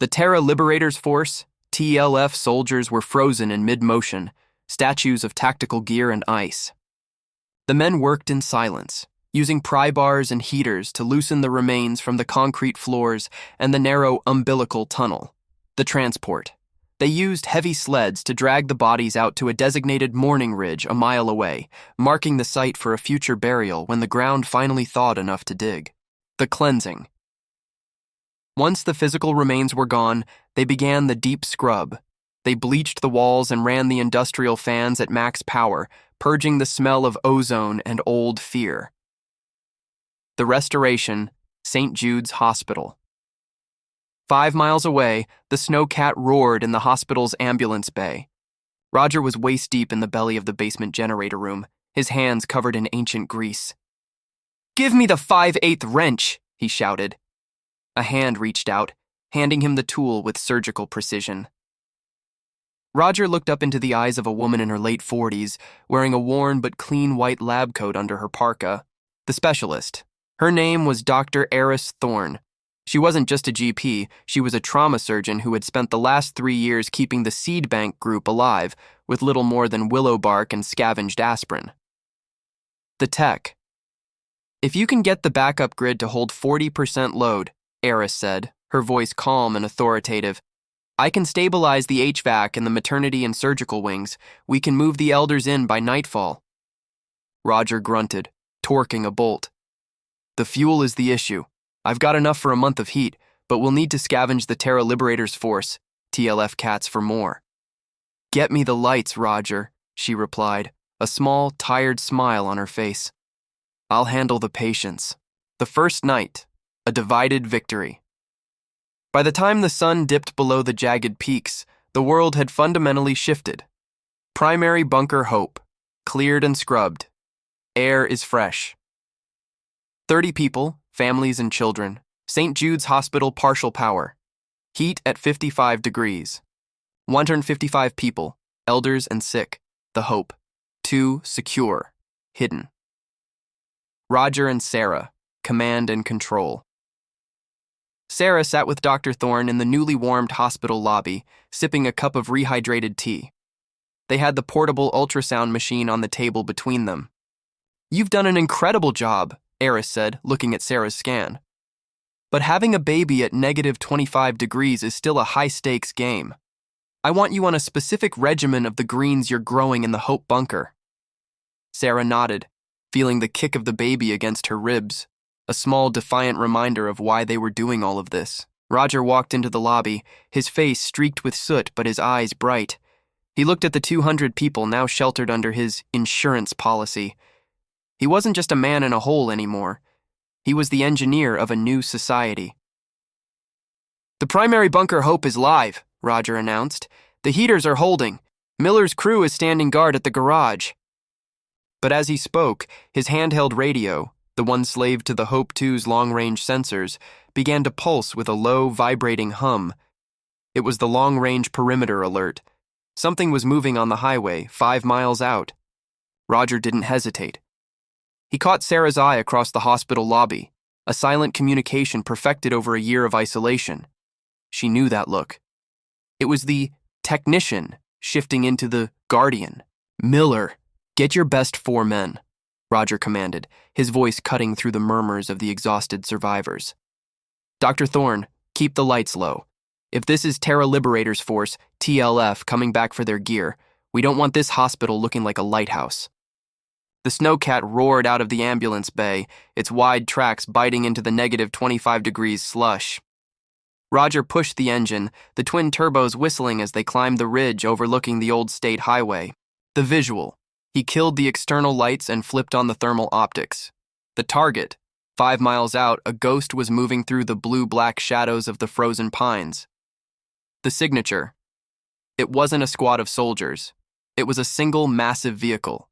The Terra Liberators Force, TLF soldiers were frozen in mid-motion, statues of tactical gear and ice. The men worked in silence, using pry bars and heaters to loosen the remains from the concrete floors and the narrow umbilical tunnel. The transport. They used heavy sleds to drag the bodies out to a designated mourning ridge a mile away, marking the site for a future burial when the ground finally thawed enough to dig. The cleansing. Once the physical remains were gone, they began the deep scrub. They bleached the walls and ran the industrial fans at max power, purging the smell of ozone and old fear. The restoration, St. Jude's Hospital. 5 miles away, the Snowcat roared in the hospital's ambulance bay. Roger was waist-deep in the belly of the basement generator room, his hands covered in ancient grease. "Give me the 5/8 wrench," he shouted. A hand reached out, handing him the tool with surgical precision. Roger looked up into the eyes of a woman in her late 40s, wearing a worn but clean white lab coat under her parka. The specialist. Her name was Dr. Eris Thorne. She wasn't just a GP, she was a trauma surgeon who had spent the last 3 years keeping the seed bank group alive with little more than willow bark and scavenged aspirin. The tech. If you can get the backup grid to hold 40% load, Eris said, her voice calm and authoritative, I can stabilize the HVAC in the maternity and surgical wings. We can move the elders in by nightfall. Roger grunted, torquing a bolt. The fuel is the issue. I've got enough for a month of heat, but we'll need to scavenge the Terra Liberators Force, TLF cats, for more. Get me the lights, Roger, she replied, a small, tired smile on her face. I'll handle the patients. The first night, a divided victory. By the time the sun dipped below the jagged peaks, the world had fundamentally shifted. Primary bunker Hope, cleared and scrubbed. Air is fresh. 30 people, families and children. St. Jude's Hospital partial power. Heat at 55 degrees. 155 people, elders and sick. The Hope. 2 secure, hidden. Roger and Sarah, command and control. Sarah sat with Dr. Thorne in the newly warmed hospital lobby, sipping a cup of rehydrated tea. They had the portable ultrasound machine on the table between them. "You've done an incredible job," Eris said, looking at Sarah's scan. "But having a baby at negative 25 degrees is still a high-stakes game. I want you on a specific regimen of the greens you're growing in the Hope bunker." Sarah nodded, feeling the kick of the baby against her ribs, a small defiant reminder of why they were doing all of this. Roger walked into the lobby, his face streaked with soot but his eyes bright. He looked at the 200 people now sheltered under his insurance policy. He wasn't just a man in a hole anymore. He was the engineer of a new society. "The primary bunker Hope is live," Roger announced. "The heaters are holding. Miller's crew is standing guard at the garage." But as he spoke, his handheld radio, the one slave to the Hope 2's long-range sensors, began to pulse with a low, vibrating hum. It was the long-range perimeter alert. Something was moving on the highway, 5 miles out. Roger didn't hesitate. He caught Sarah's eye across the hospital lobby, a silent communication perfected over a year of isolation. She knew that look. It was the technician shifting into the guardian. "Miller, get your best 4 men," Roger commanded, his voice cutting through the murmurs of the exhausted survivors. "Dr. Thorne, keep the lights low. If this is Terra Liberators Force, TLF, coming back for their gear, we don't want this hospital looking like a lighthouse." The snowcat roared out of the ambulance bay, its wide tracks biting into the negative 25 degrees slush. Roger pushed the engine, the twin turbos whistling as they climbed the ridge overlooking the old state highway. The visual. He killed the external lights and flipped on the thermal optics. The target. 5 miles out, a ghost was moving through the blue-black shadows of the frozen pines. The signature. It wasn't a squad of soldiers. It was a single massive vehicle.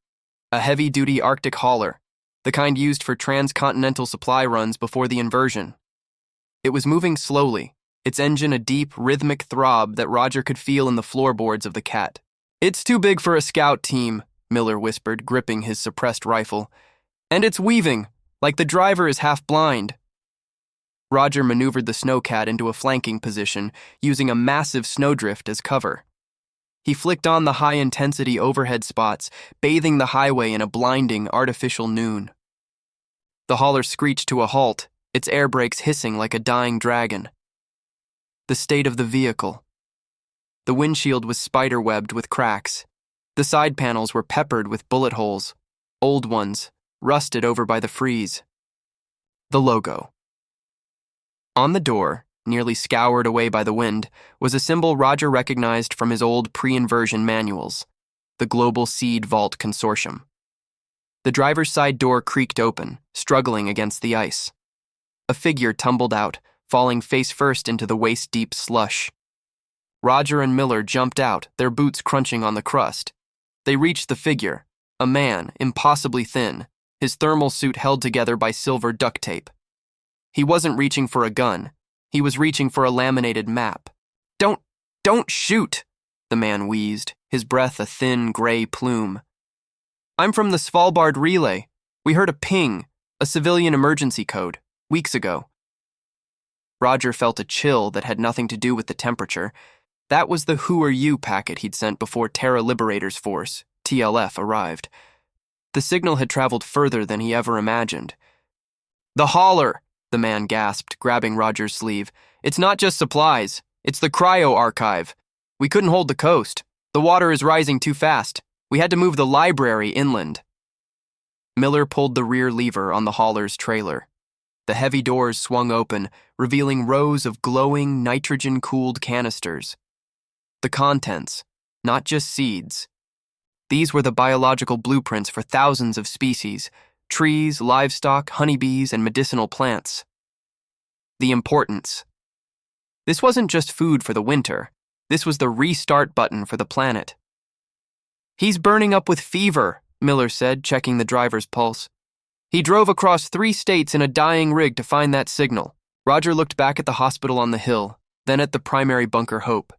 A heavy-duty Arctic hauler, the kind used for transcontinental supply runs before the invasion. It was moving slowly, its engine a deep, rhythmic throb that Roger could feel in the floorboards of the Cat. "It's too big for a scout team," Miller whispered, gripping his suppressed rifle. "And it's weaving, like the driver is half blind." Roger maneuvered the snowcat into a flanking position, using a massive snowdrift as cover. He flicked on the high-intensity overhead spots, bathing the highway in a blinding, artificial noon. The hauler screeched to a halt, its air brakes hissing like a dying dragon. The state of the vehicle. The windshield was spider-webbed with cracks. The side panels were peppered with bullet holes, old ones, rusted over by the freeze. The logo. On the door, nearly scoured away by the wind, was a symbol Roger recognized from his old pre-inversion manuals, the Global Seed Vault Consortium. The driver's side door creaked open, struggling against the ice. A figure tumbled out, falling face first into the waist-deep slush. Roger and Miller jumped out, their boots crunching on the crust. They reached the figure, a man, impossibly thin, his thermal suit held together by silver duct tape. He wasn't reaching for a gun. He was reaching for a laminated map. Don't shoot," the man wheezed, his breath a thin, gray plume. "I'm from the Svalbard Relay. We heard a ping, a civilian emergency code, weeks ago." Roger felt a chill that had nothing to do with the temperature. That was the "Who are you" packet he'd sent before Terra Liberators Force, TLF, arrived. The signal had traveled further than he ever imagined. "The hauler," the man gasped, grabbing Roger's sleeve. "It's not just supplies. It's the cryo archive. We couldn't hold the coast. The water is rising too fast. We had to move the library inland." Miller pulled the rear lever on the hauler's trailer. The heavy doors swung open, revealing rows of glowing, nitrogen-cooled canisters. The contents, not just seeds. These were the biological blueprints for thousands of species: trees, livestock, honeybees, and medicinal plants. The importance. This wasn't just food for the winter. This was the restart button for the planet. "He's burning up with fever," Miller said, checking the driver's pulse. "He drove across 3 states in a dying rig to find that signal." Roger looked back at the hospital on the hill, then at the primary bunker Hope.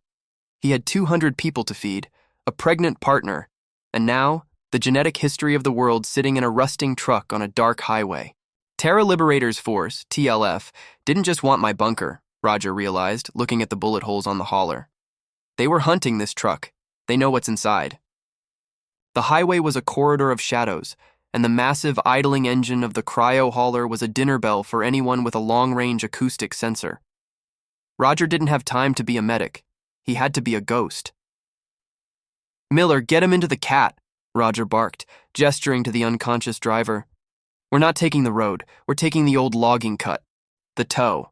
He had 200 people to feed, a pregnant partner, and now the genetic history of the world sitting in a rusting truck on a dark highway. Terra Liberators Force, TLF, didn't just want my bunker, Roger realized, looking at the bullet holes on the hauler. They were hunting this truck. They know what's inside. The highway was a corridor of shadows, and the massive idling engine of the cryo hauler was a dinner bell for anyone with a long-range acoustic sensor. Roger didn't have time to be a medic. He had to be a ghost. "Miller, get him into the cat," Roger barked, gesturing to the unconscious driver. "We're not taking the road. We're taking the old logging cut. The tow."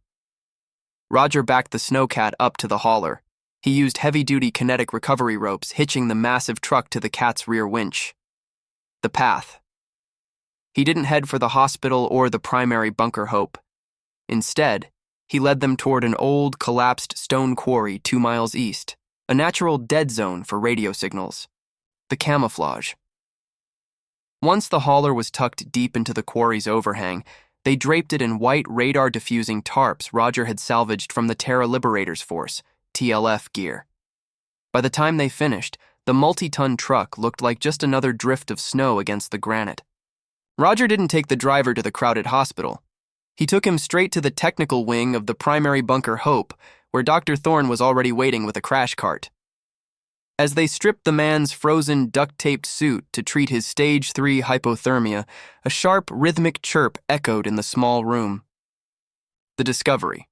Roger backed the snowcat up to the hauler. He used heavy-duty kinetic recovery ropes, hitching the massive truck to the cat's rear winch. The path. He didn't head for the hospital or the primary bunker Hope. Instead, he led them toward an old, collapsed stone quarry 2 miles east, a natural dead zone for radio signals. The camouflage. Once the hauler was tucked deep into the quarry's overhang, they draped it in white radar-diffusing tarps Roger had salvaged from the Terra Liberators Force, TLF gear. By the time they finished, the multi-ton truck looked like just another drift of snow against the granite. Roger didn't take the driver to the crowded hospital. He took him straight to the technical wing of the primary bunker Hope, where Dr. Thorne was already waiting with a crash cart. As they stripped the man's frozen, duct-taped suit to treat his stage 3 hypothermia, a sharp, rhythmic chirp echoed in the small room. The discovery.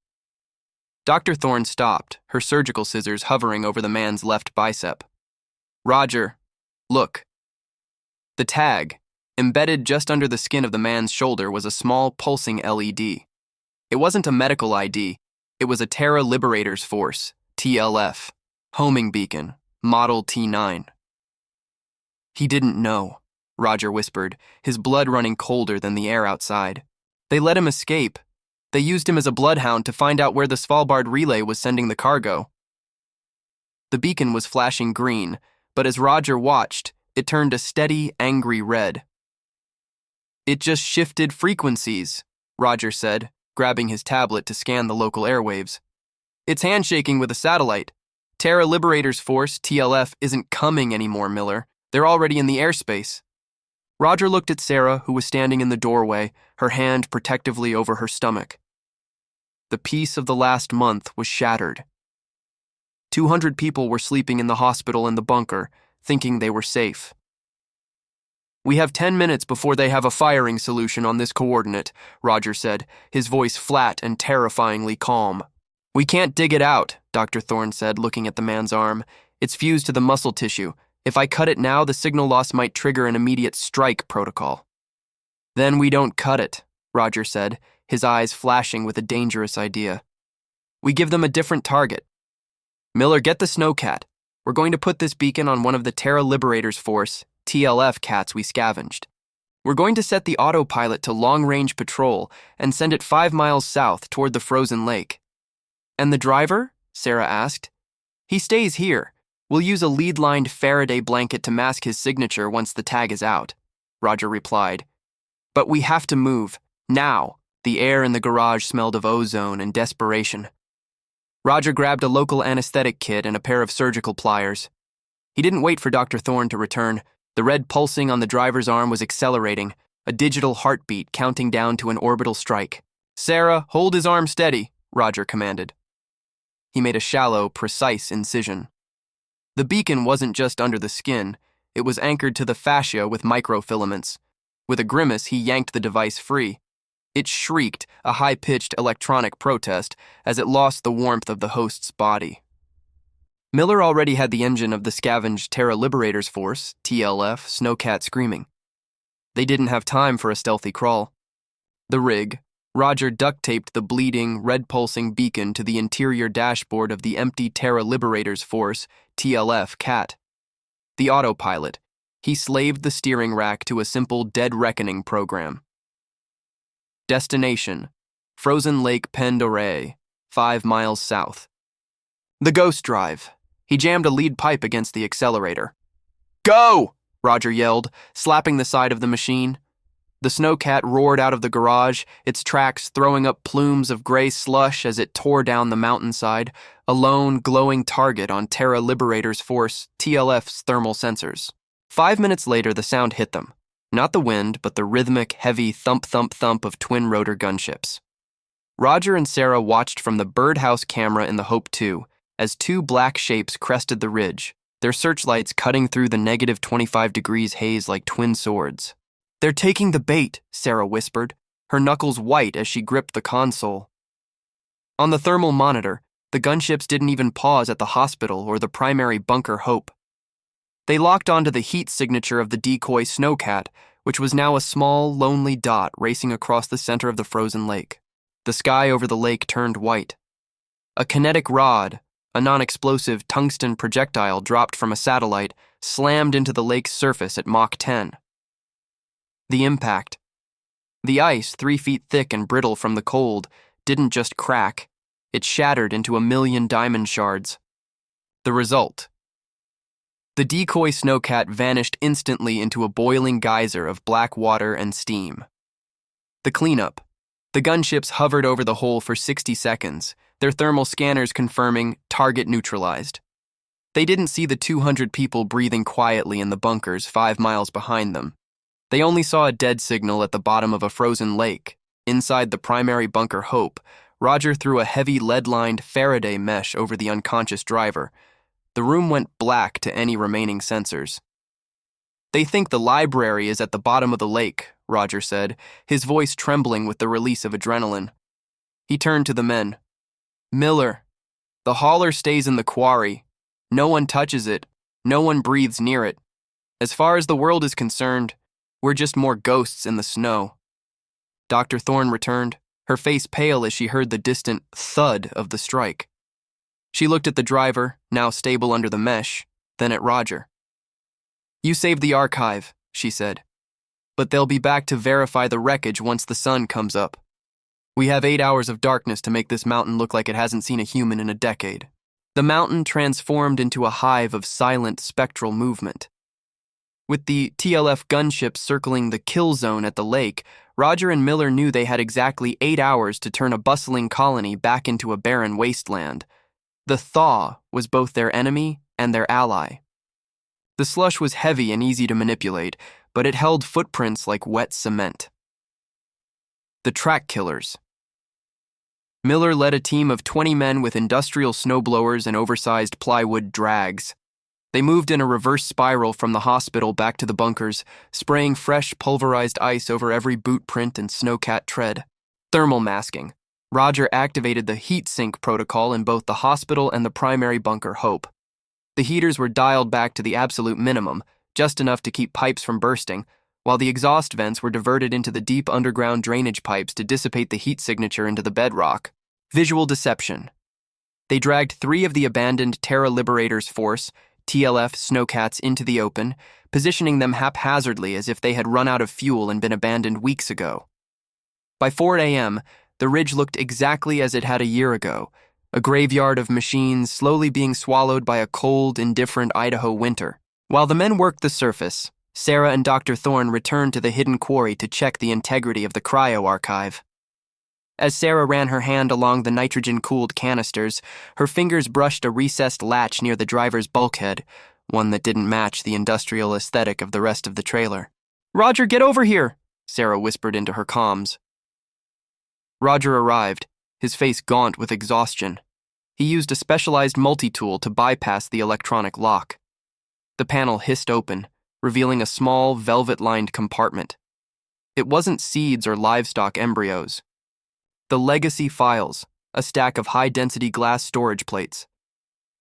Dr. Thorne stopped, her surgical scissors hovering over the man's left bicep. "Roger, look." The tag, embedded just under the skin of the man's shoulder, was a small, pulsing LED. It wasn't a medical ID. It was a Terra Liberators Force, TLF, homing beacon, Model T9. "He didn't know," Roger whispered, his blood running colder than the air outside. "They let him escape. They used him as a bloodhound to find out where the Svalbard relay was sending the cargo." The beacon was flashing green, but as Roger watched, it turned a steady, angry red. "It just shifted frequencies," Roger said, grabbing his tablet to scan the local airwaves. "It's handshaking with a satellite. Terra Liberators Force, TLF, isn't coming anymore, Miller. They're already in the airspace." Roger looked at Sarah, who was standing in the doorway, her hand protectively over her stomach. The peace of the last month was shattered. 200 people were sleeping in the hospital and the bunker, thinking they were safe. "We have 10 minutes before they have a firing solution on this coordinate," Roger said, his voice flat and terrifyingly calm. "We can't dig it out," Dr. Thorne said, looking at the man's arm. "It's fused to the muscle tissue. If I cut it now, the signal loss might trigger an immediate strike protocol." "Then we don't cut it," Roger said, his eyes flashing with a dangerous idea. "We give them a different target. Miller, get the snowcat. We're going to put this beacon on one of the Terra Liberators Force, TLF cats we scavenged. We're going to set the autopilot to long-range patrol and send it 5 miles south toward the frozen lake." "And the driver?" Sarah asked. "He stays here. We'll use a lead-lined Faraday blanket to mask his signature once the tag is out," Roger replied. "But we have to move. Now." The air in the garage smelled of ozone and desperation. Roger grabbed a local anesthetic kit and a pair of surgical pliers. He didn't wait for Dr. Thorne to return. The red pulsing on the driver's arm was accelerating, a digital heartbeat counting down to an orbital strike. "Sarah, hold his arm steady," Roger commanded. He made a shallow, precise incision. The beacon wasn't just under the skin. It was anchored to the fascia with microfilaments. With a grimace, he yanked the device free. It shrieked, a high-pitched electronic protest, as it lost the warmth of the host's body. Miller already had the engine of the scavenged Terra Liberators Force, TLF, snowcat screaming. They didn't have time for a stealthy crawl. The rig, Roger duct-taped the bleeding, red-pulsing beacon to the interior dashboard of the empty Terra Liberators Force, TLF, cat. The autopilot, He slaved the steering rack to a simple dead reckoning program. Destination: Frozen Lake Pen d'Oreille, 5 miles south. The ghost drive. He jammed a lead pipe against the accelerator. Go! Roger yelled, slapping the side of the machine. The snowcat roared out of the garage, its tracks throwing up plumes of gray slush as it tore down the mountainside, a lone, glowing target on Terra Liberator's Force, TLF's thermal sensors. 5 minutes later, the sound hit them. Not the wind, but the rhythmic, heavy thump-thump-thump of twin-rotor gunships. Roger and Sarah watched from the birdhouse camera in the Hope 2 as two black shapes crested the ridge, their searchlights cutting through the negative 25 degrees haze like twin swords. "They're taking the bait," Sarah whispered, her knuckles white as she gripped the console. On the thermal monitor, the gunships didn't even pause at the hospital or the primary bunker Hope. They locked onto the heat signature of the decoy snowcat, which was now a small, lonely dot racing across the center of the frozen lake. The sky over the lake turned white. A kinetic rod, a non-explosive tungsten projectile dropped from a satellite, slammed into the lake's surface at Mach 10. The impact. The ice, 3 feet thick and brittle from the cold, didn't just crack. It shattered into a million diamond shards. The result. The decoy snowcat vanished instantly into a boiling geyser of black water and steam. The cleanup. The gunships hovered over the hole for 60 seconds, their thermal scanners confirming target neutralized. They didn't see the 200 people breathing quietly in the bunkers 5 miles behind them. They only saw a dead signal at the bottom of a frozen lake. Inside the primary bunker Hope, Roger threw a heavy lead-lined Faraday mesh over the unconscious driver. The room went black to any remaining sensors. "They think the library is at the bottom of the lake," Roger said, his voice trembling with the release of adrenaline. He turned to the men. "Miller, the hauler stays in the quarry. No one touches it. No one breathes near it. As far as the world is concerned, we're just more ghosts in the snow." Dr. Thorne returned, her face pale as she heard the distant thud of the strike. She looked at the driver, now stable under the mesh, then at Roger. "You saved the archive," she said. "But they'll be back to verify the wreckage once the sun comes up. We have 8 hours of darkness to make this mountain look like it hasn't seen a human in a decade." The mountain transformed into a hive of silent, spectral movement. With the TLF gunships circling the kill zone at the lake, Roger and Miller knew they had exactly 8 hours to turn a bustling colony back into a barren wasteland. The thaw was both their enemy and their ally. The slush was heavy and easy to manipulate, but it held footprints like wet cement. The track killers. Miller led a team of 20 men with industrial snowblowers and oversized plywood drags. They moved in a reverse spiral from the hospital back to the bunkers, spraying fresh, pulverized ice over every boot print and snowcat tread. Thermal masking. Roger activated the heat sink protocol in both the hospital and the primary bunker Hope. The heaters were dialed back to the absolute minimum, just enough to keep pipes from bursting, while the exhaust vents were diverted into the deep underground drainage pipes to dissipate the heat signature into the bedrock. Visual deception. They dragged 3 of the abandoned Terra Liberator's Force, TLF snowcats, into the open, positioning them haphazardly as if they had run out of fuel and been abandoned weeks ago. By 4 a.m., the ridge looked exactly as it had a year ago, a graveyard of machines slowly being swallowed by a cold, indifferent Idaho winter. While the men worked the surface, Sarah and Dr. Thorne returned to the hidden quarry to check the integrity of the cryo archive. As Sarah ran her hand along the nitrogen-cooled canisters, her fingers brushed a recessed latch near the driver's bulkhead, one that didn't match the industrial aesthetic of the rest of the trailer. "Roger, get over here," Sarah whispered into her comms. Roger arrived, his face gaunt with exhaustion. He used a specialized multi-tool to bypass the electronic lock. The panel hissed open, revealing a small, velvet-lined compartment. It wasn't seeds or livestock embryos. The legacy files, a stack of high-density glass storage plates.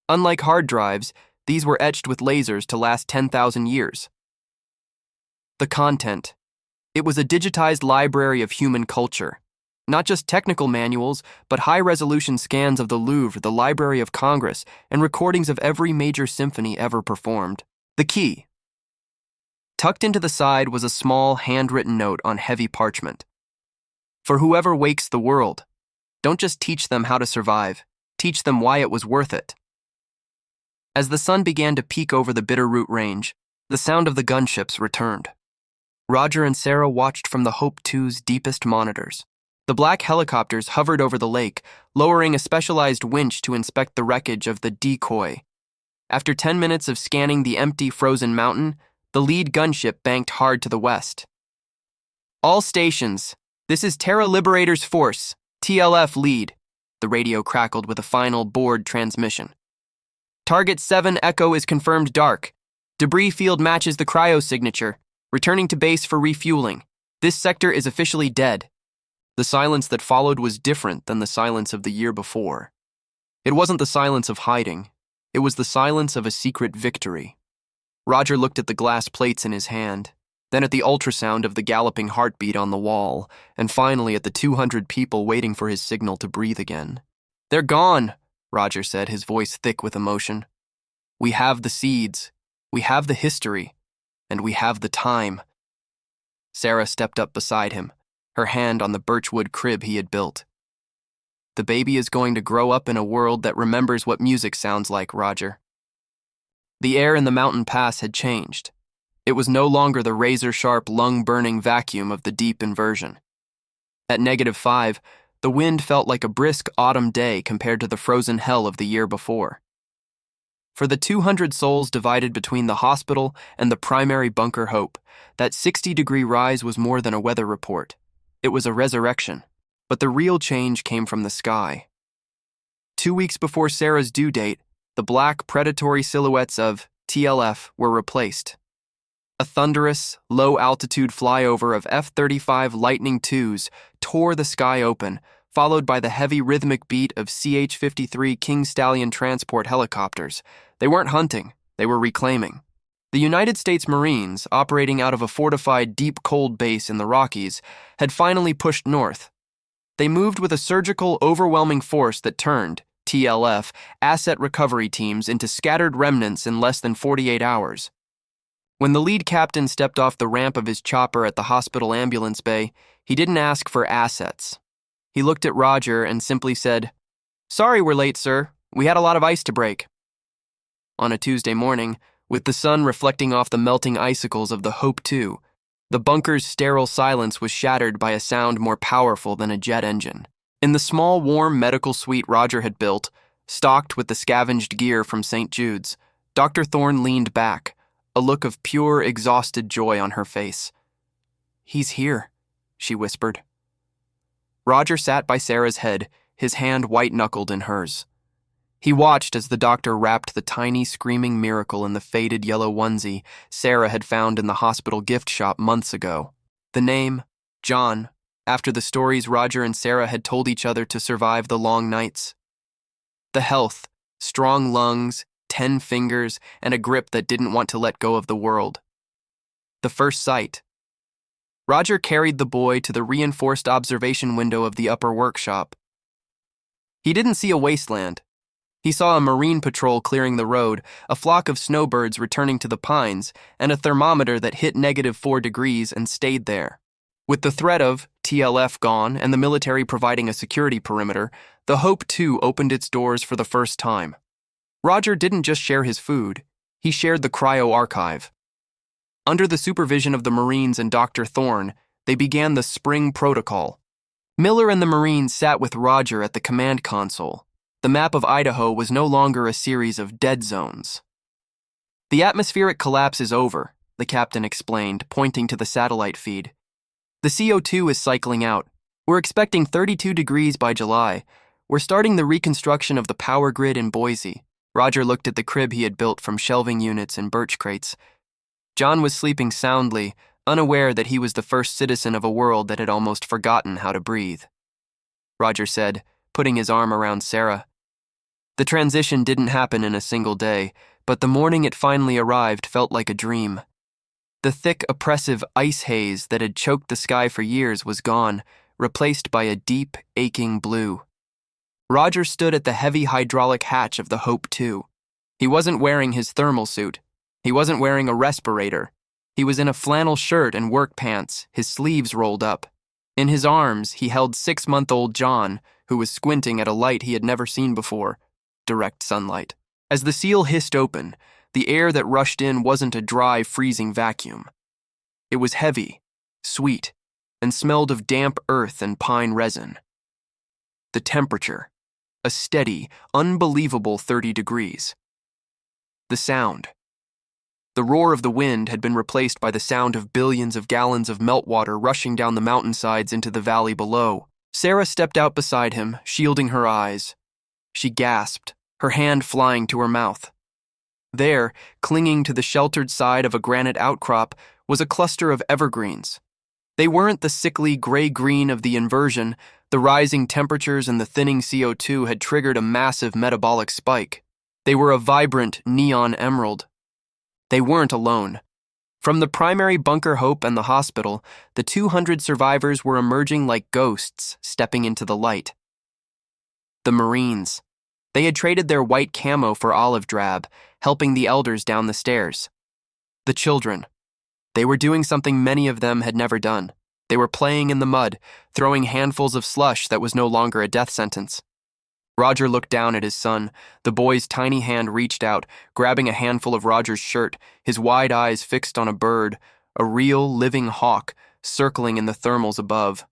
Unlike hard drives, these were etched with lasers to last 10,000 years. The content. It was a digitized library of human culture. Not just technical manuals, but high-resolution scans of the Louvre, the Library of Congress, and recordings of every major symphony ever performed. The key. Tucked into the side was a small handwritten note on heavy parchment. For whoever wakes the world, don't just teach them how to survive, teach them why it was worth it. As the sun began to peek over the Bitterroot Range, the sound of the gunships returned. Roger and Sarah watched from the Hope 2's deepest monitors. The black helicopters hovered over the lake, lowering a specialized winch to inspect the wreckage of the Decoy. After 10 minutes of scanning the empty frozen mountain, the lead gunship banked hard to the west. All stations, this is Terra Liberators Force, TLF lead, the radio crackled with a final board transmission. Target 7 Echo is confirmed dark. Debris field matches the cryo signature. Returning to base for refueling. This sector is officially dead. The silence that followed was different than the silence of the year before. It wasn't the silence of hiding. It was the silence of a secret victory. Roger looked at the glass plates in his hand, then at the ultrasound of the galloping heartbeat on the wall, and finally at the 200 people waiting for his signal to breathe again. "They're gone," Roger said, his voice thick with emotion. "We have the seeds, we have the history, and we have the time." Sarah stepped up beside him, her hand on the birchwood crib he had built. "The baby is going to grow up in a world that remembers what music sounds like, Roger." The air in the mountain pass had changed. It was no longer the razor-sharp, lung-burning vacuum of the deep inversion. At -5, the wind felt like a brisk autumn day compared to the frozen hell of the year before. For the 200 souls divided between the hospital and the primary bunker Hope, that 60-degree rise was more than a weather report. It was a resurrection, but the real change came from the sky. 2 weeks before Sarah's due date, the black, predatory silhouettes of TLF were replaced. A thunderous, low-altitude flyover of F-35 Lightning IIs tore the sky open, followed by the heavy rhythmic beat of CH-53 King Stallion transport helicopters. They weren't hunting, they were reclaiming. The United States Marines, operating out of a fortified deep cold base in the Rockies, had finally pushed north. They moved with a surgical, overwhelming force that turned, TLF, asset recovery teams into scattered remnants in less than 48 hours. When the lead captain stepped off the ramp of his chopper at the hospital ambulance bay, he didn't ask for assets. He looked at Roger and simply said, "Sorry we're late, sir. We had a lot of ice to break." On a Tuesday morning, with the sun reflecting off the melting icicles of the Hope 2, the bunker's sterile silence was shattered by a sound more powerful than a jet engine. In the small, warm medical suite Roger had built, stocked with the scavenged gear from St. Jude's, Dr. Thorne leaned back, a look of pure, exhausted joy on her face. "He's here," she whispered. Roger sat by Sarah's head, his hand white-knuckled in hers. He watched as the doctor wrapped the tiny, screaming miracle in the faded yellow onesie Sarah had found in the hospital gift shop months ago. The name, John, after the stories Roger and Sarah had told each other to survive the long nights. The health, strong lungs, 10 fingers, and a grip that didn't want to let go of the world. The first sight. Roger carried the boy to the reinforced observation window of the upper workshop. He didn't see a wasteland. He saw a Marine patrol clearing the road, a flock of snowbirds returning to the pines, and a thermometer that hit -4 degrees and stayed there. With the threat of TLF gone and the military providing a security perimeter, the Hope 2 opened its doors for the first time. Roger didn't just share his food, he shared the cryo archive. Under the supervision of the Marines and Dr. Thorne, they began the Spring Protocol. Miller and the Marines sat with Roger at the command console. The map of Idaho was no longer a series of dead zones. "The atmospheric collapse is over," the captain explained, pointing to the satellite feed. "The CO2 is cycling out. We're expecting 32 degrees by July. We're starting the reconstruction of the power grid in Boise." Roger looked at the crib he had built from shelving units and birch crates. John was sleeping soundly, unaware that he was the first citizen of a world that had almost forgotten how to breathe. Roger said, putting his arm around Sarah. The transition didn't happen in a single day, but the morning it finally arrived felt like a dream. The thick, oppressive ice haze that had choked the sky for years was gone, replaced by a deep, aching blue. Roger stood at the heavy hydraulic hatch of the Hope 2. He wasn't wearing his thermal suit. He wasn't wearing a respirator. He was in a flannel shirt and work pants, his sleeves rolled up. In his arms, he held 6-month-old John, who was squinting at a light he had never seen before, direct sunlight. As the seal hissed open, the air that rushed in wasn't a dry, freezing vacuum. It was heavy, sweet, and smelled of damp earth and pine resin. The temperature, a steady, unbelievable 30 degrees. The sound. The roar of the wind had been replaced by the sound of billions of gallons of meltwater rushing down the mountainsides into the valley below. Sarah stepped out beside him, shielding her eyes. She gasped, her hand flying to her mouth. There, clinging to the sheltered side of a granite outcrop, was a cluster of evergreens. They weren't the sickly gray-green of the inversion. The rising temperatures and the thinning CO2 had triggered a massive metabolic spike. They were a vibrant neon emerald. They weren't alone. From the primary bunker Hope and the hospital, the 200 survivors were emerging like ghosts, stepping into the light. The Marines. They had traded their white camo for olive drab, helping the elders down the stairs. The children. They were doing something many of them had never done. They were playing in the mud, throwing handfuls of slush that was no longer a death sentence. Roger looked down at his son. The boy's tiny hand reached out, grabbing a handful of Roger's shirt, his wide eyes fixed on a bird, a real, living hawk, circling in the thermals above.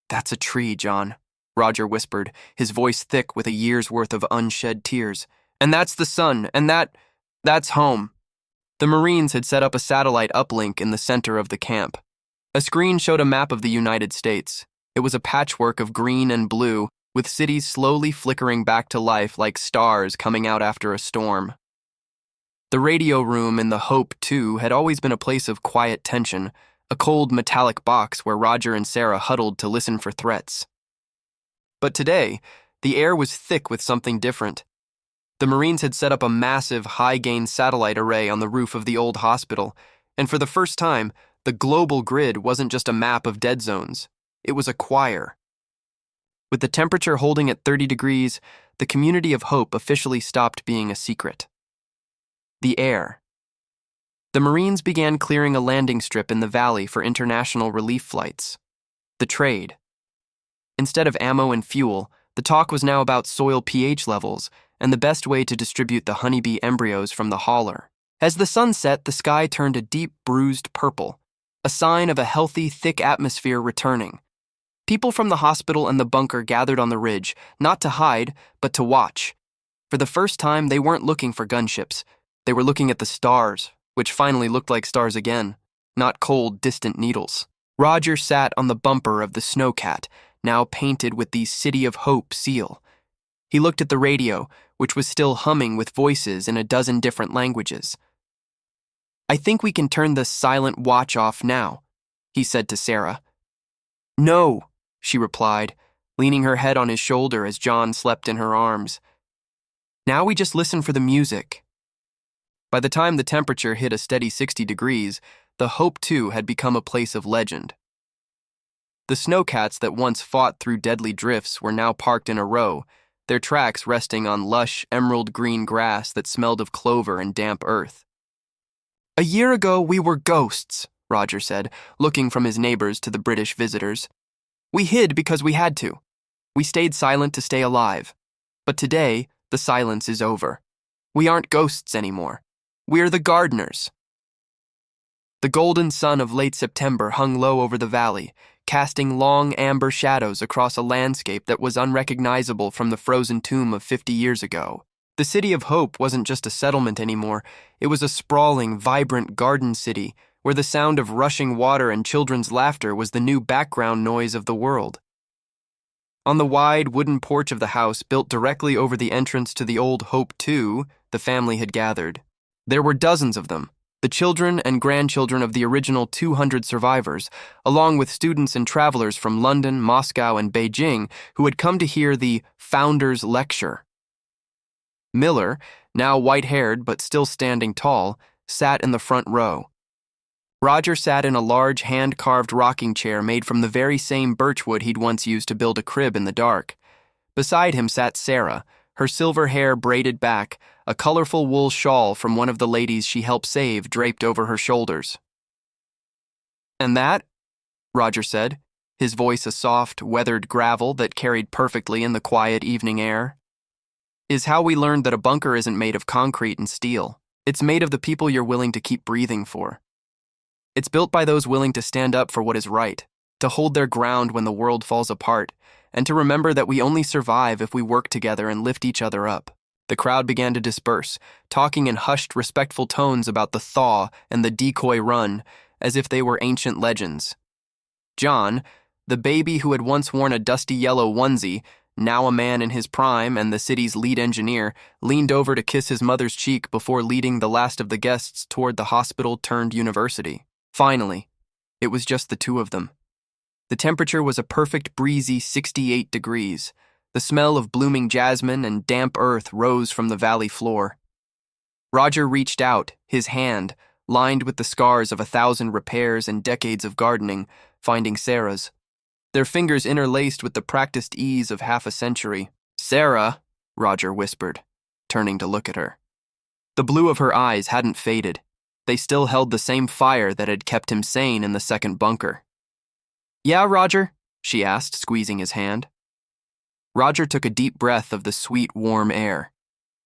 "That's a tree, John," Roger whispered, his voice thick with a year's worth of unshed tears. "And that's the sun, and that's home." The Marines had set up a satellite uplink in the center of the camp. A screen showed a map of the United States. It was a patchwork of green and blue, with cities slowly flickering back to life like stars coming out after a storm. The radio room in the Hope 2 had always been a place of quiet tension, a cold metallic box where Roger and Sarah huddled to listen for threats. But today, the air was thick with something different. The Marines had set up a massive, high-gain satellite array on the roof of the old hospital, and for the first time, the global grid wasn't just a map of dead zones. It was a choir. With the temperature holding at 30 degrees, the community of Hope officially stopped being a secret. The air. The Marines began clearing a landing strip in the valley for international relief flights. The trade. Instead of ammo and fuel, the talk was now about soil pH levels and the best way to distribute the honeybee embryos from the hauler. As the sun set, the sky turned a deep, bruised purple, a sign of a healthy, thick atmosphere returning. People from the hospital and the bunker gathered on the ridge, not to hide, but to watch. For the first time, they weren't looking for gunships. They were looking at the stars, which finally looked like stars again, not cold, distant needles. Roger sat on the bumper of the Snowcat, now painted with the City of Hope seal. He looked at the radio, which was still humming with voices in a dozen different languages. "I think we can turn the silent watch off now," he said to Sarah. "No," she replied, leaning her head on his shoulder as John slept in her arms. "Now we just listen for the music." By the time the temperature hit a steady 60 degrees, the Hope 2 had become a place of legend. The snowcats that once fought through deadly drifts were now parked in a row, their tracks resting on lush, emerald-green grass that smelled of clover and damp earth. "A year ago, we were ghosts," Roger said, looking from his neighbors to the British visitors. "We hid because we had to. We stayed silent to stay alive. But today, the silence is over. We aren't ghosts anymore. We're the gardeners." The golden sun of late September hung low over the valley, casting long amber shadows across a landscape that was unrecognizable from the frozen tomb of 50 years ago. The City of Hope wasn't just a settlement anymore. It was a sprawling, vibrant garden city where the sound of rushing water and children's laughter was the new background noise of the world. On the wide wooden porch of the house built directly over the entrance to the old Hope 2, the family had gathered. There were dozens of them, the children and grandchildren of the original 200 survivors, along with students and travelers from London, Moscow, and Beijing who had come to hear the Founders Lecture. Miller, now white-haired but still standing tall, sat in the front row. Roger sat in a large hand-carved rocking chair made from the very same birchwood he'd once used to build a crib in the dark. Beside him sat Sarah, her silver hair braided back, a colorful wool shawl from one of the ladies she helped save draped over her shoulders. "And that," Roger said, his voice a soft, weathered gravel that carried perfectly in the quiet evening air, "is how we learned that a bunker isn't made of concrete and steel. It's made of the people you're willing to keep breathing for. It's built by those willing to stand up for what is right, to hold their ground when the world falls apart, and to remember that we only survive if we work together and lift each other up." The crowd began to disperse, talking in hushed, respectful tones about the thaw and the decoy run, as if they were ancient legends. John, the baby who had once worn a dusty yellow onesie, now a man in his prime and the city's lead engineer, leaned over to kiss his mother's cheek before leading the last of the guests toward the hospital-turned-university. Finally, it was just the two of them. The temperature was a perfect breezy 68 degrees. The smell of blooming jasmine and damp earth rose from the valley floor. Roger reached out, his hand, lined with the scars of 1,000 repairs and decades of gardening, finding Sarah's. Their fingers interlaced with the practiced ease of half a century. "Sarah," Roger whispered, turning to look at her. The blue of her eyes hadn't faded. They still held the same fire that had kept him sane in the second bunker. "Yeah, Roger?" she asked, squeezing his hand. Roger took a deep breath of the sweet, warm air.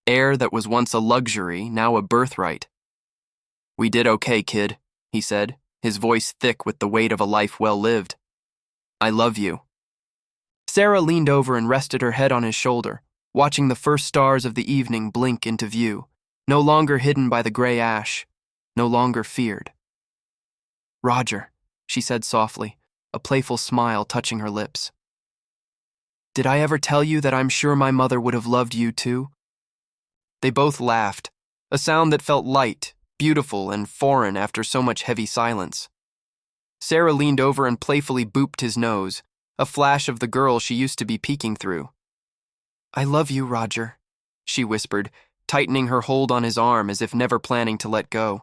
Air that was once a luxury, now a birthright. "We did okay, kid," he said, his voice thick with the weight of a life well lived. "I love you." Sarah leaned over and rested her head on his shoulder, watching the first stars of the evening blink into view, no longer hidden by the gray ash, no longer feared. "Roger," she said softly, a playful smile touching her lips. "Did I ever tell you that I'm sure my mother would have loved you too?" They both laughed, a sound that felt light, beautiful, and foreign after so much heavy silence. Sarah leaned over and playfully booped his nose, a flash of the girl she used to be peeking through. "I love you, Roger," she whispered, tightening her hold on his arm as if never planning to let go.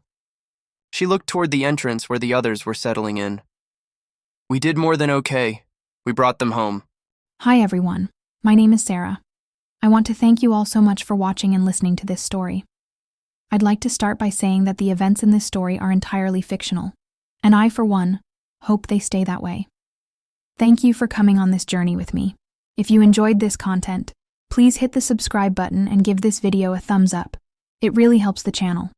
She looked toward the entrance where the others were settling in. "We did more than okay. We brought them home." Hi everyone, my name is Sarah. I want to thank you all so much for watching and listening to this story. I'd like to start by saying that the events in this story are entirely fictional, and I, for one, hope they stay that way. Thank you for coming on this journey with me. If you enjoyed this content, please hit the subscribe button and give this video a thumbs up. It really helps the channel.